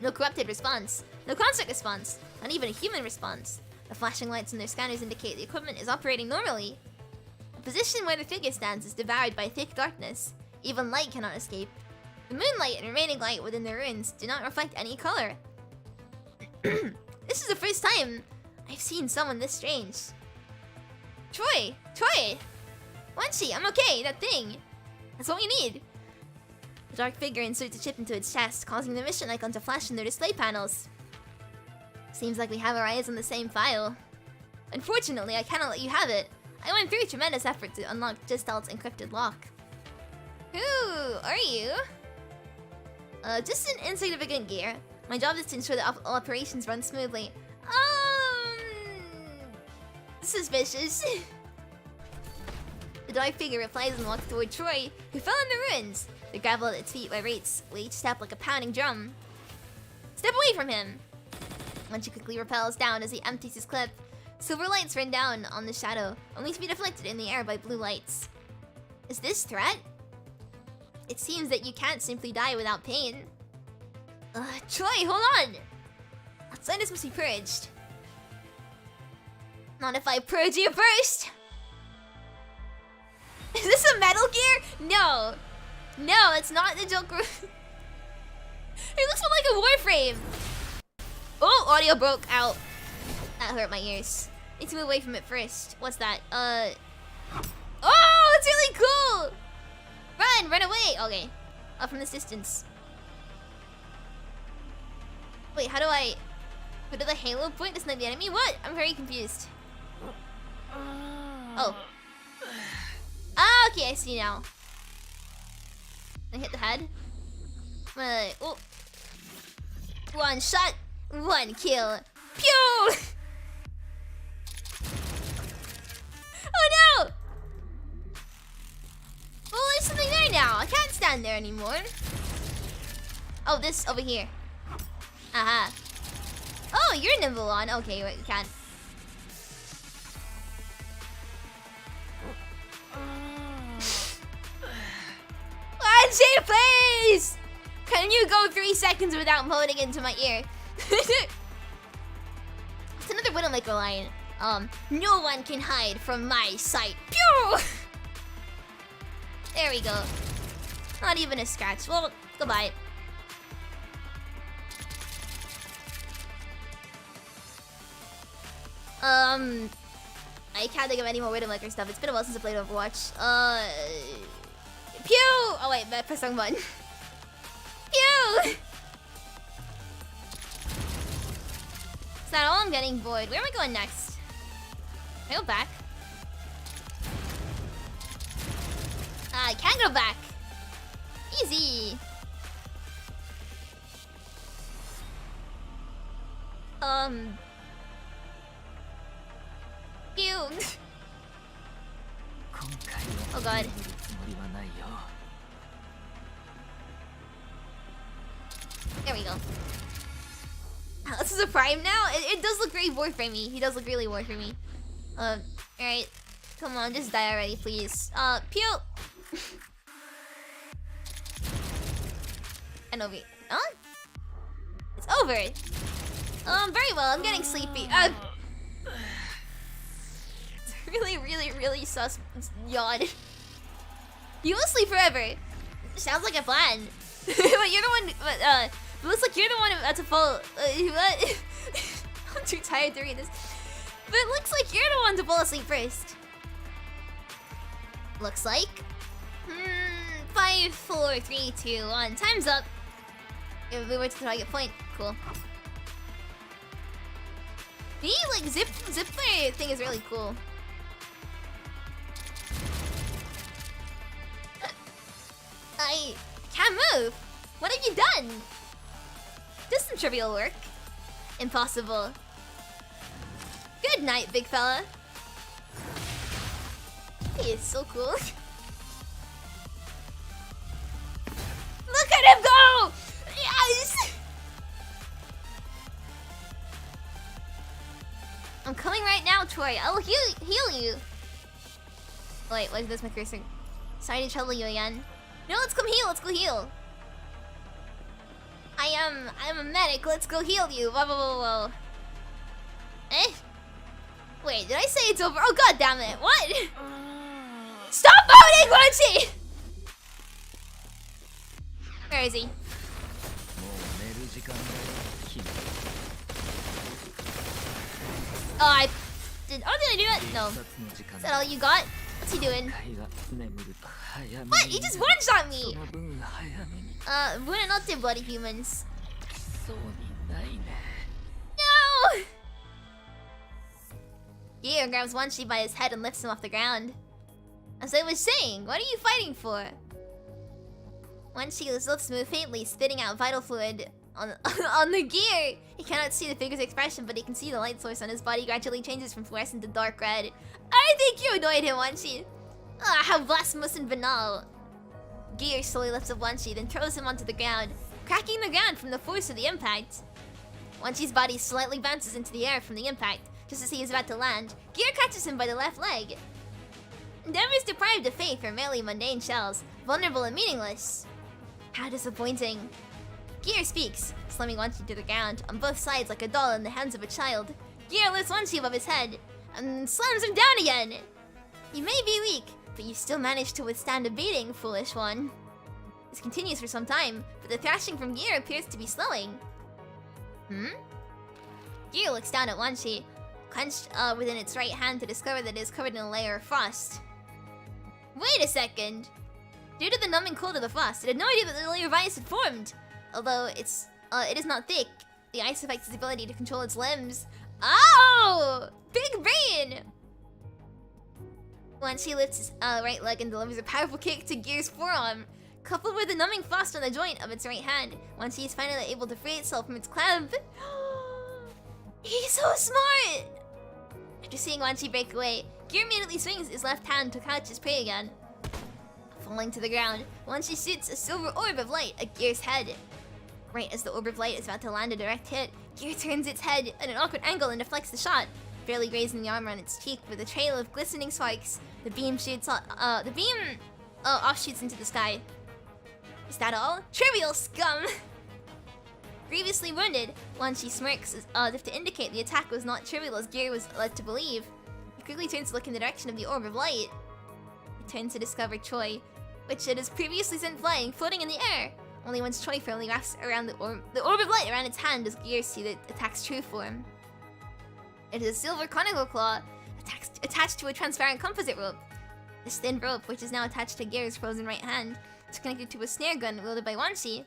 No corrupted response, no concert response, not even a human response. The flashing lights in their scanners indicate the equipment is operating normally. The position where the figure stands is devoured by thick darkness. Even light cannot escape. The moonlight and remaining light within the ruins do not reflect any color. This is the first time I've seen someone this strange. Troy! Troy! Wanshi, I'm okay, that thing. That's what we need. The dark figure inserts a chip into its chest, causing the mission icon to flash in their display panels. Seems like we have our eyes on the same file. Unfortunately, I cannot let you have it. I went through a tremendous effort to unlock Gestalt's encrypted lock. Who are you? Just an insignificant gear. My job is to ensure that all operations run smoothly. Suspicious. The dark figure replies and walks toward Troy, who fell in the ruins. The gravel at its feet vibrates, with each step like a pounding drum. Step away from him! Wanshi quickly repels down as he empties his clip. Silver lights rain down on the shadow, only to be deflected in the air by blue lights. Is this threat? It seems that you can't simply die without pain. Troy, hold on! Outsiders must be purged. Not if I purge you first! Is this a Metal Gear? No! No, it's not the Joker. It looks more like a Warframe! Oh, audio broke out. That hurt my ears. Need to move away from it first. What's that? Oh, it's really cool! Run away! Okay. Up from this distance. Wait, how do I... Go to the Halo point to snipe the enemy? What? I'm very confused. Oh. Ah, okay, I see now. I hit the head. Oh. One shot, one kill. Pew! Oh no! Well, there's something there now. I can't stand there anymore. Oh, this over here. Aha. Oh, you're nimble on. Okay, wait, you can. Wanshi, please! Can you go 3 seconds without moaning into my ear? It's another Widowmaker line. No one can hide from my sight. Pew! There we go. Not even a scratch. Well, goodbye. I can't think of any more Widowmaker stuff. It's been a while since I played Overwatch. Pew! Oh wait, press wrong button. Pew! Is that all? I'm getting bored. Where am I going next? Can I go back? I can't go back. Easy. Pew. Oh god. There we go. This is a prime now? It does look very Warframey. He does look really Warframey. Alright. Come on, just die already, please. Pew! And over. Huh? It's over. Very well. I'm getting sleepy. It's really sus. Yawn. You will sleep forever. Sounds like a plan. But you're the one. But it looks like you're the one about to fall. What? I'm too tired to read this. But it looks like you're the one to fall asleep first. Looks like. 5, 4, 3, 2, 1. Time's up. Yeah, we went to the target point. Cool. The like zip flare thing is really cool. I can't move. What have you done? Just some trivial work. Impossible. Good night, big fella. He is so cool. Look at him go! Yes! I'm coming right now, Troy. I'll heal you. Wait, why is this my cursor? Sorry to trouble you again. No, let's come heal. Let's go heal. I'm a medic. Let's go heal you. Whoa, whoa, whoa, whoa. Eh? Wait, did I say it's over? Oh god damn it! What? Stop voting, Wanshi! Where is he? Oh, did I do it? No. Is that all you got? What's he doing? What? He just one-shot me! Buonanotte, bloody humans. No! Gear grabs Wanshi by his head and lifts him off the ground. As I was saying, what are you fighting for? Wanshi's lips move faintly, spitting out vital fluid on the gear. He cannot see the figure's expression, but he can see the light source on his body gradually changes from fluorescent to dark red. I think you annoyed him, Wanshi. Ah, how blasphemous and banal. Gear slowly lifts up Wanshi, then throws him onto the ground, cracking the ground from the force of the impact. Wanshi's body slightly bounces into the air from the impact, just as he is about to land, Gear catches him by the left leg. Endeavor is deprived of faith for merely mundane shells, vulnerable and meaningless. How disappointing. Gear speaks, slamming Wanshi to the ground, on both sides like a doll in the hands of a child. Gear lifts Wanshi above his head, and slams him down again! You may be weak, but you still managed to withstand a beating, foolish one. This continues for some time, but the thrashing from Gear appears to be slowing. Gear looks down at Wanshi, clenched within its right hand to discover that it is covered in a layer of frost. Wait a second! Due to the numbing cold of the frost, it had no idea that the layer of ice had formed. Although it is not thick, the ice affects its ability to control its limbs. Oh! Big brain! Wanshi lifts his right leg and delivers a powerful kick to Gear's forearm. Coupled with the numbing frost on the joint of its right hand, Wanshi is finally able to free itself from its clamp. He's so smart! After seeing Wanshi break away, Gear immediately swings his left hand to catch his prey again. Falling to the ground, Wanshi shoots a silver orb of light at Gear's head. Right as the orb of light is about to land a direct hit, Gear turns its head at an awkward angle and deflects the shot, barely grazing the armor on its cheek with a trail of glistening sparks. The beam offshoots into the sky. Is that all? Trivial scum! Grievously wounded, Wanshi smirks as if to indicate the attack was not trivial as Gear was led to believe. He quickly turns to look in the direction of the orb of light. He turns to discover Choi, which it has previously sent flying, floating in the air. Only once Choi firmly wraps around the orb of light around its hand does Gear see the attack's true form. It is a silver conical claw attached to a transparent composite rope. This thin rope, which is now attached to Gear's frozen right hand, is connected to a snare gun wielded by Wanshi.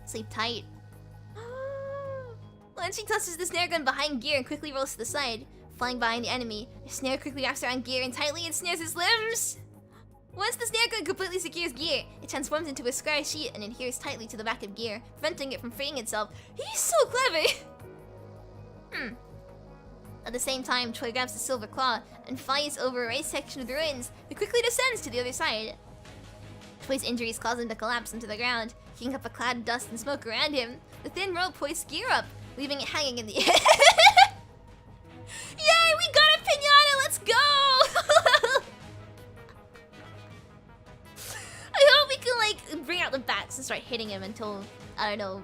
Sleep tight. Wanshi tosses the snare gun behind Gear and quickly rolls to the side. Flying behind the enemy, the snare quickly wraps around Gear and tightly ensnares his limbs! Once the snare gun completely secures Gear, it transforms into a square sheet and adheres tightly to the back of Gear, preventing it from freeing itself. He's so clever! At the same time, Choi grabs the silver claw and flies over a raised section of the ruins, but quickly descends to the other side. Choi's injuries cause him to collapse into the ground, kicking up a cloud of dust and smoke around him. The thin rope hoists Gear up, leaving it hanging in the air. Yay, we got a pinata, let's go! I hope we can, like, bring out the bats and start hitting him until, I don't know,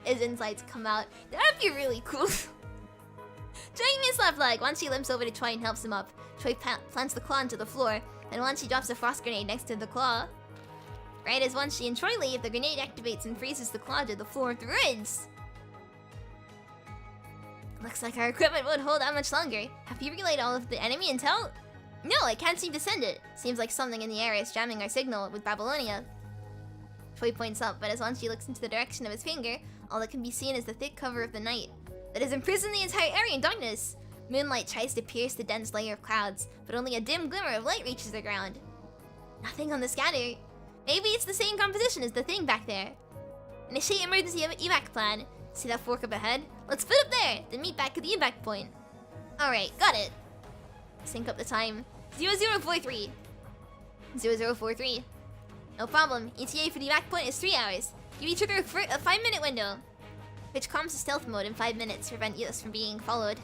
his insides come out. That'd be really cool. Dragging his left leg, Wanshi limps over to Choi and helps him up. Choi plants the claw into the floor, and Wanshi drops a frost grenade next to the claw. Right as Wanshi and Choi leave, the grenade activates and freezes the claw to the floor of the ruins. Looks like our equipment won't hold that much longer. Have you relayed all of the enemy intel? No, I can't seem to send it. Seems like something in the area is jamming our signal with Babylonia. Choi points up, but as Wanshi looks into the direction of his finger, all that can be seen is the thick cover of the night that has imprisoned the entire area in darkness. Moonlight tries to pierce the dense layer of clouds, but only a dim glimmer of light reaches the ground. Nothing on the scatter. Maybe it's the same composition as the thing back there. Initiate emergency evac plan. See that fork up ahead? Let's split up there, then meet back at the evac point. Alright, got it. Sync up the time. 0043. 0043. No problem. ETA for the evac point is 3 hours. Give each other a 5-minute window. Which calms to stealth mode in 5 minutes to prevent us from being followed.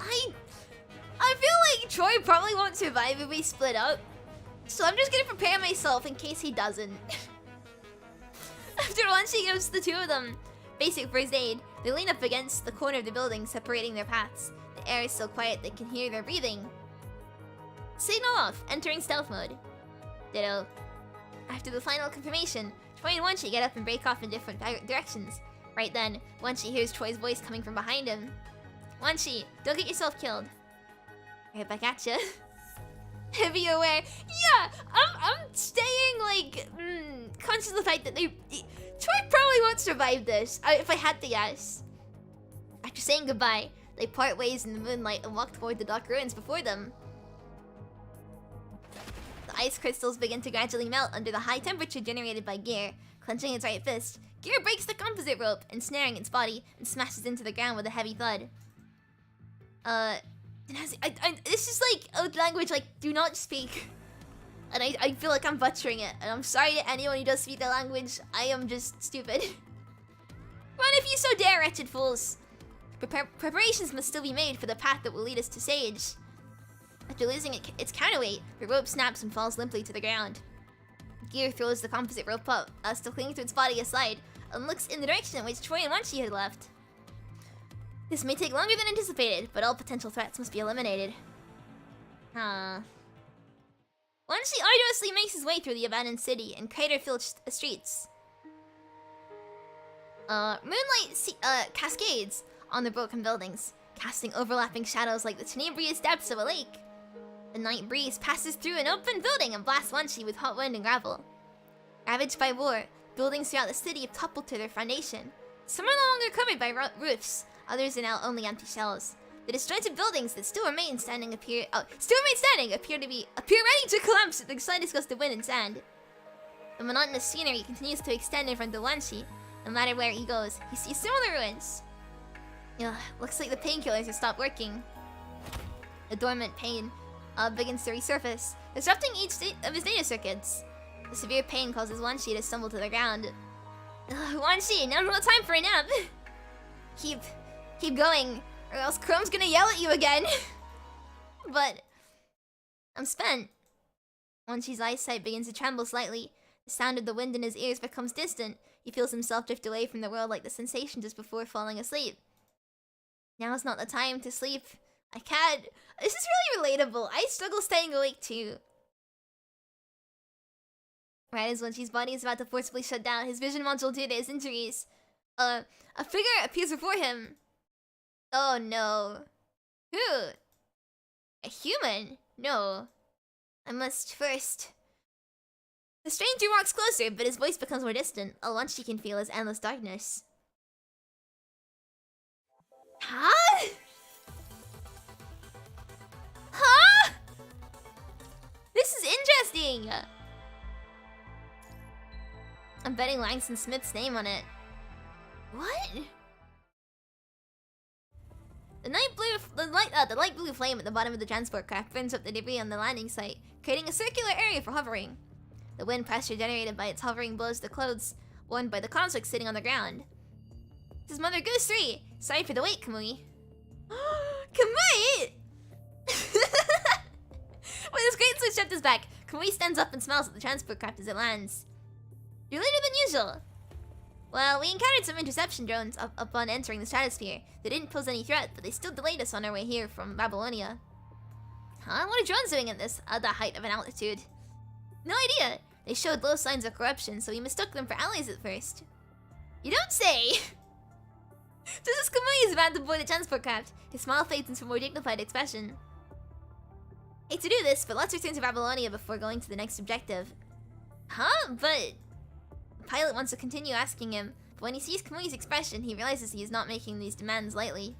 I feel like Troy probably won't survive if we split up. So I'm just gonna prepare myself in case he doesn't. After Wanshi gives the two of them basic first aid, they lean up against the corner of the building, separating their paths. The air is so quiet they can hear their breathing. Signal off, entering stealth mode. Ditto. After the final confirmation, Troy and Wanshi get up and break off in different directions. Right then, Wanshi hears Troy's voice coming from behind him. Wanshi, don't get yourself killed. Right back at ya. Be aware. Yeah, I'm staying like conscious of the fact that Troy probably won't survive this. If I had to guess. After saying goodbye, they part ways in the moonlight and walk toward the dark ruins before them. The ice crystals begin to gradually melt under the high temperature generated by Gear. Clenching its right fist, Gear breaks the composite rope, ensnaring its body, and smashes into the ground with a heavy thud. This is like a language like do not speak, and I feel like I'm butchering it, and I'm sorry to anyone who does speak that language. I am just stupid. Run if you so dare, wretched fools! Preparations must still be made for the path that will lead us to Sage. After losing its counterweight, the rope snaps and falls limply to the ground. Gear throws the composite rope up, still clinging to its body aside, and looks in the direction in which Troy and Wanshi had left. This may take longer than anticipated, but all potential threats must be eliminated. Wanshi arduously makes his way through the abandoned city and crater-filled streets. Moonlight cascades on the broken buildings, casting overlapping shadows like the tenebrious depths of a lake. The night breeze passes through an open building and blasts Wanshi with hot wind and gravel. Ravaged by war, buildings throughout the city have toppled to their foundation. Some are no longer covered by roofs, others are now only empty shells. The disjointed buildings that still remain standing appear ready to collapse at the slightest gust of wind and sand. The monotonous scenery continues to extend in front of Wanshi. No matter where he goes, he sees similar ruins. Looks like the painkillers have stopped working. The dormant pain begins to resurface, disrupting each of his data circuits. The severe pain causes Wanshi to stumble to the ground. Wanshi, now's no time for a nap. Keep going, or else Chrome's gonna yell at you again. But I'm spent. Wanshi's eyesight begins to tremble slightly. The sound of the wind in his ears becomes distant. He feels himself drift away from the world like the sensation just before falling asleep. Now is not the time to sleep. I can't. This is really relatable. I struggle staying awake too. Right as Wanshi's body is about to forcibly shut down his vision module due to his injuries, a figure appears before him. Oh no. Who? A human? No. I must first... The stranger walks closer, but his voice becomes more distant. All Wanshi can feel is endless darkness. Huh? Huh? This is interesting! I'm betting Langston Smith's name on it. What? The light blue flame at the bottom of the transport craft burns up the debris on the landing site, creating a circular area for hovering. The wind pressure generated by its hovering blows the clothes worn by the construct sitting on the ground. This is Mother Goose 3! Sorry for the wait, Kamui. Kamui! With his great switch up his back, Kamui stands up and smiles at the transport craft as it lands. You're later than usual. Well, we encountered some interception drones upon entering the stratosphere. They didn't pose any threat, but they still delayed us on our way here from Babylonia. Huh? What are drones doing at the height of an altitude? No idea. They showed low signs of corruption, so we mistook them for allies at first. You don't say! Just as Kamui is about to board the transport craft, his smile fades into a more dignified expression. Hate to do this, but let's return to Babylonia before going to the next objective. Huh? But... The pilot wants to continue asking him, but when he sees Kamui's expression, he realizes he is not making these demands lightly.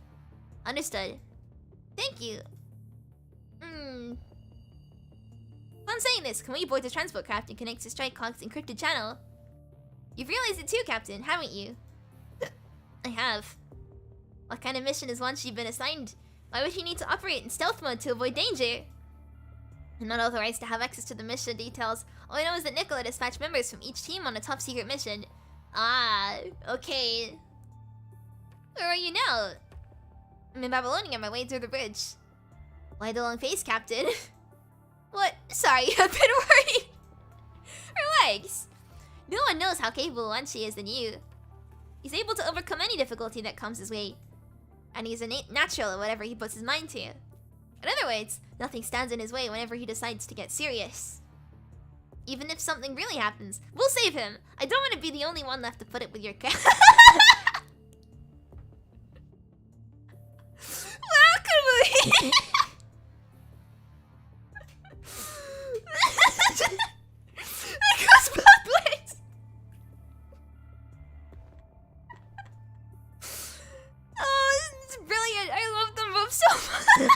Understood. Thank you. Upon saying this, Kamui boards the transport craft and connects to Strike Hawk's encrypted channel. You've realized it too, Captain, haven't you? I have. What kind of mission has Wanshi been assigned? Why would he need to operate in stealth mode to avoid danger? I'm not authorized to have access to the mission details. All I know is that Nicola dispatched members from each team on a top secret mission. Ah, okay. Where are you now? I'm in Babylonia on my way through the bridge. Why the long face, Captain? What? Sorry, I've been worried. Relax. No one knows how capable Wanshi is than you. He's able to overcome any difficulty that comes his way. And he's a natural at whatever he puts his mind to. In other words, nothing stands in his way whenever he decides to get serious. Even if something really happens, we'll save him. I don't want to be the only one left to put it with your cat. Welcome. It goes both ways. Oh, it's brilliant. I love them both so much.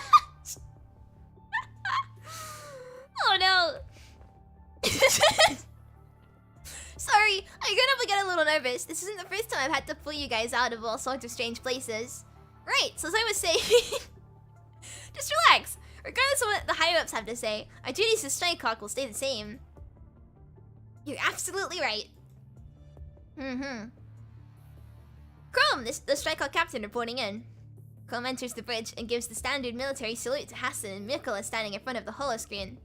Oh no. Sorry, I couldn't get a little nervous. This isn't the first time I've had to pull you guys out of all sorts of strange places. Right, so as I was saying, just relax. Regardless of what the higher-ups have to say, our duties to Strike Hawk will stay the same. You're absolutely right. Chrome, the Strike Hawk captain reporting in. Chrome enters the bridge and gives the standard military salute to Hassan and Nicola standing in front of the holoscreen.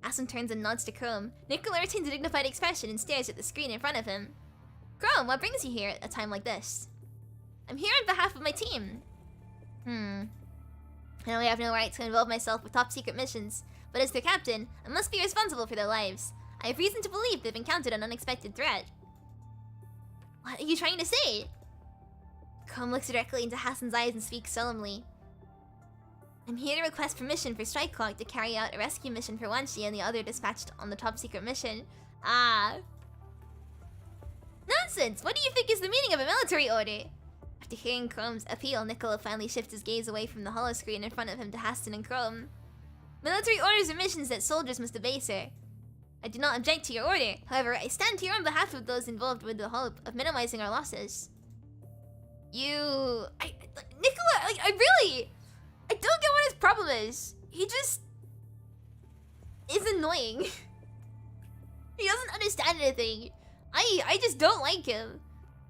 Hassan turns and nods to Chrome. Nicola retains a dignified expression and stares at the screen in front of him. Chrome, what brings you here at a time like this? I'm here on behalf of my team. I know I have no right to involve myself with top-secret missions, but as their captain, I must be responsible for their lives. I have reason to believe they've encountered an unexpected threat. What are you trying to say? Chrome looks directly into Hassan's eyes and speaks solemnly. I'm here to request permission for Strike Clock to carry out a rescue mission for Wanshi and the other dispatched on the top-secret mission. Ah. Nonsense! What do you think is the meaning of a military order? After hearing Chrome's appeal, Nicola finally shifts his gaze away from the holoscreen in front of him to Hassan and Chrome. Military orders are missions that soldiers must obey, sir. I do not object to your order. However, I stand here on behalf of those involved with the hope of minimizing our losses. Nicola, I don't get what his problem is. He just is annoying. He doesn't understand anything. I just don't like him.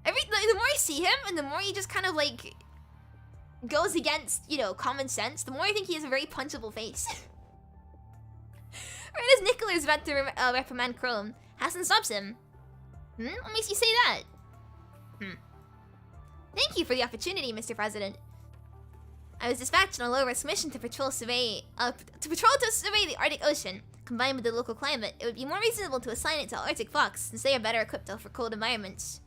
The more I see him, and the more he just kind of like goes against, you know, common sense, the more I think he has a very punchable face. Right as Nicola is about to reprimand Chrome, Hassan stops him. What makes you say that? Thank you for the opportunity, Mr. President. I was dispatched on a low-risk mission to survey the Arctic Ocean. Combined with the local climate, it would be more reasonable to assign it to Arctic Fox, since they are better equipped for cold environments.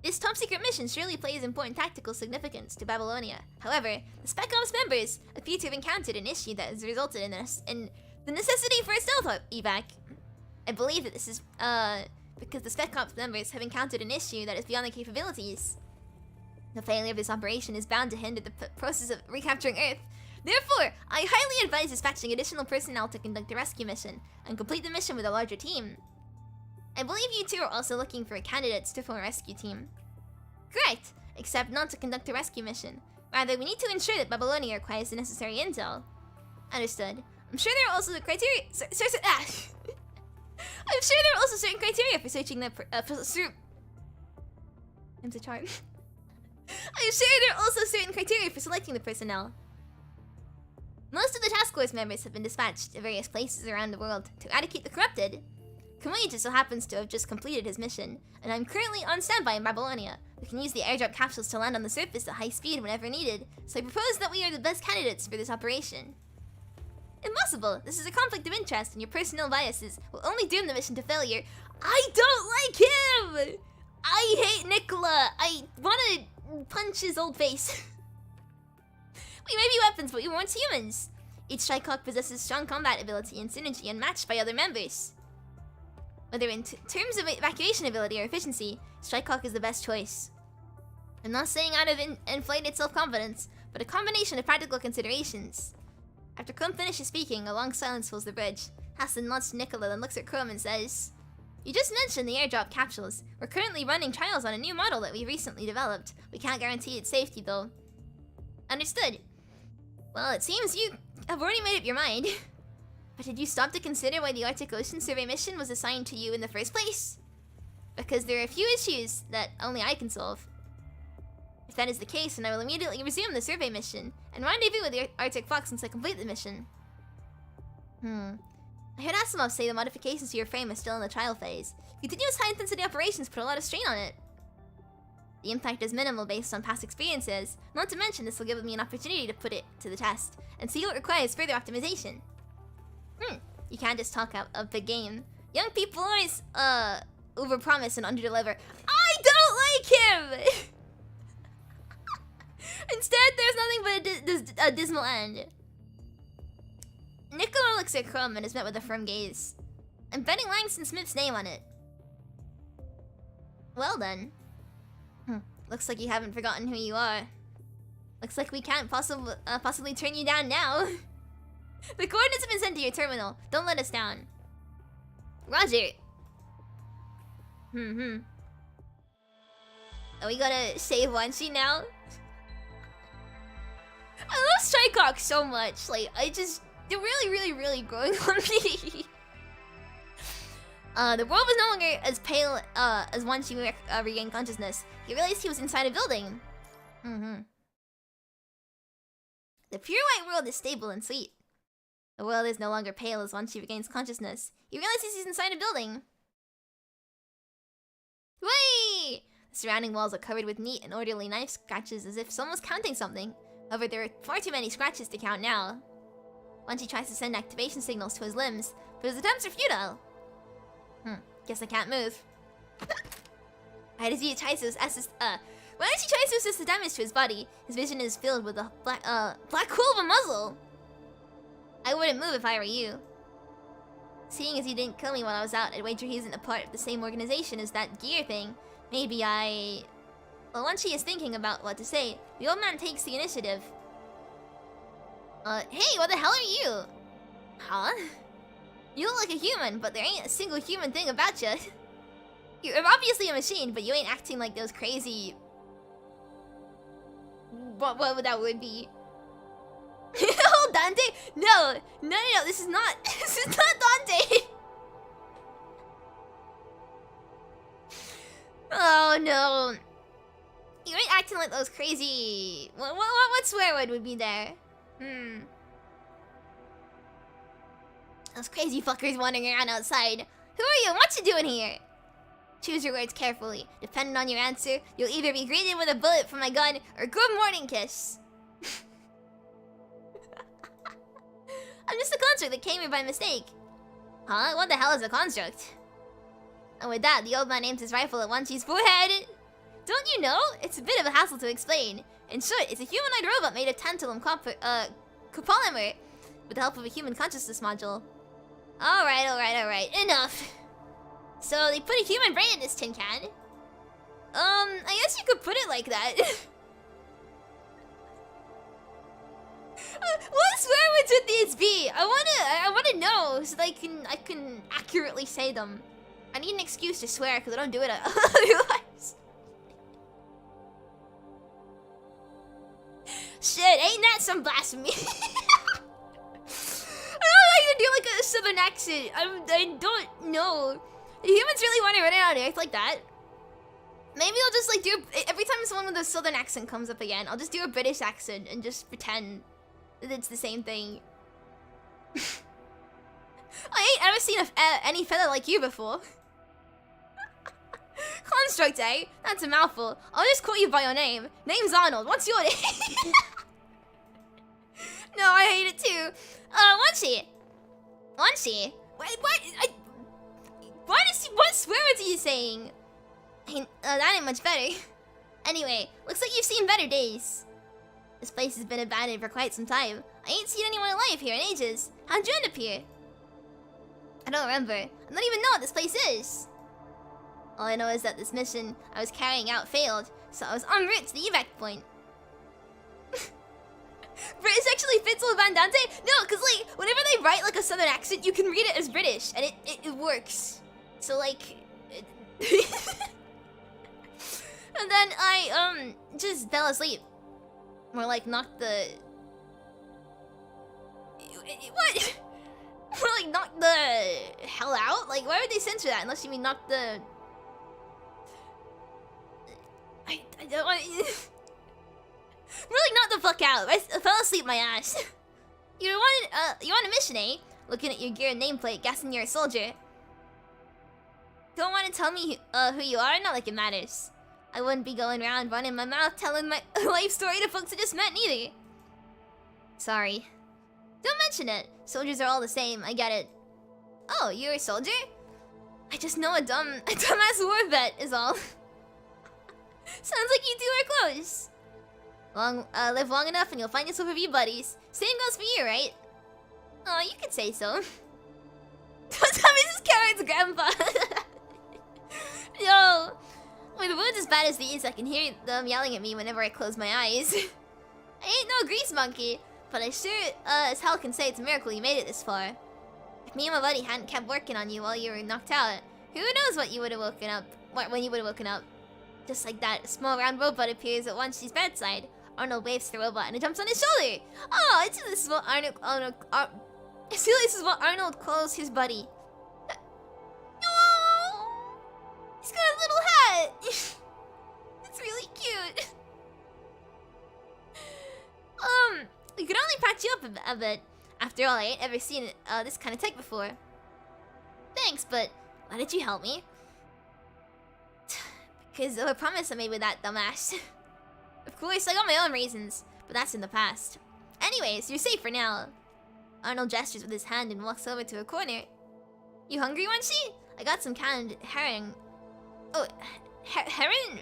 This top-secret mission surely plays important tactical significance to Babylonia. However, the Spec Ops members appear to have encountered an issue that has resulted in the necessity for a stealth evac. I believe that this is because the Spec Ops members have encountered an issue that is beyond their capabilities. The failure of this operation is bound to hinder the process of recapturing Earth. Therefore, I highly advise dispatching additional personnel to conduct the rescue mission and complete the mission with a larger team. I believe you two are also looking for candidates to form a rescue team. Correct, except not to conduct a rescue mission. Rather, we need to ensure that Babylonia acquires the necessary intel. Understood. I'm sure there are also criteria. I'm sure there are also certain criteria for searching the. I'm so charmed. I'm sure there are also certain criteria for selecting the personnel. Most of the task force members have been dispatched to various places around the world to eradicate the corrupted. Kamui just so happens to have just completed his mission, and I'm currently on standby in Babylonia. We can use the airdrop capsules to land on the surface at high speed whenever needed, so I propose that we are the best candidates for this operation. Impossible! This is a conflict of interest, and your personal biases will only doom the mission to failure. I don't like him! I hate Nicola! I wanna punch his old face. We may be weapons, but we weren't humans. Each Strike possesses strong combat ability and synergy unmatched by other members. Whether in terms of evacuation ability or efficiency, Strike is the best choice. I'm not saying out of inflated self-confidence, but a combination of practical considerations. After Chrome finishes speaking, a long silence fills the bridge. Hassan nods to Nicola, then looks at Chrome and says, "You just mentioned the airdrop capsules. We're currently running trials on a new model that we recently developed. We can't guarantee its safety, though." Understood. Well, it seems you have already made up your mind. But did you stop to consider why the Arctic Ocean survey mission was assigned to you in the first place? Because there are a few issues that only I can solve. If that is the case, then I will immediately resume the survey mission and rendezvous with the Arctic Fox once I complete the mission. I heard Asimov say the modifications to your frame are still in the trial phase. Continuous high-intensity operations put a lot of strain on it. The impact is minimal based on past experiences, not to mention this will give me an opportunity to put it to the test and see what requires further optimization. You can't just talk out of the game. Young people always, overpromise and underdeliver. I don't like him! Instead, there's nothing but a dismal end. Nicola looks at Chrome and is met with a firm gaze. I'm betting Langston Smith's name on it. Well then. Looks like you haven't forgotten who you are. Looks like we can't possibly turn you down now. The coordinates have been sent to your terminal. Don't let us down. Roger. Are we gonna save Wanshi now? I love Strike so much. Like, they're really growing on me. The world was no longer as pale as Wanshi regained consciousness. He realized he was inside a building. The pure white world is stable and sweet. The world is no longer pale as Wanshi regains consciousness. He realizes he's inside a building. Whee! The surrounding walls are covered with neat and orderly knife scratches as if someone was counting something. However, there are far too many scratches to count now. Wanshi tries to send activation signals to his limbs, but his attempts are futile. Guess I can't move. When Wanshi tries to assist the damage to his body, his vision is filled with a black hole of a muzzle. I wouldn't move if I were you. Seeing as he didn't kill me while I was out, I'd wager he isn't a part of the same organization as that gear thing. Maybe I... Well, Wanshi is thinking about what to say, the old man takes the initiative. Hey, what the hell are you? Huh? You look like a human, but there ain't a single human thing about you. You're obviously a machine, but you ain't acting like those crazy... What would that word be? Oh, Dante? No, this is not... This is not Dante! Oh, no. You ain't acting like those crazy... What swear word would be there? Those crazy fuckers wandering around outside. Who are you? What you doing here? Choose your words carefully. Depending on your answer, you'll either be greeted with a bullet from my gun or good morning kiss. I'm just a construct that came here by mistake. Huh? What the hell is a construct? And with that, the old man aims his rifle at Wanshi's forehead. Don't you know? It's a bit of a hassle to explain. In short, it's a humanoid robot made of tantalum copolymer with the help of a human consciousness module. Alright. Enough. So they put a human brain in this tin can. I guess you could put it like that. What swear words would these be? I wanna know so that I can accurately say them. I need an excuse to swear because I don't do it otherwise. Shit, ain't that some blasphemy? I don't like to do like a southern accent. I don't know. Humans really want to run out and act like that. Maybe I'll just like do every time someone with a southern accent comes up again, I'll just do a British accent and just pretend that it's the same thing. I ain't ever seen any fella like you before. Construct, eh? That's a mouthful. I'll just call you by your name. Name's Arnold. What's your name? No, I hate it too. Wanshi. What swear words are you saying? That ain't much better. Anyway, looks like you've seen better days. This place has been abandoned for quite some time. I ain't seen anyone alive here in ages. How'd you end up here? I don't remember. I don't even know what this place is. All I know is that this mission I was carrying out failed, so I was en route to the evac point. British actually fits old Van Dante? No, because like, whenever they write like a southern accent, you can read it as British, and it works. So like... And then I, just fell asleep. More like knocked the... What? More like knocked the hell out? Like, why would they censor that unless you mean knock the... I don't want... More like knock the fuck out. I fell asleep my ass. You're on a mission, eh? Looking at your gear and nameplate, guessing you're a soldier. Don't want to tell me who you are? Not like it matters. I wouldn't be going around running my mouth telling my life story to folks I just met neither. Sorry. Don't mention it. Soldiers are all the same, I get it. Oh, you're a soldier? I just know a dumbass war vet is all. Sounds like you two are close. Live long enough and you'll find yourself a few buddies. Same goes for you, right? Oh, you could say so. Don't tell me this is Karen's grandpa. Yo. With wounds as bad as these, I can hear them yelling at me whenever I close my eyes. I ain't no grease monkey, but I sure as hell can say it's a miracle you made it this far. If me and my buddy hadn't kept working on you while you were knocked out, who knows what you would have woken up, when you would have woken up. Just like that, a small round robot appears at Wanshi's bedside. Arnold waves to the robot and it jumps on his shoulder. Oh, this is what Arnold calls his buddy. Oh, he's got a little hat. It's really cute. You could chat you up a bit. After all, I ain't ever seen this kind of tech before. Thanks, but why did you help me? Because of a promise I made with that dumbass. Of course, I got my own reasons, but that's in the past. Anyways, you're safe for now. Arnold gestures with his hand and walks over to a corner. You hungry, Wanshi? I got some canned herring. Oh, herring?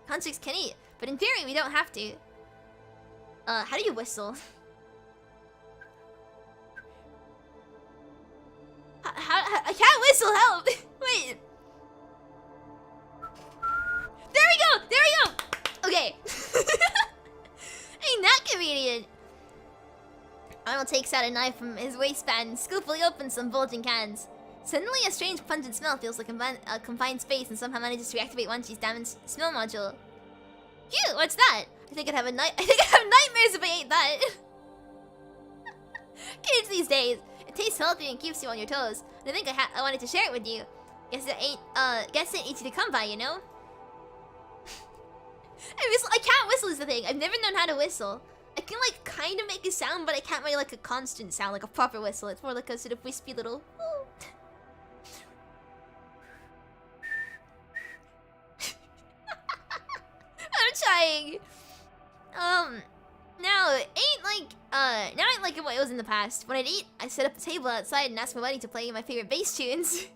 Conchicks can eat, but in theory we don't have to. How do you whistle? I can't whistle, help! Wait. There we go! There we go! Okay. Ain't that convenient? Arnold takes out a knife from his waistband and skillfully opens some bulging cans. Suddenly, a strange pungent smell feels like a confined space and somehow manages to reactivate Wanshi's damaged smell module. Phew, what's that? I think I'd have nightmares if I ate that. Kids these days, it tastes healthy and keeps you on your toes. And I think I wanted to share it with you. Guess it ain't easy to come by, you know? I can't whistle is the thing. I've never known how to whistle. I can like kind of make a sound, but I can't make like a constant sound, like a proper whistle. It's more like a sort of wispy little. I'm trying. Now it ain't like what it was in the past. When I'd eat, I set up a table outside and asked my buddy to play my favorite bass tunes.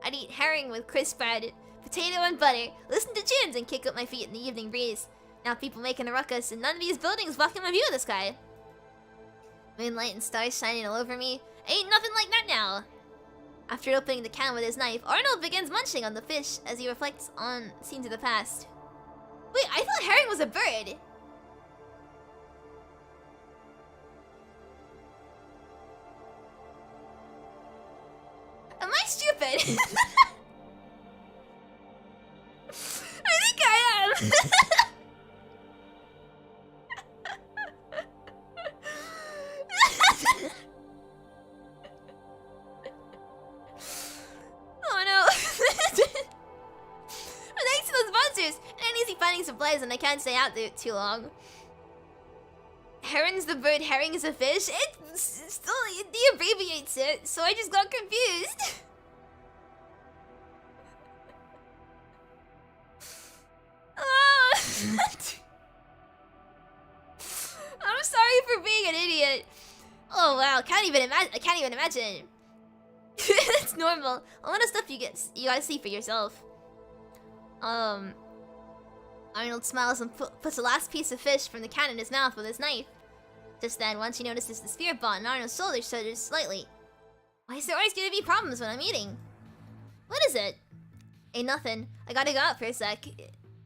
I'd eat herring with crisp bread, potato and butter, listen to tunes, and kick up my feet in the evening breeze. Now people making a ruckus, and none of these buildings blocking my view of the sky. Moonlight and stars shining all over me. Ain't nothing like that now. After opening the can with his knife, Arnold begins munching on the fish as he reflects on scenes of the past. Wait, I thought herring was a bird. Am I stupid? I think I am. Oh no. Thanks to those monsters, it ain't easy finding supplies and I can't stay out there too long. Heron's the bird, herring is a fish. It still, he abbreviates it, so I just got confused. I'm sorry for being an idiot. Oh wow, I can't even imagine. It's normal. A lot of stuff you gotta see for yourself. Arnold smiles and puts the last piece of fish from the can in his mouth with his knife. Just then, once he notices the spirit bot on Arnold's shoulder shudders slightly. Why is there always gonna be problems when I'm eating? What is it? Ain't nothing. I gotta go out for a sec.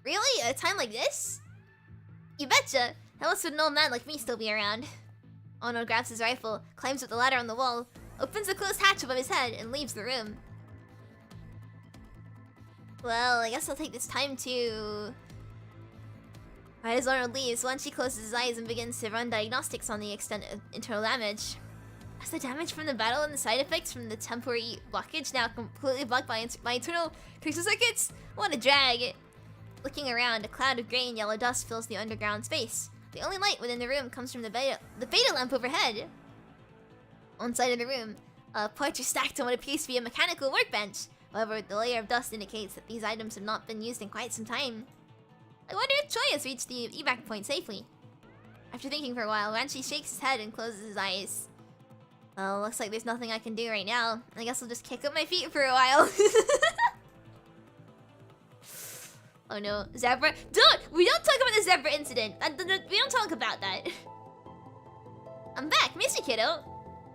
Really? At a time like this? You betcha! How else would an old man like me still be around? Arnold grabs his rifle, climbs up the ladder on the wall, opens the closed hatch above his head, and leaves the room. Well, I guess I'll take this time to... Right as Arnold leaves, Wanshi closes his eyes and begins to run diagnostics on the extent of internal damage. Has the damage from the battle and the side effects from the temporary blockage now completely blocked by my internal crystal circuits? What a drag! Looking around, a cloud of grey and yellow dust fills the underground space. The only light within the room comes from the beta lamp overhead. On side of the room, parts are stacked on what appears to be a mechanical workbench. However, the layer of dust indicates that these items have not been used in quite some time. I wonder if Choi has reached the evac point safely. After thinking for a while, Wanshi shakes his head and closes his eyes. Well, looks like there's nothing I can do right now. I guess I'll just kick up my feet for a while. Oh no, zebra. We don't talk about the zebra incident. We don't talk about that. I'm back, miss you, kiddo.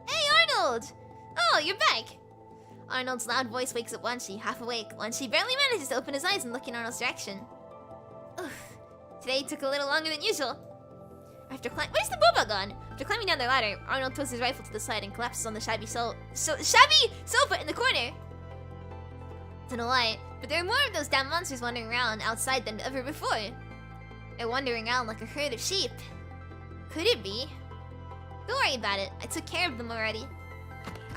Hey, Arnold! Oh, you're back. Arnold's loud voice wakes up Wanshi, half awake. Wanshi barely manages to open his eyes and look in Arnold's direction. Oof. Today took a little longer than usual. Where's the boba gone? After climbing down the ladder, Arnold throws his rifle to the side and collapses on the shabby sofa in the corner. Don't know why, but there are more of those damn monsters wandering around outside than ever before. They're wandering around like a herd of sheep. Could it be? Don't worry about it. I took care of them already.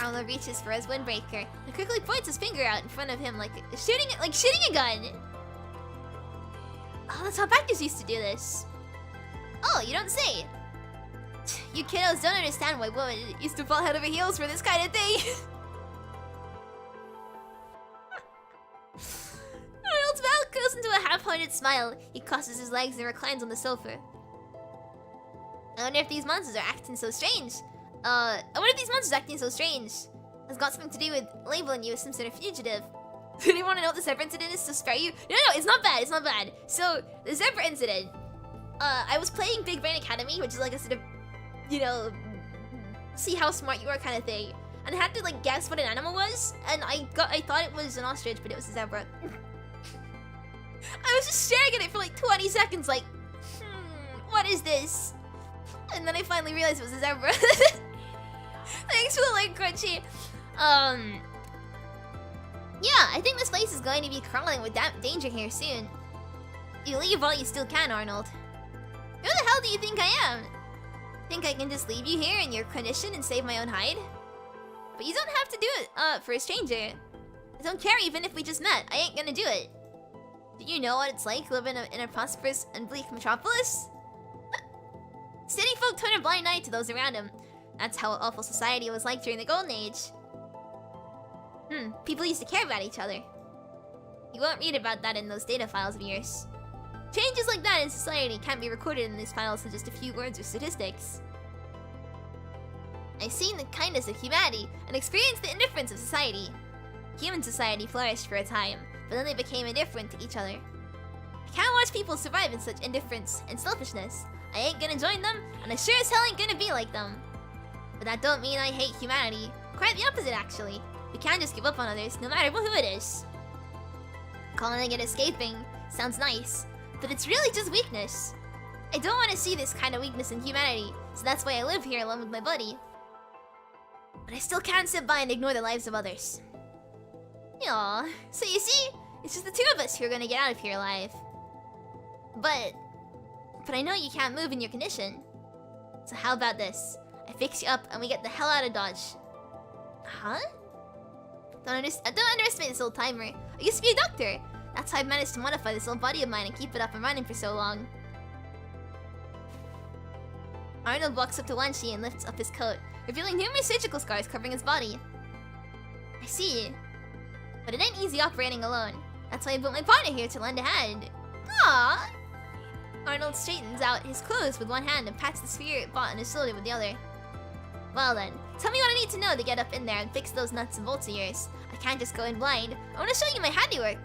Arnold reaches for his windbreaker and quickly points his finger out in front of him like shooting a gun. Oh, that's how Bacchus used to do this. Oh, you don't say. You kiddos don't understand why women used to fall head over heels for this kind of thing. Arnold's mouth goes into a half-hearted smile. He crosses his legs and reclines on the sofa. I wonder if these monsters are acting so strange. Has got something to do with labeling you as some sort of fugitive. Do you want to know what the zebra incident is to spare you? No, it's not bad, it's not bad. So, the zebra incident. I was playing Big Brain Academy, which is like a sort of, you know, see how smart you are kind of thing. And I had to like guess what an animal was, and I thought it was an ostrich, but it was a zebra. I was just staring at it for like 20 seconds, like, what is this? And then I finally realized it was a zebra. Thanks for the link, Crunchy. Yeah, I think this place is going to be crawling with that danger here soon. You leave while you still can, Arnold. Who the hell do you think I am? Think I can just leave you here in your condition and save my own hide? But you don't have to do it, for a stranger. I don't care even if we just met. I ain't gonna do it. Do you know what it's like living in a prosperous and bleak metropolis? City folk turn a blind eye to those around them. That's how awful society was like during the Golden Age. People used to care about each other. You won't read about that in those data files of yours. Changes like that in society can't be recorded in these files in just a few words or statistics. I've seen the kindness of humanity and experienced the indifference of society. Human society flourished for a time, but then they became indifferent to each other. I can't watch people survive in such indifference and selfishness. I ain't gonna join them, and I sure as hell ain't gonna be like them. But that don't mean I hate humanity. Quite the opposite, actually. We can't just give up on others, no matter who it is. Calling it escaping sounds nice, but it's really just weakness. I don't want to see this kind of weakness in humanity, so that's why I live here alone with my buddy. But I still can't sit by and ignore the lives of others. Aww, so you see, it's just the two of us who are gonna get out of here alive. But I know you can't move in your condition. So how about this? I fix you up and we get the hell out of Dodge. Huh? Don't underestimate this old timer. I used to be a doctor. That's how I managed to modify this old body of mine and keep it up and running for so long. Arnold walks up to Wanshi and lifts up his coat, revealing numerous surgical scars covering his body. I see. But it ain't easy operating alone. That's why I built my partner here to lend a hand. Aww! Arnold straightens out his clothes with one hand and pats the sphere bought on his shoulder with the other. Well then, tell me what I need to know to get up in there and fix those nuts and bolts of yours. I can't just go in blind. I want to show you my handiwork.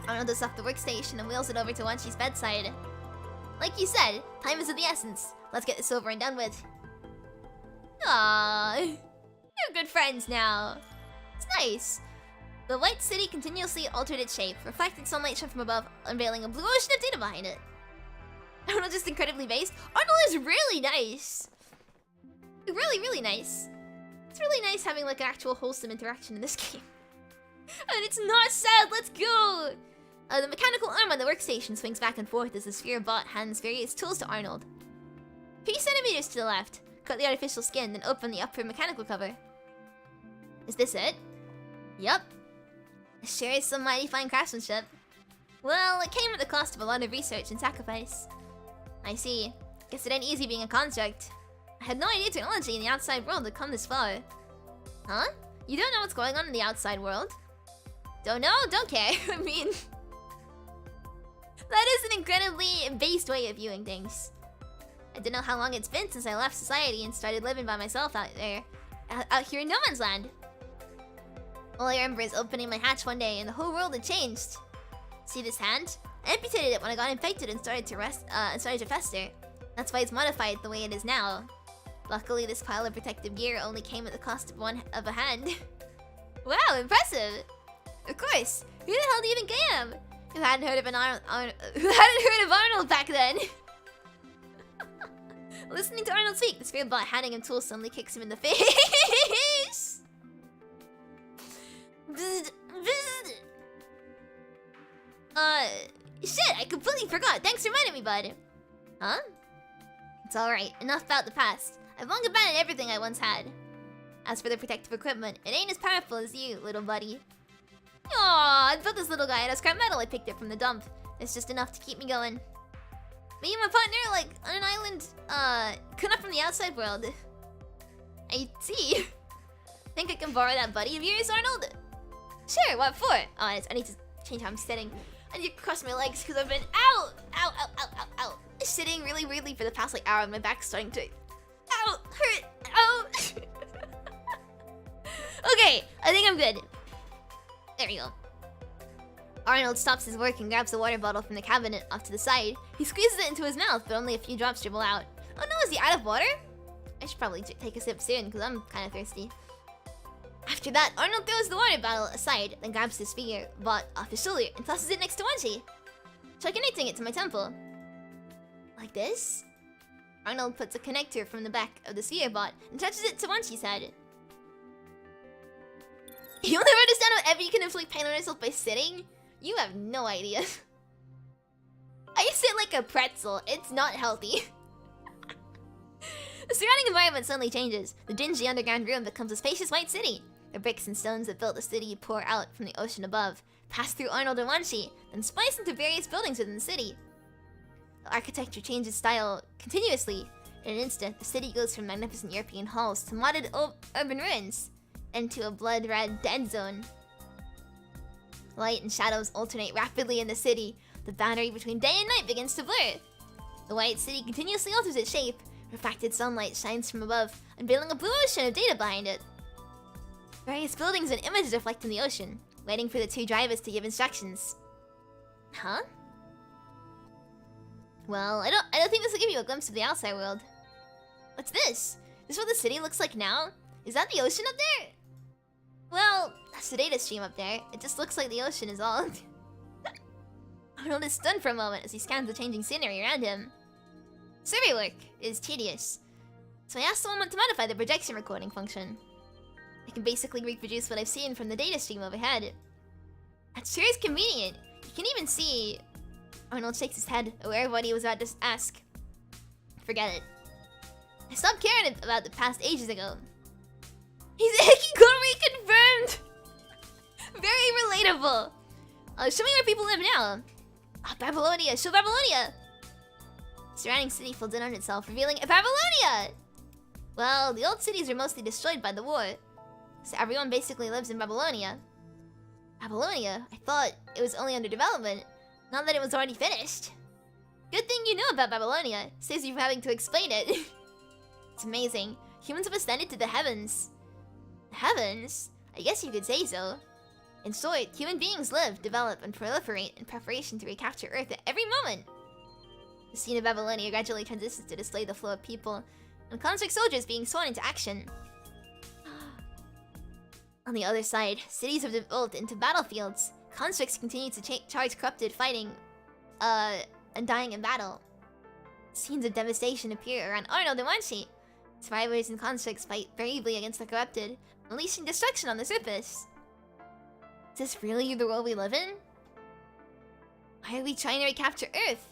Arnold does off the workstation and wheels it over to Wanshi's bedside. Like you said, time is of the essence. Let's get this over and done with. Aww, you're good friends now. It's nice. The white city continuously altered its shape, reflecting sunlight shone from above, unveiling a blue ocean of data behind it. Arnold just incredibly based. Arnold is really nice. Really, really nice. It's really nice having like an actual wholesome interaction in this game. And it's not sad, let's go! The mechanical arm on the workstation swings back and forth as the sphere bot hands various tools to Arnold. 3 centimeters to the left. Cut the artificial skin, then open the upper mechanical cover. Is this it? Yup. Sure is some mighty fine craftsmanship. Well, it came at the cost of a lot of research and sacrifice. I see. Guess it ain't easy being a construct. I had no idea technology in the outside world would come this far. Huh? You don't know what's going on in the outside world? Don't know? Don't care. I mean... that is an incredibly based way of viewing things. I don't know how long it's been since I left society and started living by myself out there. Out here in no man's land. All I remember is opening my hatch one day and the whole world had changed. See this hand? I amputated it when I got infected and started to fester. That's why it's modified the way it is now. Luckily, this pile of protective gear only came at the cost of a hand. Wow, impressive! Of course. Who the hell do you think I am? Who hadn't heard of Arnold back then? Listening to Arnold speak, the spirit bot handing him tools suddenly kicks him in the face. Shit, I completely forgot. Thanks for reminding me, bud. Huh? It's alright. Enough about the past. I've long abandoned everything I once had. As for the protective equipment, it ain't as powerful as you, little buddy. Aww, I built this little guy out of scrap metal I picked up from the dump. It's just enough to keep me going. Me and my partner, like, on an island, cut up from the outside world. I see. Think I can borrow that buddy of yours, Arnold? Sure, what for? Oh, I need to change how I'm sitting. I need to cross my legs because I've been ow, sitting really weirdly for the past like hour and my back's starting to hurt. Okay, I think I'm good. There we go. Arnold stops his work and grabs the water bottle from the cabinet off to the side. He squeezes it into his mouth, but only a few drops dribble out. Oh no, is he out of water? I should probably take a sip soon because I'm kind of thirsty. After that, Arnold throws the water bottle aside, then grabs his spear bot off his shoulder and tosses it next to Wanshi. Try connecting it to my temple. Like this? Arnold puts a connector from the back of the sphere bot and touches it to Wanshi's head. You'll never understand how Ebi can inflict pain on herself by sitting? You have no idea. I sit like a pretzel. It's not healthy. The surrounding environment suddenly changes. The dingy underground room becomes a spacious white city. The bricks and stones that built the city pour out from the ocean above, pass through Arnold and Wanshi, then splice into various buildings within the city. The architecture changes style continuously. In an instant, the city goes from magnificent European halls to modded urban ruins, and to a blood-red dead zone. Light and shadows alternate rapidly in the city. The boundary between day and night begins to blur. The white city continuously alters its shape. Refracted sunlight shines from above, unveiling a blue ocean of data behind it. Various buildings and images reflect in the ocean, waiting for the two drivers to give instructions. Huh? Well, I don't think this will give you a glimpse of the outside world. What's this? Is this what the city looks like now? Is that the ocean up there? Well, that's the data stream up there. It just looks like the ocean is all. Arnold is stunned for a moment as he scans the changing scenery around him. Survey work is tedious, so I asked someone to modify the projection recording function. I can basically reproduce what I've seen from the data stream overhead. That sure is convenient. You can even see... Arnold shakes his head, aware of what he was about to ask. Forget it. I stopped caring about the past ages ago. He's Hikigori confirmed! Very relatable. Show me where people live now. Oh, Babylonia, show Babylonia! The surrounding city folds in on itself, revealing Babylonia! Well, the old cities were mostly destroyed by the war, so everyone basically lives in Babylonia. Babylonia? I thought it was only under development, not that it was already finished. Good thing you know about Babylonia, saves you from having to explain it. It's amazing. Humans have ascended to the heavens. Heavens? I guess you could say so. In short, human beings live, develop, and proliferate in preparation to recapture Earth at every moment. The scene of Babylonia gradually transitions to display the flow of people and conscript soldiers being sworn into action. On the other side, cities have devolved into battlefields. Conscripts continue to charge corrupted, fighting, and dying in battle. Scenes of devastation appear around Arnold and Wanshi. Survivors and conscripts fight bravely against the corrupted, unleashing destruction on the surface. Is this really the world we live in? Why are we trying to recapture Earth?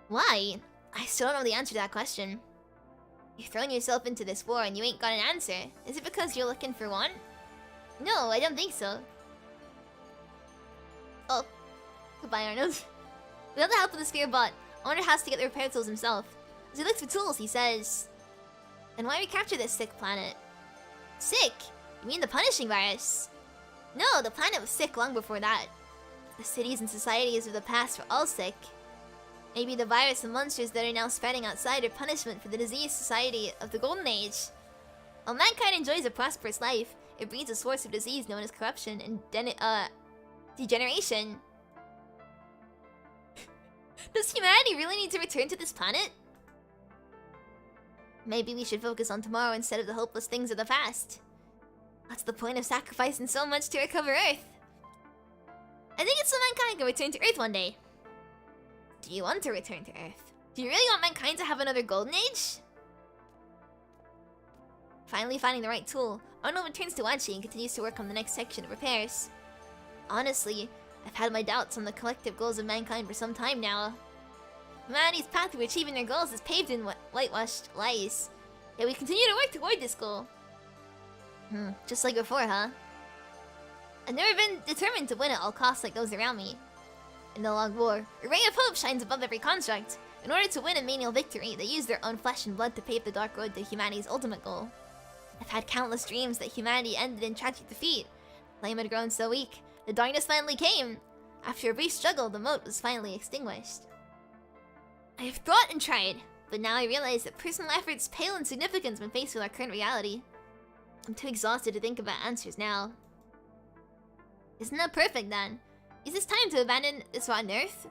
Why? I still don't know the answer to that question. You've thrown yourself into this war and you ain't got an answer. Is it because you're looking for one? No, I don't think so. Oh. Goodbye, Arnold. Without the help of the sphere bot, Arnold has to get the repair tools himself. As he looks for tools, he says... Then why recapture this sick planet? Sick? You mean the punishing virus? No, the planet was sick long before that. The cities and societies of the past were all sick. Maybe the virus and monsters that are now spreading outside are punishment for the diseased society of the Golden Age. While mankind enjoys a prosperous life, it breeds a source of disease known as corruption and degeneration. Does humanity really need to return to this planet? Maybe we should focus on tomorrow instead of the hopeless things of the past. What's the point of sacrificing so much to recover Earth? I think it's so mankind can return to Earth one day. Do you want to return to Earth? Do you really want mankind to have another Golden Age? Finally finding the right tool, Arnold returns to Wanshi and continues to work on the next section of repairs. Honestly, I've had my doubts on the collective goals of mankind for some time now. Humanity's path to achieving their goals is paved in whitewashed lies. Yet we continue to work toward this goal. Just like before, huh? I've never been determined to win at all costs like those around me. In the long war, a ray of hope shines above every construct. In order to win a menial victory, they use their own flesh and blood to pave the dark road to humanity's ultimate goal. I've had countless dreams that humanity ended in tragic defeat. The flame had grown so weak, the darkness finally came. After a brief struggle, the mote was finally extinguished. I have thought and tried, but now I realize that personal efforts pale in significance when faced with our current reality. I'm too exhausted to think about answers now. Isn't that perfect then? Is this time to abandon this rotten earth?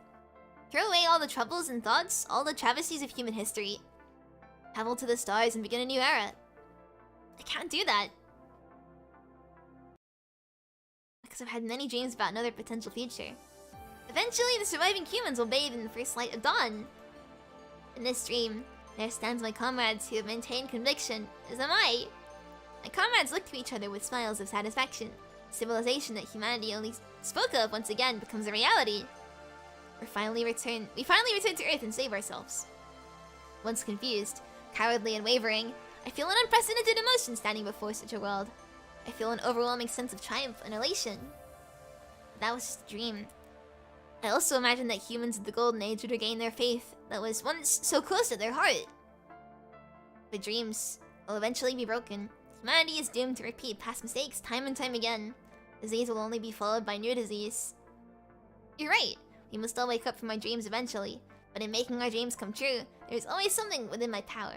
Throw away all the troubles and thoughts, all the travesties of human history. Travel to the stars and begin a new era. I can't do that. Because I've had many dreams about another potential future. Eventually, the surviving humans will bathe in the first light of dawn. In this dream, there stands my comrades who have maintained conviction, as am I. My comrades look to each other with smiles of satisfaction. Civilization that humanity only spoke of once again becomes a reality. We finally return to Earth and save ourselves. Once confused, cowardly and wavering, I feel an unprecedented emotion standing before such a world. I feel an overwhelming sense of triumph and elation. That was just a dream. I also imagined that humans of the Golden Age would regain their faith that was once so close to their heart. But dreams will eventually be broken. Humanity is doomed to repeat past mistakes time and time again. Disease will only be followed by new disease. You're right. We must all wake up from our dreams eventually. But in making our dreams come true, there is always something within my power.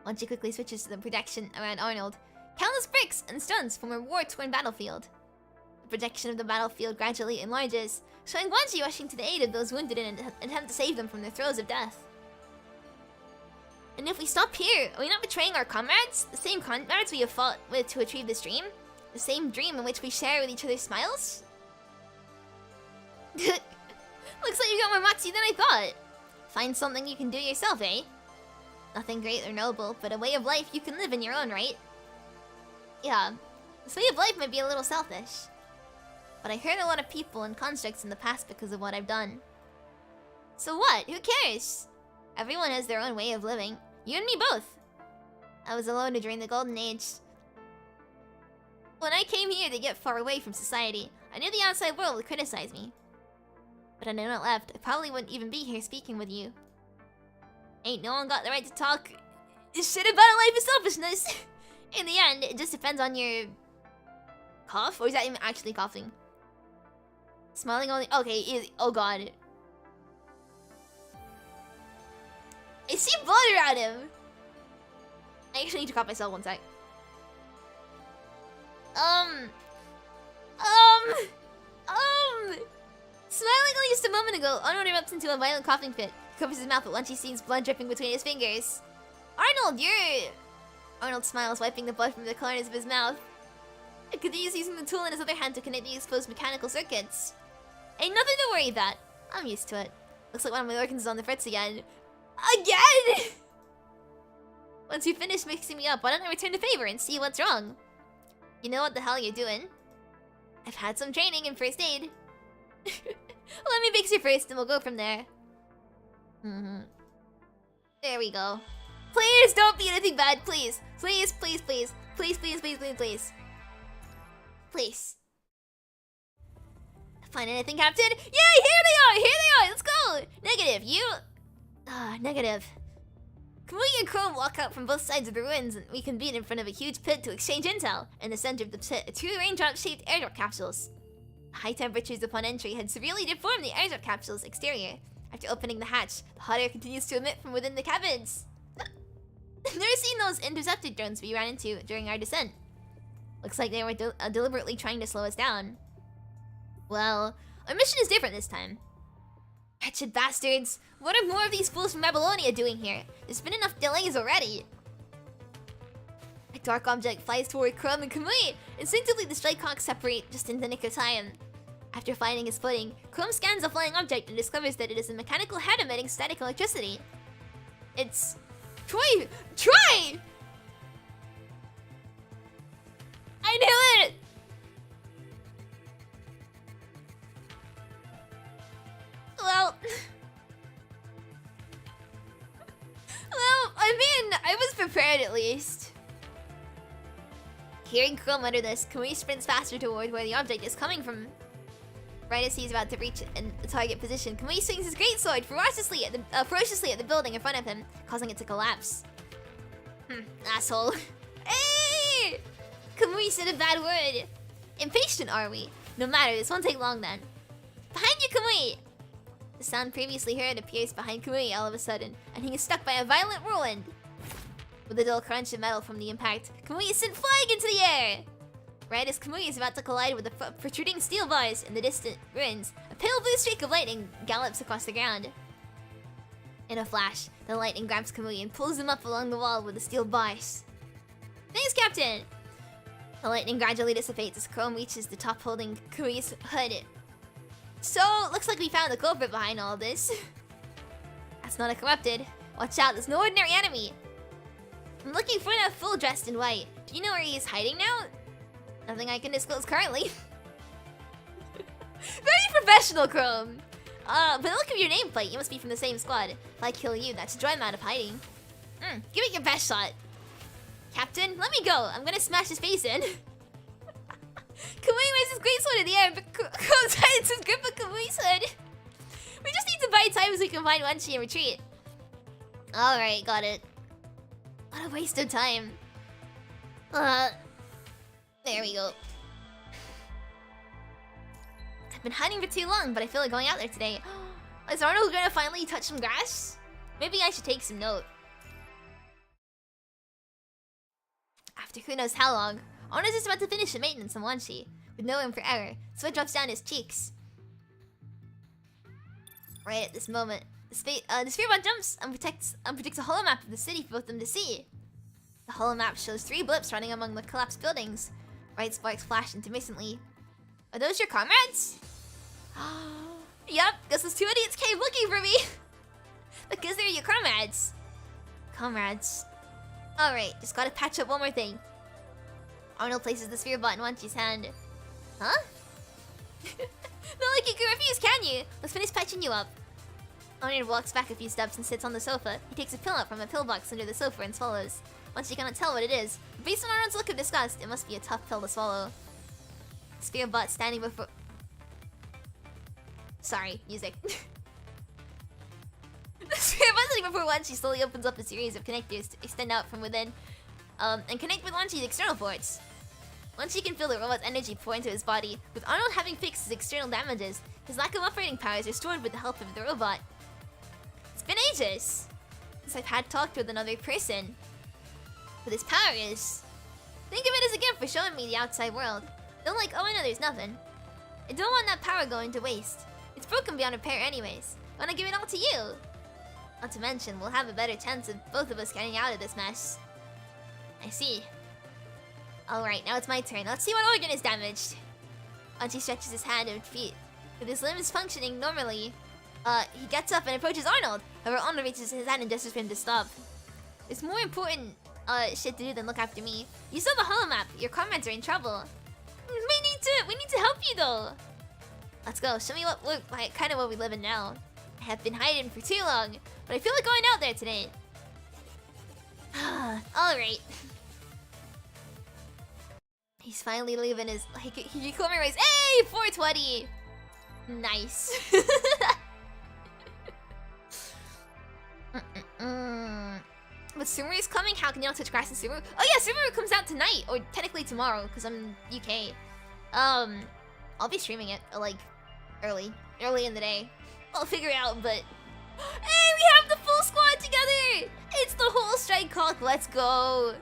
Wanshi quickly switches to the projection around Arnold. Countless bricks and stones form a war-torn battlefield. The projection of the battlefield gradually enlarges, showing Wanshi rushing to the aid of those wounded in an attempt to save them from the throes of death. And if we stop here, are we not betraying our comrades? The same comrades we have fought with to achieve this dream? The same dream in which we share with each other's smiles? Looks like you got more moxie than I thought. Find something you can do yourself, eh? Nothing great or noble, but a way of life you can live in your own right. Yeah, this way of life might be a little selfish. But I hurt a lot of people and constructs in the past because of what I've done. So what? Who cares? Everyone has their own way of living. You and me both. I was alone during the Golden Age. When I came here to get far away from society, I knew the outside world would criticize me. But had I not left, I probably wouldn't even be here speaking with you. Ain't no one got the right to talk shit about a life of selfishness. In the end, it just depends on your cough, or is that even actually coughing? Smiling only. Okay, easy. Oh god. I see blood around him. I actually need to cough myself one sec. Smiling only just a moment ago, Arnold erupts into a violent coughing fit. He covers his mouth, but once he sees blood dripping between his fingers. Arnold, you're... Arnold smiles, wiping the blood from the corners of his mouth. He continues using the tool in his other hand to connect the exposed mechanical circuits. Ain't nothing to worry about. I'm used to it. Looks like one of my organs is on the fritz again. Again! Once you finish mixing me up, why don't I return the favor and see what's wrong? You know what the hell you're doing. I've had some training in first aid. Let me fix you first and we'll go from there. There we go. Please don't be anything bad, please. Please, please, please. Please, please, please, please, please. Please. Find anything, Captain? Yay, here they are! Here they are! Let's go! Negative, you... negative. Kamui and Chrome walk out from both sides of the ruins and we convene in front of a huge pit to exchange intel. In the center of the pit are two raindrop-shaped airdrop capsules. High temperatures upon entry had severely deformed the airdrop capsule's exterior. After opening the hatch, the hot air continues to emit from within the cabins. I've never seen those intercepted drones we ran into during our descent. Looks like they were deliberately trying to slow us down. Well, our mission is different this time. Wretched bastards! What are more of these fools from Babylonia doing here? There's been enough delays already. A dark object flies toward Chrome and Kamui. Instinctively, the Strikehawks separate just in the nick of time. After finding his footing, Chrome scans the flying object and discovers that it is a mechanical head emitting static electricity. It's... Troy! Troy! I knew it! Well... well, I mean, I was prepared at least. Hearing Chrome utter this, Kamui sprints faster toward where the object is coming from. Right as he's about to reach the target position, Kamui swings his greatsword ferociously at the building in front of him, causing it to collapse. Asshole. Hey! Kamui said a bad word. Impatient, are we? No matter, this won't take long then. Behind you, Kamui! The sound previously heard appears behind Kamui all of a sudden, and he is struck by a violent whirlwind. With a dull crunch of metal from the impact, Kamui is sent flying into the air! Right as Kamui is about to collide with the protruding steel bars in the distant ruins, a pale blue streak of lightning gallops across the ground. In a flash, the lightning grabs Kamui and pulls him up along the wall with the steel bars. Thanks, Captain! The lightning gradually dissipates as Chrome reaches the top holding Kamui's hood. So, looks like we found the culprit behind all this. That's not a corrupted. Watch out, there's no ordinary enemy. I'm looking for that fool dressed in white. Do you know where he is hiding now? Nothing I can disclose currently. Very professional, Chrome. But look at your nameplate. You must be from the same squad. If I kill you, that should draw him out of hiding. Give it your best shot. Captain, let me go. I'm gonna smash his face in. Kamui raised his greatsword in the air, but Chrome tightens his grip of Kamui's hood. We just need to buy time so we can find Wanshi and retreat. Alright, got it. What a waste of time. There we go. I've been hiding for too long, but I feel like going out there today. Is Arnold gonna finally touch some grass? Maybe I should take some note. After who knows how long, Arnold is about to finish the maintenance on Wanshi, with no room for error. Sweat drops down his cheeks. Right at this moment, the spherebot jumps and predicts a holomap of the city for both them to see. The holomap shows 3 blips running among the collapsed buildings. Bright sparks flash intermittently. Are those your comrades? Yep, guess those 2 idiots came looking for me. Because they're your comrades. Comrades. Alright, just gotta patch up one more thing. Arnold places the spherebot in Wanshi's hand. Huh? Not like you can refuse, can you? Let's finish patching you up. Arnold walks back a few steps and sits on the sofa. He takes a pill out from a pillbox under the sofa and swallows. Wanshi cannot tell what it is. But based on Arnold's look of disgust, it must be a tough pill to swallow. Spherebot standing before... Sorry, music. The spherebot standing before Wanshi slowly opens up a series of connectors to extend out from within and connect with Wanshi's external ports. Wanshi can feel the robot's energy pour into his body. With Arnold having fixed his external damages, his lack of operating power is restored with the help of the robot. It's been ages since I've had talked with another person. But his power is... Think of it as a gift for showing me the outside world. Don't like, oh I know there's nothing. I don't want that power going to waste. It's broken beyond repair anyways. I want to give it all to you. Not to mention, we'll have a better chance of both of us getting out of this mess. I see. Alright, now it's my turn. Let's see what organ is damaged. Wanshi stretches his hand and feet. With his limbs functioning normally, he gets up and approaches Arnold. However, Arnold reaches his hand and gestures for him to stop. There's more important shit to do than look after me. You saw the holomap. Your comrades are in trouble. We need to help you though. Let's go. Show me kind of what we live in now. I have been hiding for too long, but I feel like going out there today. Alright. He's finally leaving his... He commemorates... Hey! 420! Nice. But Sumeru is coming? How can you not touch grass in Sumeru? Oh yeah, Sumeru comes out tonight! Or technically tomorrow, because I'm UK. I'll be streaming it, like, early in the day. I'll figure it out, but... Hey, we have the full squad together! It's the whole strike cock, let's go!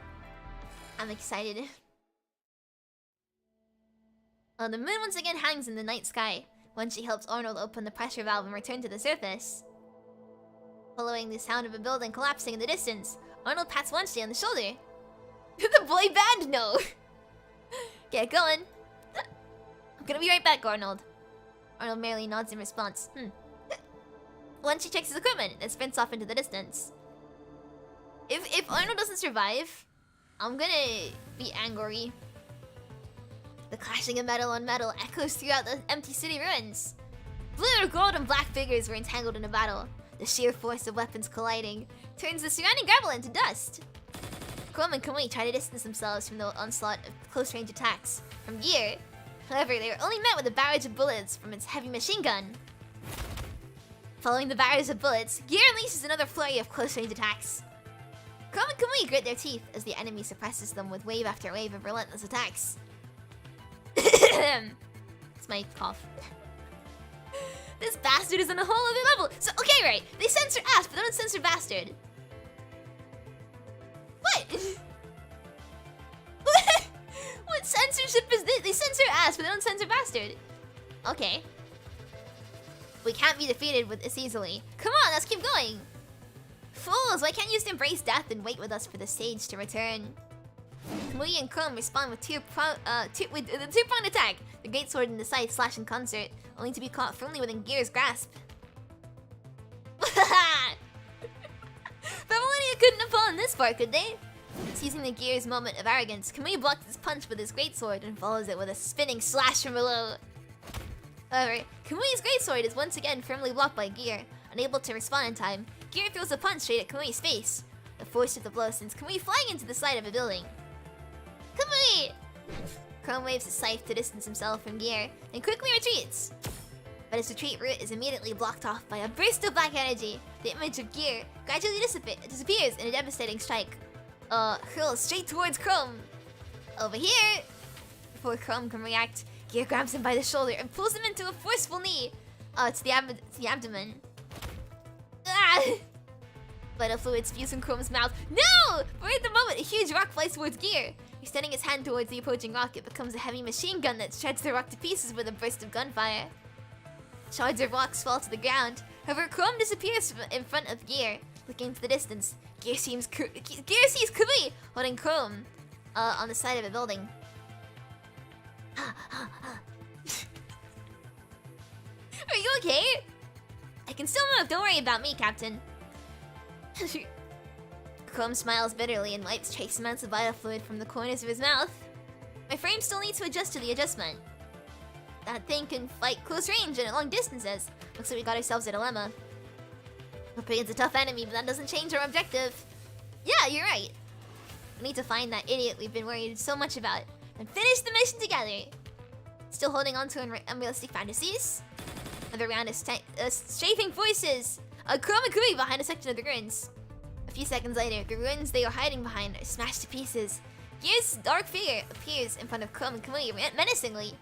I'm excited. The moon once again hangs in the night sky. Wanshi helps Arnold open the pressure valve and return to the surface. Following the sound of a building collapsing in the distance, Arnold pats Wanshi on the shoulder. The boy band, no! Get going. I'm gonna be right back, Arnold. Arnold merely nods in response. Wanshi checks his equipment and sprints off into the distance. If Arnold doesn't survive, I'm gonna be angry. The clashing of metal on metal echoes throughout the empty city ruins. Blue, gold, and black figures were entangled in a battle. The sheer force of weapons colliding turns the surrounding gravel into dust. Chrome and Kamui try to distance themselves from the onslaught of close-range attacks from gear. However, they were only met with a barrage of bullets from its heavy machine gun. Following the barrage of bullets, Gear unleashes another flurry of close-range attacks. Chrome and Kamui grit their teeth as the enemy suppresses them with wave after wave of relentless attacks. It's my cough. This bastard is on a whole other level. So, okay, right. They censor ass, but they don't censor bastard. What? What censorship is this? They censor ass, but they don't censor bastard. Okay. We can't be defeated with this easily. Come on, let's keep going. Fools, why can't you just embrace death and wait with us for the sage to return? Kamui and Chrome respond with the two-pronged attack. The great sword and the scythe slash in concert, only to be caught firmly within Gear's grasp. But Millennia couldn't have fallen this far, could they? Seizing the Gear's moment of arrogance, Kamui blocks his punch with his greatsword and follows it with a spinning slash from below. However, Kamui's greatsword is once again firmly blocked by Gear. Unable to respond in time, Gear throws a punch straight at Kamui's face. The force of the blow sends Kamui flying into the side of a building. Kamui! Chrome waves his scythe to distance himself from Gear and quickly retreats. But his retreat route is immediately blocked off by a burst of black energy. The image of Gear gradually disappears in a devastating strike. Hurls straight towards Chrome. Over here! Before Chrome can react, Gear grabs him by the shoulder and pulls him into a forceful knee. To the abdomen. Ah! Vital fluid spews from Chrome's mouth. No! But at the moment, a huge rock flies towards Gear. Extending his hand towards the approaching rock, it becomes a heavy machine gun that shreds the rock to pieces with a burst of gunfire. Shards of rocks fall to the ground. However, Chrome disappears in front of Gear. Looking into the distance, Gear sees Kamui holding Chrome on the side of a building. Are you okay? I can still move, don't worry about me, Captain. Chrome smiles bitterly and wipes trace amounts of vital fluid from the corners of his mouth. My frame still needs to adjust to the adjustment. That thing can fight close range and at long distances. Looks like we got ourselves a dilemma. We're up against a tough enemy, but that doesn't change our objective. Yeah, you're right. We need to find that idiot we've been worried so much about and finish the mission together. Still holding on to unrealistic fantasies? Another round of strafing voices. Chrome and Kamui behind a section of the ruins. A few seconds later, the ruins they are hiding behind are smashed to pieces. Gear's dark figure appears in front of Chrome and Kamui menacingly.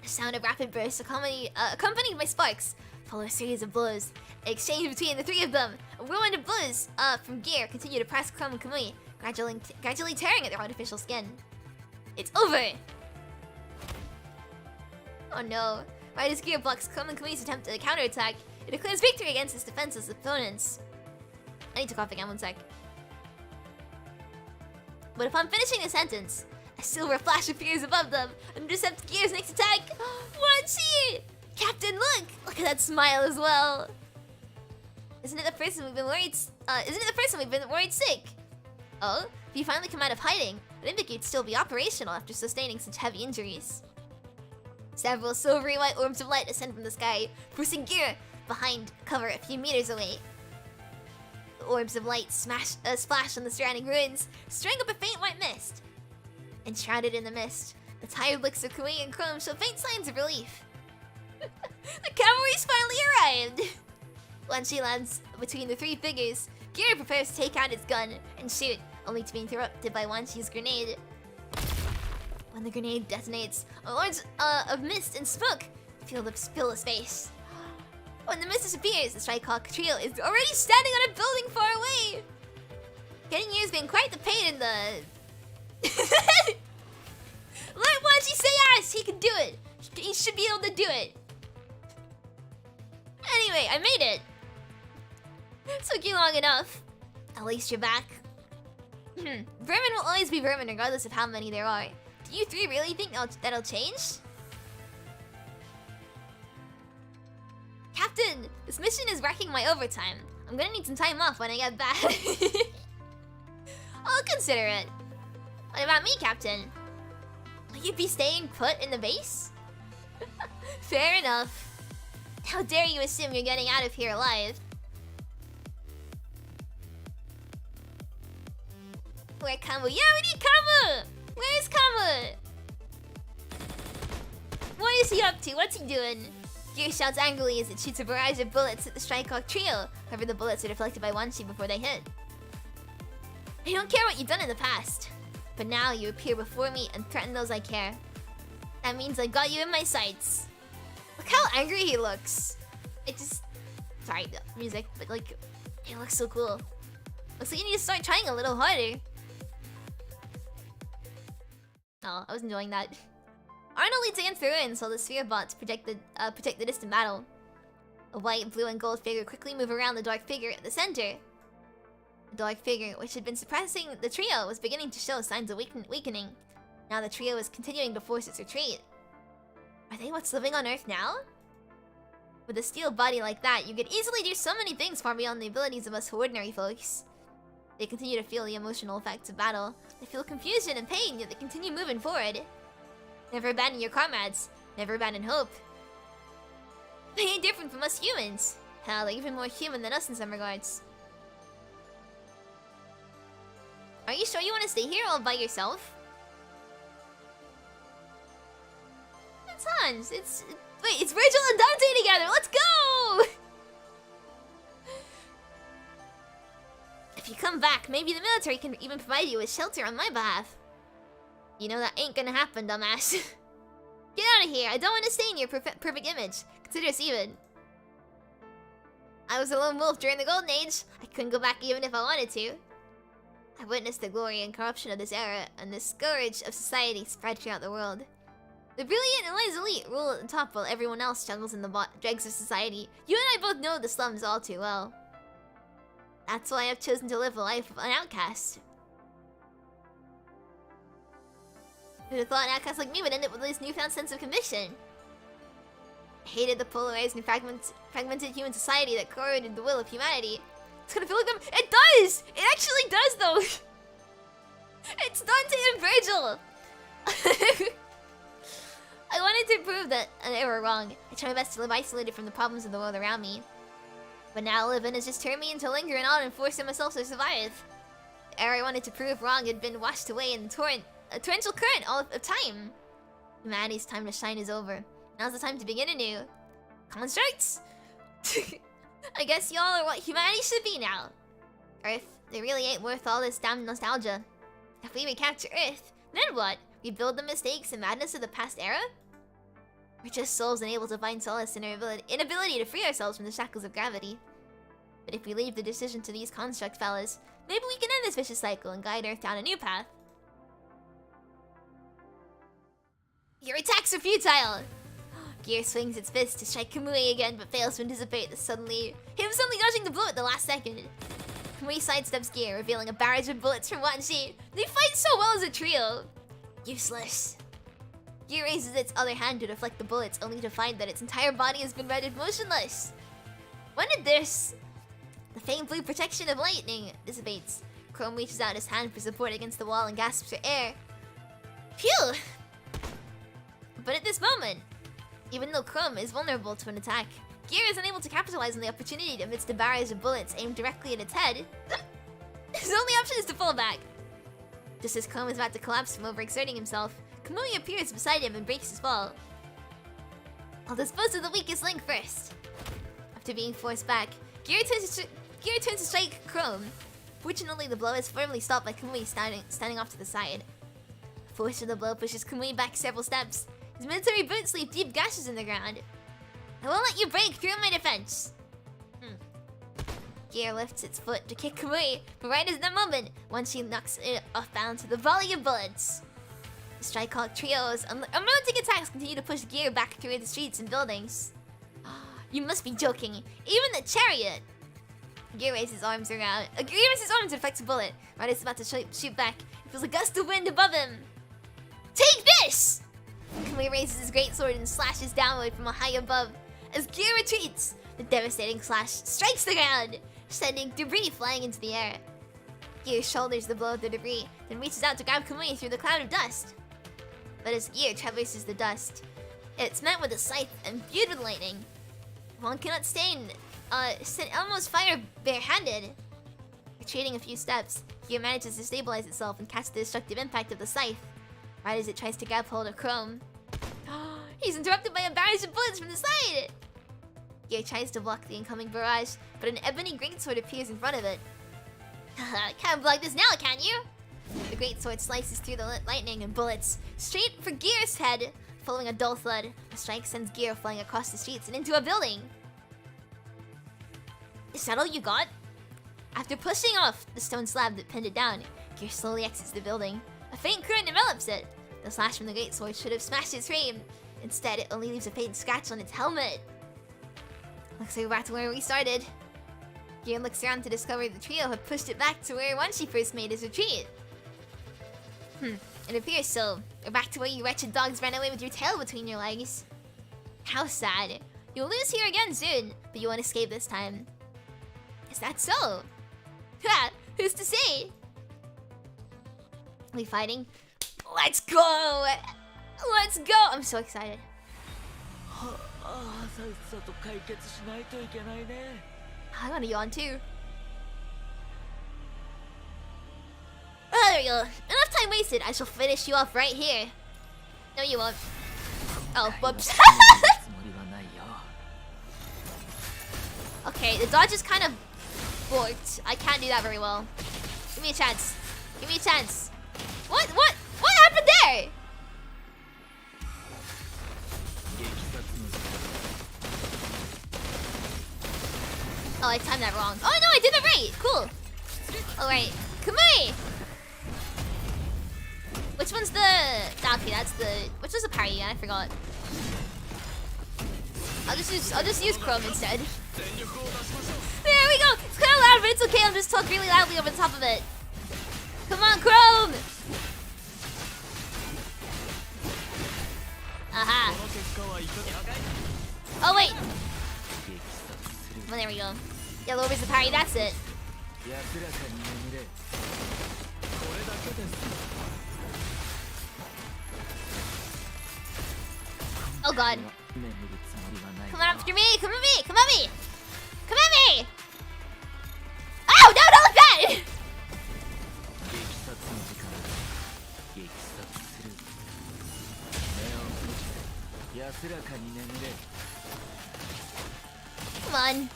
The sound of rapid bursts accompanied by sparks follow a series of blows. An exchange between the three of them. A whirlwind of blows from Gear continue to press Chrome and Kamui, gradually tearing at their artificial skin. It's over! Oh no. Right as Gear blocks Chrome and Kamui's attempt at a counterattack, it declares victory against its defenseless opponents. I need to cough again, one sec. But upon finishing the sentence, a silver flash appears above them and intercepts Gear's next attack. Wanshi! Captain, look! Look at that smile as well. Isn't it the person we've been worried sick? Oh, if you finally come out of hiding, it indicates you'd still be operational after sustaining such heavy injuries. Several silvery white orbs of light ascend from the sky, forcing Gear behind cover a few meters away. The orbs of light splash on the surrounding ruins, stirring up a faint white mist. Enshrouded in the mist, the tired looks of Kamui and Chrome show faint signs of relief. The cavalry's finally arrived! Wanshi lands between the three figures. Gear prepares to take out his gun and shoot, only to be interrupted by Wanshi's grenade. When the grenade detonates, a large of mist and smoke fill his face. When the mist disappears, the Strike Hawk trio is already standing on a building far away. Getting here has been quite the pain in the... Let Wanshi say yes! He can do it! He should be able to do it! Anyway, I made it! Took you long enough. At least you're back. Vermin will always be vermin regardless of how many there are. Do you three really think that'll change? Captain, this mission is wrecking my overtime. I'm gonna need some time off when I get back. I'll consider it. What about me, Captain? Will you be staying put in the base? Fair enough. How dare you assume you're getting out of here alive? Where Kamu? Yeah, we need Kamu! Where's Kamu? is he up to? What's he doing? Gear shouts angrily as it shoots a barrage of bullets at the Strike Hawk trio. However, the bullets are deflected by Wanshi before they hit. I don't care what you've done in the past, but now you appear before me and threaten those I care. That means I got you in my sights. Look how angry he looks. It just... Sorry, the music, but like... It looks so cool. Looks like you need to start trying a little harder. Oh, I was enjoying that. Arnold leads against the ruins while the sphere bots protect the distant battle. A white, blue, and gold figure quickly move around the dark figure at the center. The dark figure, which had been suppressing the trio, was beginning to show signs of weakening. Now the trio is continuing to force its retreat. Are they what's living on Earth now? With a steel body like that, you could easily do so many things far beyond the abilities of us ordinary folks. They continue to feel the emotional effects of battle. They feel confusion and pain, yet they continue moving forward. Never abandon your comrades. Never abandon hope. They ain't different from us humans. Hell, they're even more human than us in some regards. Are you sure you want to stay here all by yourself? It's Hans. Wait, it's Virgil and Dante together. Let's go! If you come back, maybe the military can even provide you with shelter on my behalf. You know that ain't gonna happen, dumbass. Get out of here. I don't want to stay in your perfect image. Consider us even. I was a lone wolf during the Golden Age. I couldn't go back even if I wanted to. I witnessed the glory and corruption of this era, and the scourge of society spread throughout the world. The brilliant and wise elite rule at the top while everyone else struggles in the dregs of society. You and I both know the slums all too well. That's why I've chosen to live a life of an outcast. Who'd have thought an outcast like me would end up with this newfound sense of conviction? I hated the polarized and fragmented human society that corroded the will of humanity. It's gonna feel like them. It does! It actually does, though! It's Dante and Virgil! I wanted to prove that they were wrong. I tried my best to live isolated from the problems of the world around me. But now living has just turned me into lingering on and forcing myself to survive. The era I wanted to prove wrong had been washed away in a torrential current all of time. Humanity's time to shine is over. Now's the time to begin anew. Constructs? I guess y'all are what humanity should be now. Earth, they really ain't worth all this damn nostalgia. If we recapture Earth, then what? Rebuild the mistakes and madness of the past era? We're just souls unable to find solace in our inability to free ourselves from the shackles of gravity. But if we leave the decision to these construct fellas, maybe we can end this vicious cycle and guide Earth down a new path. Your attacks are futile! Gear swings its fist to strike Kamui again, but fails to anticipate him suddenly dodging the blow at the last second. Kamui sidesteps Gear, revealing a barrage of bullets from Wanshi. They fight so well as a trio. Useless. Gear raises its other hand to deflect the bullets, only to find that its entire body has been rendered motionless. When did this? The faint blue protection of lightning dissipates. Chrome reaches out his hand for support against the wall and gasps for air. Phew! But at this moment, even though Chrome is vulnerable to an attack, Gear is unable to capitalize on the opportunity amidst a barrage of bullets aimed directly at its head. His only option is to fall back. Just as Chrome is about to collapse from overexerting himself, Kamui appears beside him and breaks his fall. I'll dispose of the weakest link first. After being forced back, Gear turns to strike Chrome. Fortunately, the blow is firmly stopped by Kamui standing off to the side. The force of the blow pushes Kamui back several steps. His military boots leave deep gashes in the ground. I won't let you break through my defense. Gear lifts its foot to kick Kamui, but right at that moment, Wanshi knocks it off balance with a volley of bullets. The Strike Hawk trio's unrelenting attacks continue to push Gear back through the streets and buildings. You must be joking. Even the chariot! Gear raises his arms around. Gear raises his arms and deflects a bullet. Right as it's about to shoot back, he feels a gust of wind above him. Take this! Kamui raises his greatsword and slashes downward from a high above. As Gear retreats, the devastating slash strikes the ground, sending debris flying into the air. Gear shoulders the blow of the debris, then reaches out to grab Kamui through the cloud of dust. But as Gear traverses the dust, it's met with a scythe imbued with lightning. One cannot almost fire barehanded. Retreating a few steps, Gear manages to stabilize itself and catch the destructive impact of the scythe, right as it tries to grab hold of Chrome. He's interrupted by a barrage of bullets from the side! Gear tries to block the incoming barrage, but an ebony greatsword appears in front of it. Can't block this now, can you? The greatsword slices through the lightning and bullets, straight for Gear's head. Following a dull thud, a strike sends Gear flying across the streets and into a building. Is that all you got? After pushing off the stone slab that pinned it down, Gear slowly exits the building. A faint current envelops it. The slash from the greatsword should have smashed its frame. Instead, it only leaves a faint scratch on its helmet. Looks like we're back to where we started. Gear looks around to discover the trio had pushed it back to where Wanshi first made his retreat. It appears so. We're back to where you wretched dogs ran away with your tail between your legs. How sad. You'll lose here again soon, but you won't escape this time. Is that so? Ha! Who's to say? Are we fighting? Let's go! Let's go! I'm so excited. I wanna yawn too. Oh, there we go. Enough time wasted. I shall finish you off right here. No, you won't. Oh, whoops. Okay, the dodge is kind of borked. I can't do that very well. Give me a chance. Give me a chance. What happened there? Oh, I timed that wrong. Oh no, I did it right. Cool. Alright. Come on. Which one's the... Okay, that's the... Which was the parry? I forgot. I'll just use Chrome instead. There we go! It's kind of loud, but it's okay. I'll just talk really loudly over the top of it. Come on, Chrome! Aha. Oh, wait. Well, there we go. Yeah, lowers the parry. That's it. Oh god. Come on after me! Come at me! Come at me! Come at me! Oh no, don't look bad! Come on.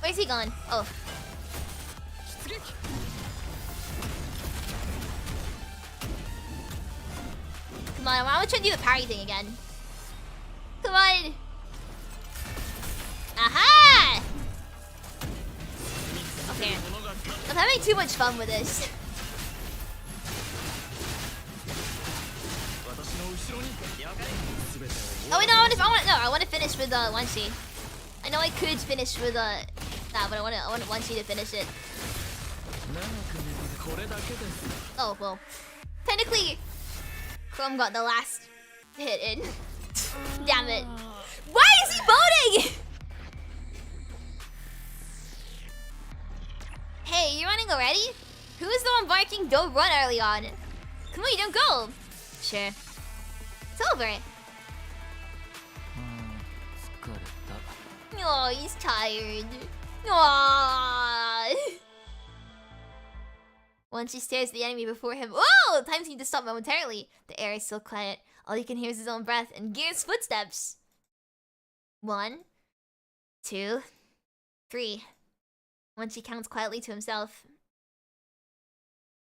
Where's he gone? Oh. Come on, I want to try to do the parry thing again. Come on. Aha! Okay. I'm having too much fun with this. Oh wait, no, I want to finish with Wanshi. I know I could finish with that, but I want Wanshi to finish it. Oh well, technically, Chrome got the last hit in. Damn it! Why is he voting? Hey, you running already? Who is the one barking "Don't run" early on? Come on, you don't go. Sure. It's over. Oh, he's tired. Aww. Once he stares at the enemy before him. Whoa! Time seems to stop momentarily. The air is so quiet. All you can hear is his own breath and Gear's footsteps. 1, 2, 3. Once he counts quietly to himself.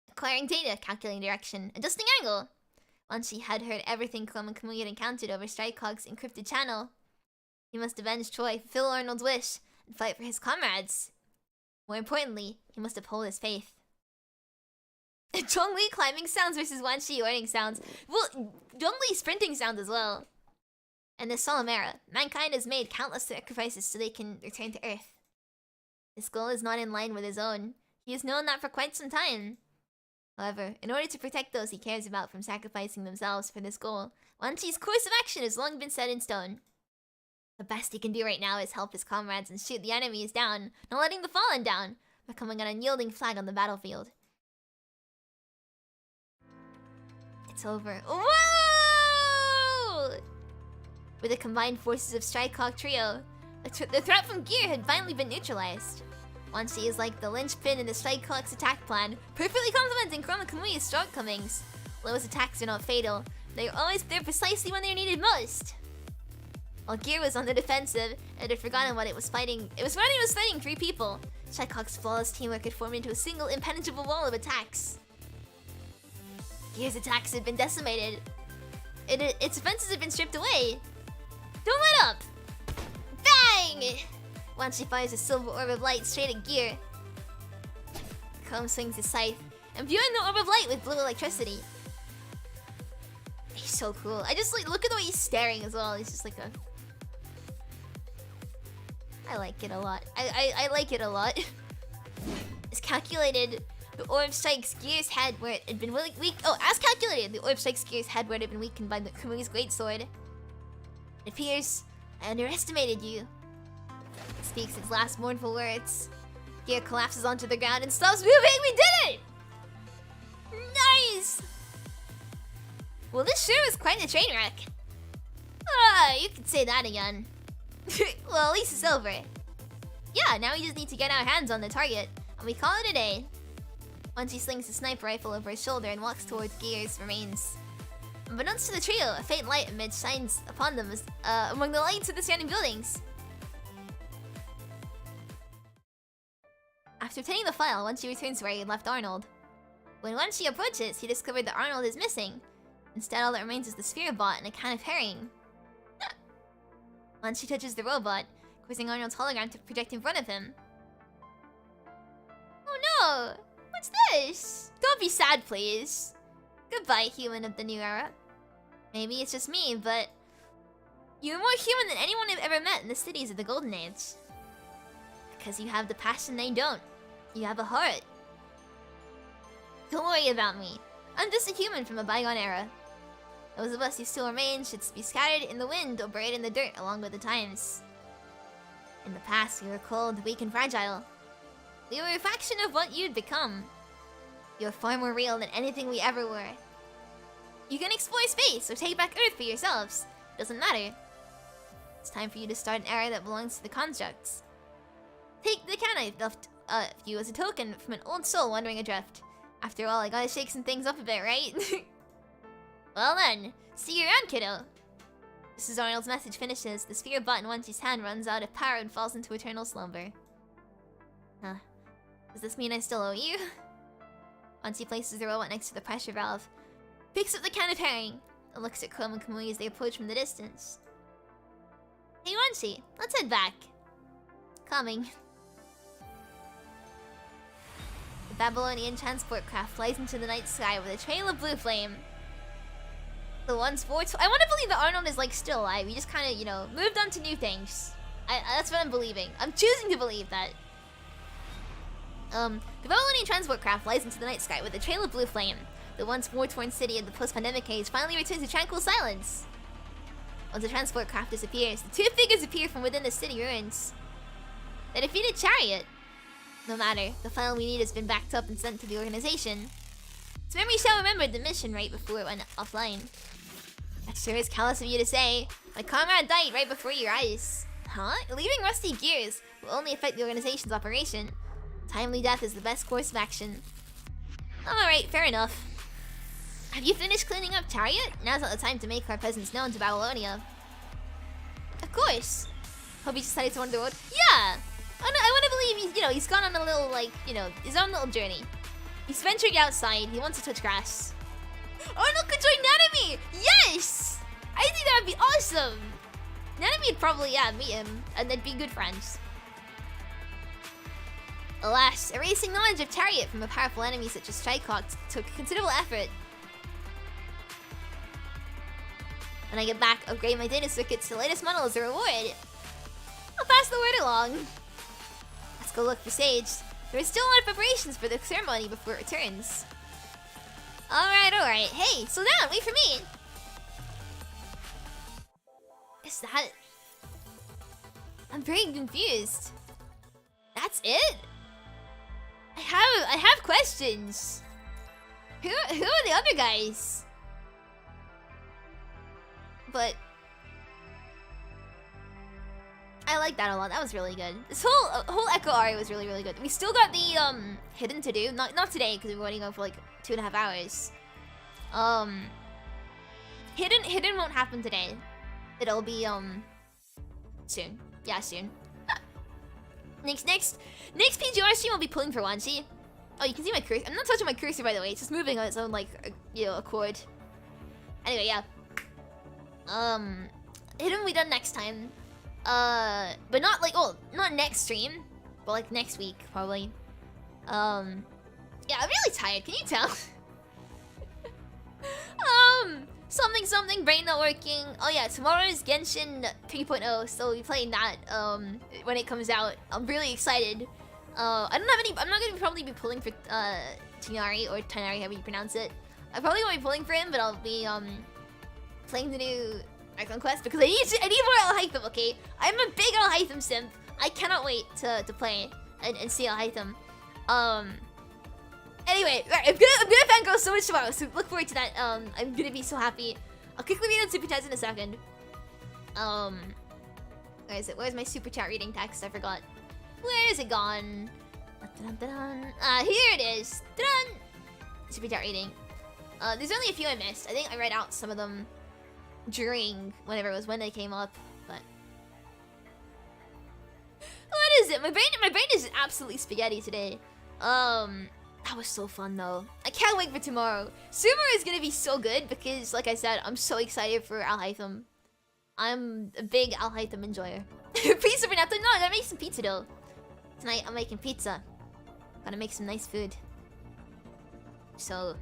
Acquiring data, calculating direction, adjusting angle. Once he had heard everything Chrome and Kamui had encountered over Strikehawk's encrypted channel. He must avenge Troy, fulfill Arnold's wish, and fight for his comrades. More importantly, he must uphold his faith. Zhongli climbing sounds versus Wanshi running sounds. Well, Zhongli sprinting sounds as well. In this solemn era, mankind has made countless sacrifices so they can return to Earth. His goal is not in line with his own. He has known that for quite some time. However, in order to protect those he cares about from sacrificing themselves for this goal, Wanshi's course of action has long been set in stone. The best he can do right now is help his comrades and shoot the enemies down, not letting the fallen down, becoming an unyielding flag on the battlefield. It's over. Whoa! With the combined forces of Strikehawk Trio, the threat from Gear had finally been neutralized. Wanshi is like the linchpin in the Strikecock's attack plan, perfectly complementing Chroma Kamuya's shortcomings. Lo's attacks are not fatal. They are always there precisely when they are needed most. While Gear was on the defensive, it had forgotten what it was fighting. It was fighting 3 people. Strikecock's flawless teamwork had formed into a single impenetrable wall of attacks. Gear's attacks had been decimated. Its defenses had been stripped away. Don't let up! Bang! Once she fires a silver orb of light straight at Gear. Chrome swings his scythe, imbuing the orb of light with blue electricity. He's so cool. I just like look at the way he's staring as well. He's just like a. I like it a lot. I like it a lot. It's calculated. The orb strikes Gear's head where it had been weak. Oh, as calculated, the orb strikes Gear's head where it had been weakened by the Kamui's greatsword. It appears I underestimated you. It speaks its last mournful words. Gear collapses onto the ground and stops moving. We did it! Nice! Well, this sure was quite a train wreck. Ah, you could say that again. Well, at least it's over. Yeah, now we just need to get our hands on the target, and we call it a day. Once he slings the sniper rifle over his shoulder and walks towards Gear's remains. Unbeknownst to the trio, a faint light amid shines upon them among the lights of the surrounding buildings. After obtaining the file, Wanshi returns where he had left Arnold. When Wanshi approaches, he discovered that Arnold is missing. Instead, all that remains is the sphere bot and a can of herring. Wanshi touches the robot, causing Arnold's hologram to project in front of him. Oh no! What's this? Don't be sad, please. Goodbye, human of the new era. Maybe it's just me, but you're more human than anyone I've ever met in the cities of the Golden Age. Because you have the passion they don't. You have a heart. Don't worry about me. I'm just a human from a bygone era. Those of us who still remain should be scattered in the wind or buried in the dirt along with the times. In the past, we were cold, weak, and fragile. We were a fraction of what you'd become. You're far more real than anything we ever were. You can explore space or take back Earth for yourselves. Doesn't matter. It's time for you to start an era that belongs to the constructs. Take the can I left you as a token from an old soul wandering adrift. After all, I gotta shake some things up a bit, right? Well then, see you around, kiddo. Just as Arnold's message finishes, the sphere bot in Wanshi's hand runs out of power and falls into eternal slumber. Huh. Does this mean I still owe you? Wanshi places the robot next to the pressure valve, picks up the can of herring, and looks at Chrome and Kamui as they approach from the distance. Hey Wanshi, let's head back. Coming. The Babylonian transport craft flies into the night sky with a trail of blue flame. The once I want to believe that Arnold is like still alive. He just kind of, you know, moved on to new things. That's what I'm believing. I'm choosing to believe that. The Babylonian transport craft flies into the night sky with a trail of blue flame. The once war-torn city of the post-pandemic age finally returns to tranquil silence. Once the transport craft disappears, the 2 figures appear from within the city ruins. They defeated Chariot. No matter, the file we need has been backed up and sent to the organization. Its memory shall remember the mission right before it went offline. That sure is callous of you to say. My comrade died right before your eyes. Huh? Leaving rusty gears will only affect the organization's operation. Timely death is the best course of action. Alright, fair enough. Have you finished cleaning up Chariot? Now's not the time to make our presence known to Babylonia. Of course. Hope he decided to wander the road. Yeah! I want to believe he's gone on a little, like, his own little journey. He's venturing outside. He wants to touch grass. Arnold could join Nanami! Yes! I think that would be awesome! Nanami would probably, meet him, and they'd be good friends. Alas, erasing knowledge of Chariot from a powerful enemy such as Strikecock took considerable effort. When I get back, upgrade my data circuits to the latest model as a reward. I'll pass the word along. Let's go look for Sage. There is still a lot of preparations for the ceremony before it returns. Alright. Hey, slow down, wait for me! Is that... I'm very confused. That's it? I have questions. Who are the other guys? But... I like that a lot. That was really good. This whole Echo Aria was really good. We still got the hidden to do. Not today because we're only going for like 2.5 hours. Hidden won't happen today. It'll be soon. Yeah, soon. Next PGR stream I'll be pulling for Wanshi. Oh, you can see my cursor. I'm not touching my cursor, by the way. It's just moving on its own, like, accord. Anyway, yeah. Hidden will be done next time. But not like, not next stream, but like next week, probably. Yeah, I'm really tired. Can you tell? Something, brain not working. Oh yeah, tomorrow is Genshin 3.0, so we'll be playing that when it comes out. I'm really excited. I don't have any. I'm not gonna probably be pulling for Tinari or Tanari, however you pronounce it. I probably won't be pulling for him, but I'll be playing the new Icon Quest because I need more Alhaitham. Okay, I'm a big Alhaitham simp. I cannot wait to play and see Alhaitham. Anyway, right, I'm gonna fangirl so much tomorrow, so look forward to that. I'm gonna be so happy. I'll quickly read the super chats in a second. Where is it? Where's my super chat reading text? I forgot. Where is it gone? Here it is. Super chat reading. There's only a few I missed. I think I read out some of them during whenever it was when they came up, but what is it? My brain is absolutely spaghetti today. That was so fun though. I can't wait for tomorrow. Sumo is gonna be so good because, like I said, I'm so excited for Alhaitham. I'm a big Alhaitham enjoyer. Pizza for nothing? No, I gotta make some pizza though. Tonight I'm making pizza. Gotta make some nice food. So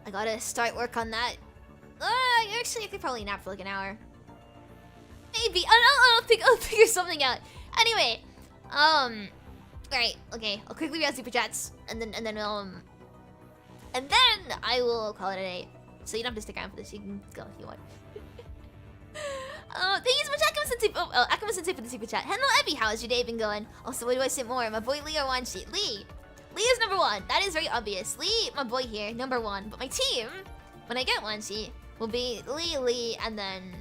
I gotta start work on that. Actually, I could probably nap for like an hour. Maybe. I'll figure something out. Anyway, alright, okay. I'll quickly read out super chats, and then I will call it a day. So you don't have to stick around for this. You can go if you want. Thank you so much, Akuma Sensei for the super chat. Henlo Ebi, how has your day been going? Also, what do I say more? My boy Lee or Wanshi? Lee is number one. That is very obvious. Lee, my boy here, number one. But my team, when I get Wanshi, will be Lee, and then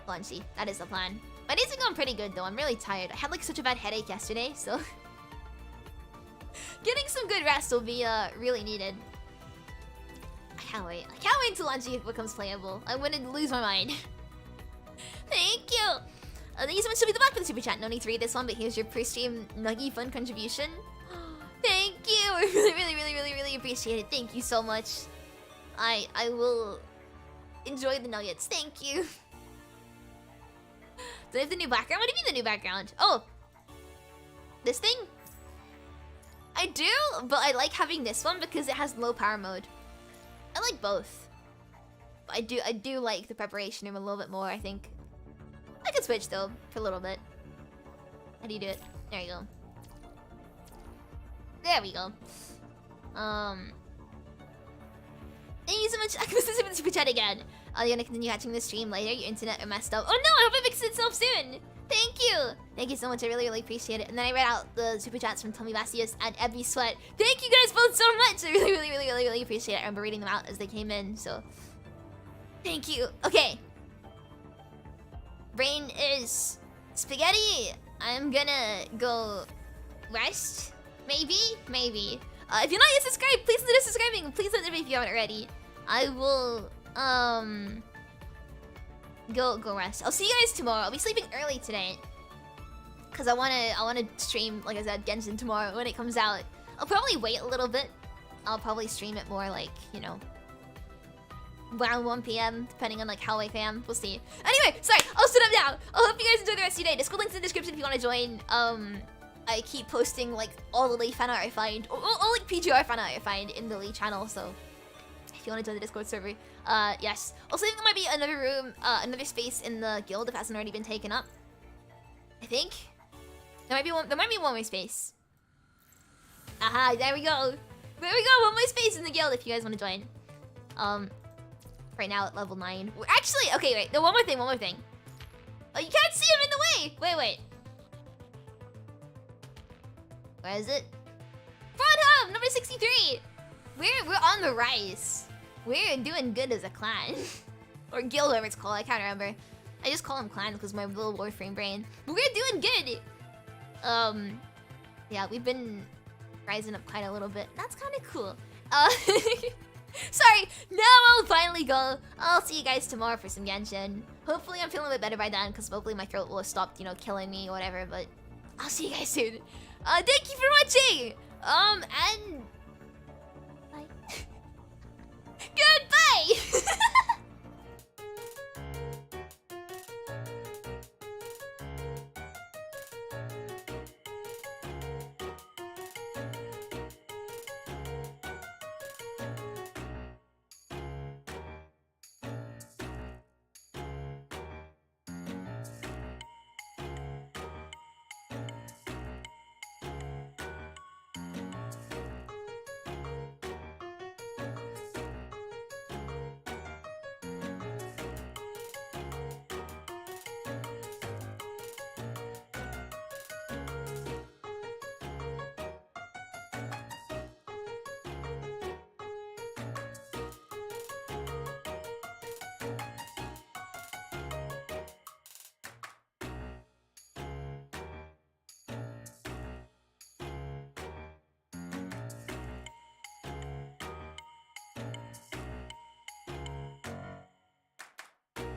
Wanshi. That is the plan. My day's been going pretty good though. I'm really tired. I had like such a bad headache yesterday, so getting some good rest will be really needed. I can't wait. I can't wait until Wanshi becomes playable. I'm gonna lose my mind. Thank you. Thank you so much to be the back for the super chat. No need to read this one, but here's your pre-stream nuggy fun contribution. Thank you. I really appreciate it. Thank you so much. I will enjoy the nuggets. Thank you. Do I have the new background? What do you mean the new background? Oh, this thing? I do, but I like having this one because it has low power mode. I like both. But I do like the preparation room a little bit more, I think. I could switch though for a little bit. How do you do it? There you go. There we go. Thank you so much. I can listen to the super chat again. Are you gonna continue catching the stream later? Your internet are messed up. Oh no, I hope it fixes itself soon. Thank you. Thank you so much. I really appreciate it. And then I read out the super chats from Tommy Vasius and Ebi Sweat. Thank you guys both so much. I really appreciate it. I remember reading them out as they came in, so thank you. Okay. Brain is spaghetti. I'm gonna go rest. Maybe. If you're not yet subscribed, please consider subscribing. Please let me if you haven't already. I will go rest. I'll see you guys tomorrow. I'll be sleeping early today because I wanna stream, like I said, Genshin tomorrow when it comes out. I'll probably wait a little bit. I'll probably stream it more like, you know, around 1 PM, depending on like how late I am. We'll see. Anyway, sorry, I'll sit up now. I hope you guys enjoy the rest of your day. Discord link's in the description if you want to join. I keep posting like all the Lee fan art I find, all like PGR fan art I find in the Lee channel, so if you want to join the Discord server, yes. Also, I think there might be another room, another space in the guild if it hasn't already been taken up. I think there might be one more space. Aha, there we go. One more space in the guild if you guys want to join. Right now at level 9. We're actually, okay, wait. No, one more thing. Oh, you can't see him in the way. Wait. Where is it? Front hub, number 63. We're on the rise. We're doing good as a clan. Or guild, whatever it's called. I can't remember. I just call him Clan because my little Warframe brain. But we're doing good. Yeah, we've been rising up quite a little bit. That's kind of cool. Sorry, now I'll finally go. I'll see you guys tomorrow for some Genshin. Hopefully I'm feeling a bit better by then, because hopefully my throat will have stopped, you know, killing me or whatever, but I'll see you guys soon. Thank you for watching! And